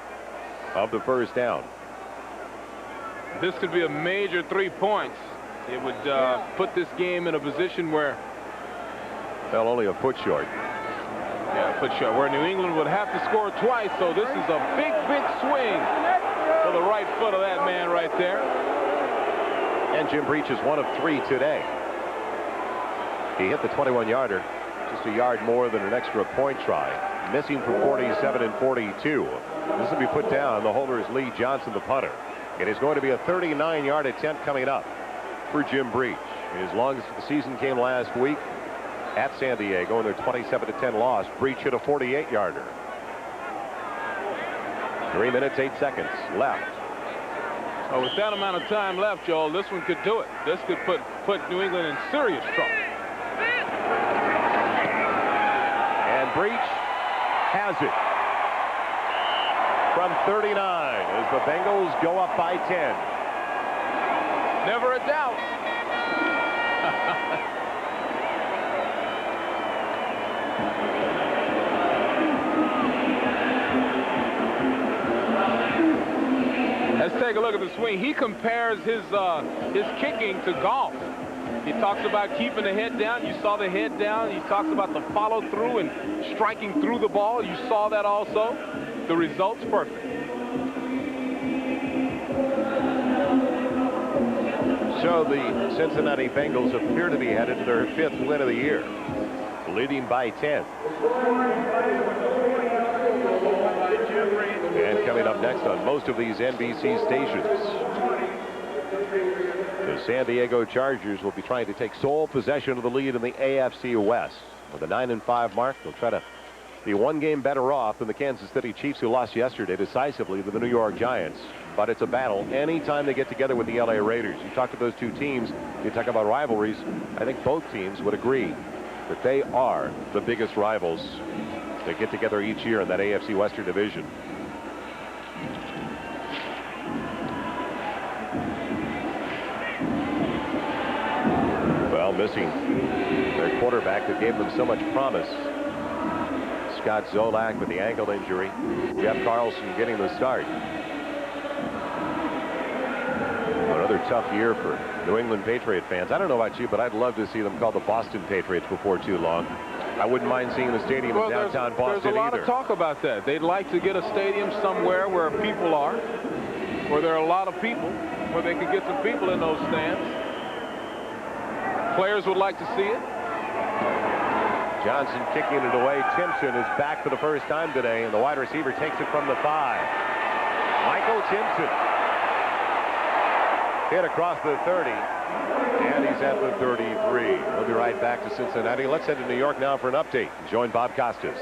of the 1st down. This could be a major 3 points. It would put this game in a position where... Well, only a foot short. Yeah, foot short, where New England would have to score twice. So this is a big, big swing for the right foot of that man right there. And Jim Breach is 1 of 3 today. He hit the 21-yarder, just a yard more than an extra point try. Missing from 47 and 42. This will be put down. The holder is Lee Johnson, the punter. It is going to be a 39-yard attempt coming up for Jim Breach. His longest of the season came last week at San Diego in their 27-10 loss. Breach hit a 48-yarder. 3 minutes, 8 seconds left. Well, with that amount of time left, Joel, this one could do it. This could put New England in serious trouble. And Breach has it from 39 as the Bengals go up by 10. Never a doubt. Let's take a look at the swing. He compares his kicking to golf. He talks about keeping the head down. You saw the head down. He talks about the follow through and striking through the ball. You saw that also. The result's perfect. So the Cincinnati Bengals appear to be headed to their 5th win of the year, leading by 10. And coming up next on most of these NBC stations, the San Diego Chargers will be trying to take sole possession of the lead in the AFC West. With a 9-5 mark, they'll try to be 1 game better off than the Kansas City Chiefs, who lost yesterday decisively to the New York Giants. But it's a battle anytime they get together with the LA Raiders. You talk to those two teams, you talk about rivalries, I think both teams would agree that they are the biggest rivals. They get together each year in that AFC Western Division. Well, missing their quarterback that gave them so much promise. Scott Zolak with the ankle injury. Jeff Carlson getting the start. Another tough year for New England Patriot fans. I don't know about you, but I'd love to see them called the Boston Patriots before too long. I wouldn't mind seeing the stadium in downtown Boston There's a lot either. of talk about that. They'd like to get a stadium somewhere where people are, where there are a lot of people, where they could get some people in those stands. Players would like to see it. Johnson kicking it away. Timpson is back for the first time today, and the wide receiver takes it from the 5. Michael Timpson hit across the 30, and he's at the 33. We'll be right back to Cincinnati. Let's head to New York now for an update. Join Bob Costas.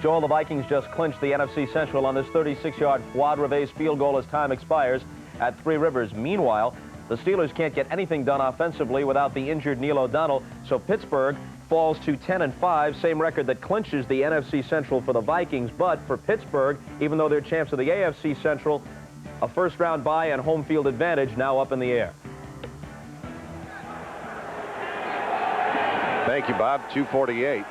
Joel, the Vikings just clinched the NFC Central on this 36-yard Fuad Reve's field goal as time expires at Three Rivers. Meanwhile, the Steelers can't get anything done offensively without the injured Neil O'Donnell, so Pittsburgh falls to 10-5, same record that clinches the NFC Central for the Vikings. But for Pittsburgh, even though they're champs of the AFC Central, a first-round bye and home field advantage now up in the air. Thank you, Bob. 2:48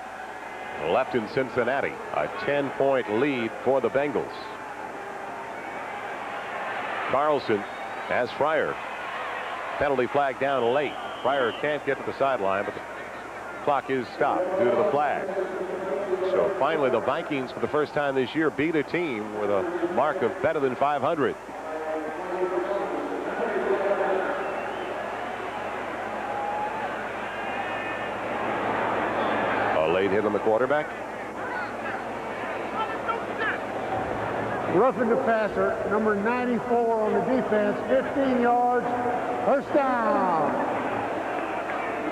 left in Cincinnati. A 10-point lead for the Bengals. Carlson has Fryer. Penalty flag down late. Fryer can't get to the sideline, but the clock is stopped due to the flag. So finally, the Vikings, for the first time this year, beat a team with a mark of better than 500. A late hit on the quarterback. Roughing the passer, number 94 on the defense, 15 yards, first down.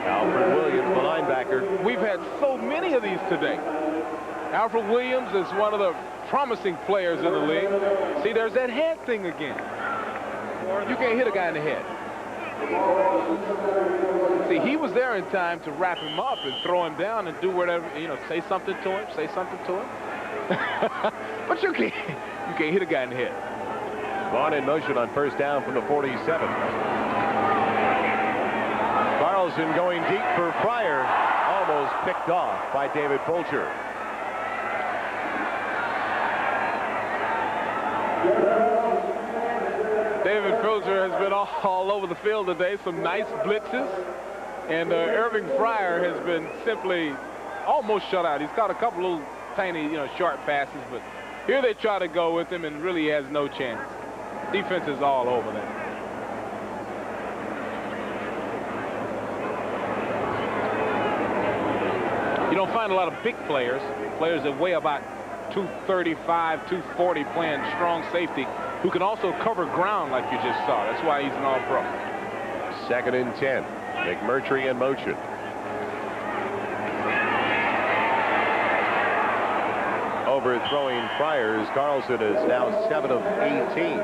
Alfred Williams, the linebacker. We've had so many of these today. Alfred Williams is one of the promising players in the league. See, there's that head thing again. You can't hit a guy in the head. See, he was there in time to wrap him up and throw him down and do whatever, you know, say something to him, But you can't hit a guy in the head. Vaughn in motion on first down from the 47. Carlson going deep for Fryer, almost picked off by David Fulcher. David Fulcher has been all over the field today. Some nice blitzes. And Irving Fryer has been simply almost shut out. He's caught a couple little tiny, short passes. But here they try to go with him, and really has no chance. Defense is all over that. You don't find a lot of big players that weigh about 235, 240 playing strong safety, who can also cover ground like you just saw. That's why he's an all-pro. 2nd and 10. McMurtry in motion. Overthrowing Friars. Carlson is now 7 of 18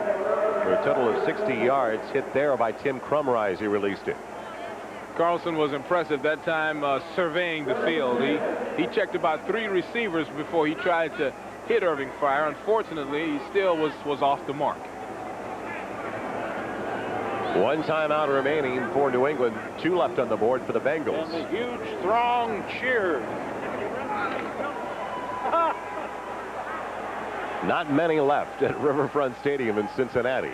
for a total of 60 yards. Hit there by Tim Crumrise. He released it. Carlson was impressive that time surveying the field. He checked about 3 receivers before he tried to hit Irving Fryer. Unfortunately, he still was off the mark. 1 timeout remaining for New England. 2 left on the board for the Bengals. And the huge throng cheers. Not many left at Riverfront Stadium in Cincinnati.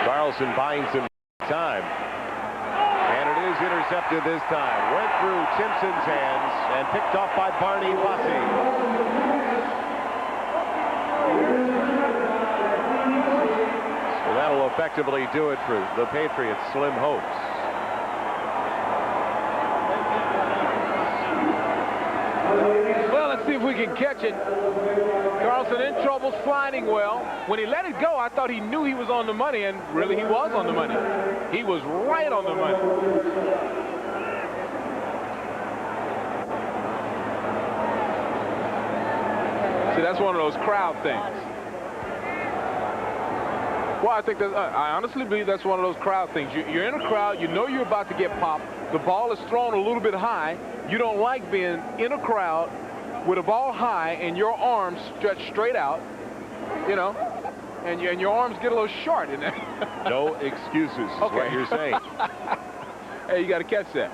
Carlson buying some time. And it is intercepted this time. Went through Timpson's hands and picked off by Barney Bussey. So that'll effectively do it for the Patriots' slim hopes. Well, let's see if we can catch it. Carlson in trouble, sliding well. When he let it go, I thought he knew he was on the money, and really he was on the money. He was right on the money. See, that's one of those crowd things. Well, I think that I honestly believe that's one of those crowd things. You're in a crowd, you know you're about to get popped. The ball is thrown a little bit high. You don't like being in a crowd with a ball high and your arms stretched straight out, and your arms get a little short in there. No excuses is what you're saying. Hey, you got to catch that.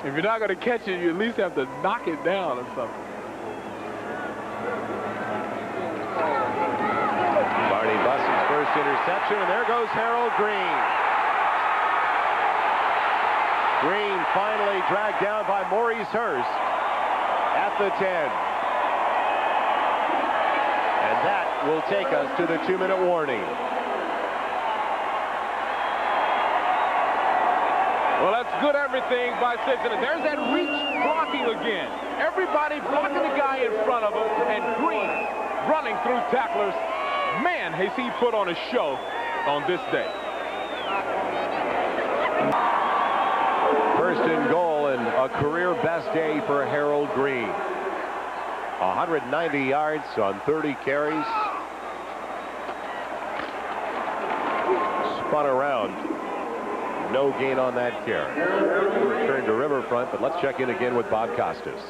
If you're not going to catch it, you at least have to knock it down or something. Barney Bussey's first interception, and there goes Harold Green. Green finally dragged down by Maurice Hurst at the 10. And that will take us to the 2-minute warning. Well, that's good everything by Cincinnati. There's that reach blocking again. Everybody blocking the guy in front of him, and Green running through tacklers. Man, has he put on a show on this day. First and goal, and a career best day for Harold Green. 190 yards on 30 carries. Spun around. No gain on that carry. Return to Riverfront, but let's check in again with Bob Costas.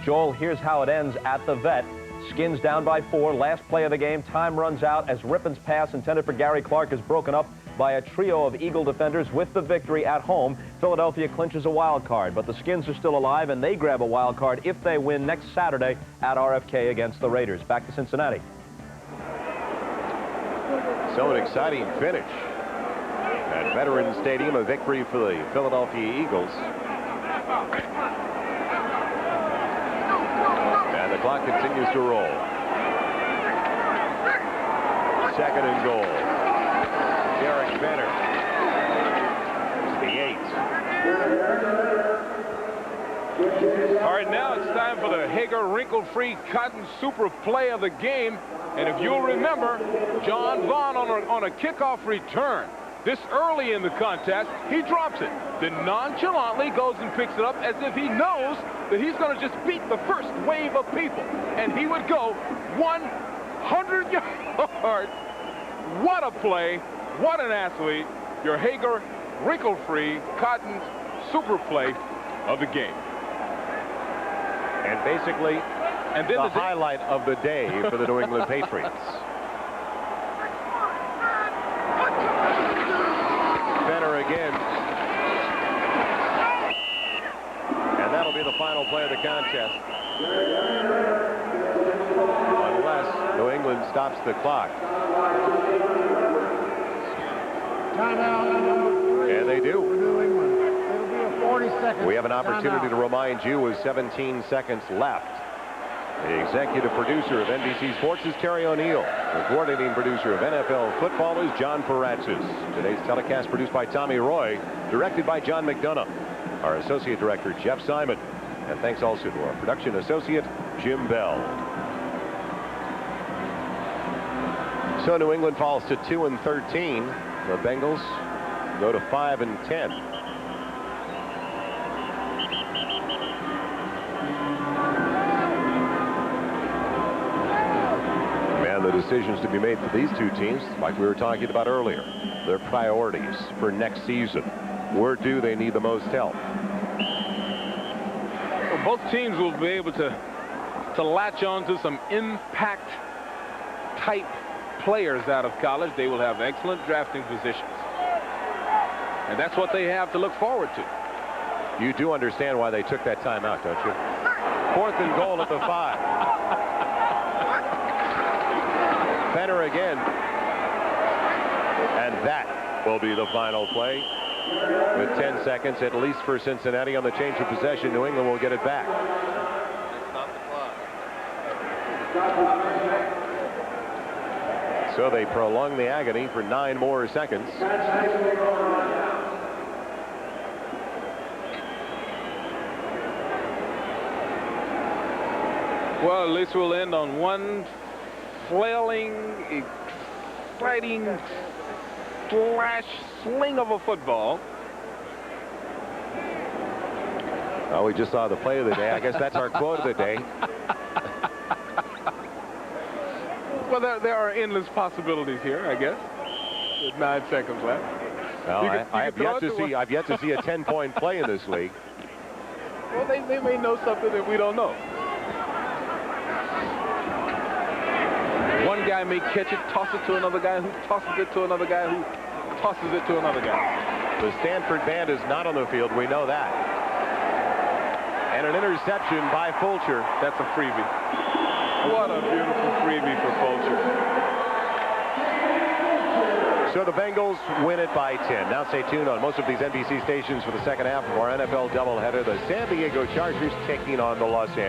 Joel, here's how it ends at the Vet. Skins down by 4. Last play of the game. Time runs out as Rippon's pass intended for Gary Clark is broken up by a trio of Eagle defenders. With the victory at home, Philadelphia clinches a wild card, but the Skins are still alive, and they grab a wild card if they win next Saturday at RFK against the Raiders. Back to Cincinnati. So an exciting finish at Veterans Stadium, a victory for the Philadelphia Eagles. And the clock continues to roll. 2nd and goal. Derek Benner for the Hager wrinkle-free cotton super play of the game. And if you'll remember, John Vaughn on a kickoff return. This early in the contest, he drops it. Then nonchalantly goes and picks it up as if he knows that he's going to just beat the first wave of people. And he would go 100 yards. What a play. What an athlete. Your Hager wrinkle-free cotton super play of the game. And basically, the highlight of the day for the New England Patriots. Center again. And that'll be the final play of the contest. Unless New England stops the clock. Timeout. And they do. New England. It'll be a 40-second. We have an opportunity to remind you with 17 seconds left. The executive producer of NBC Sports is Terry O'Neill. The coordinating producer of NFL football is John Paratzis. Today's telecast produced by Tommy Roy, directed by John McDonough. Our associate director, Jeff Simon. And thanks also to our production associate, Jim Bell. So New England falls to 2-13. The Bengals go to 5-10. The decisions to be made for these two teams, like we were talking about earlier, their priorities for next season. Where do they need the most help? Well, both teams will be able to latch on to some impact type players out of college. They will have excellent drafting positions. And that's what they have to look forward to. You do understand why they took that timeout, don't you? 4th and goal at the 5. Center again. And that will be the final play. With 10 seconds at least for Cincinnati on the change of possession, New England will get it back. Stop the clock. So they prolong the agony for 9 more seconds. Well, at least we'll end on one flailing, exciting flash sling of a football. Oh, we just saw the play of the day. I guess that's our quote of the day. Well, there are endless possibilities here, I guess. With 9 seconds left. Well, I've yet to see a 10-point play in this league. Well, they may know something that we don't know. One guy may catch it, toss it to another guy, who tosses it to another guy, who tosses it to another guy. The Stanford band is not on the field. We know that. And an interception by Fulcher. That's a freebie. What a beautiful freebie for Fulcher. So the Bengals win it by 10. Now stay tuned on most of these NBC stations for the second half of our NFL doubleheader. The San Diego Chargers taking on the Los Angeles.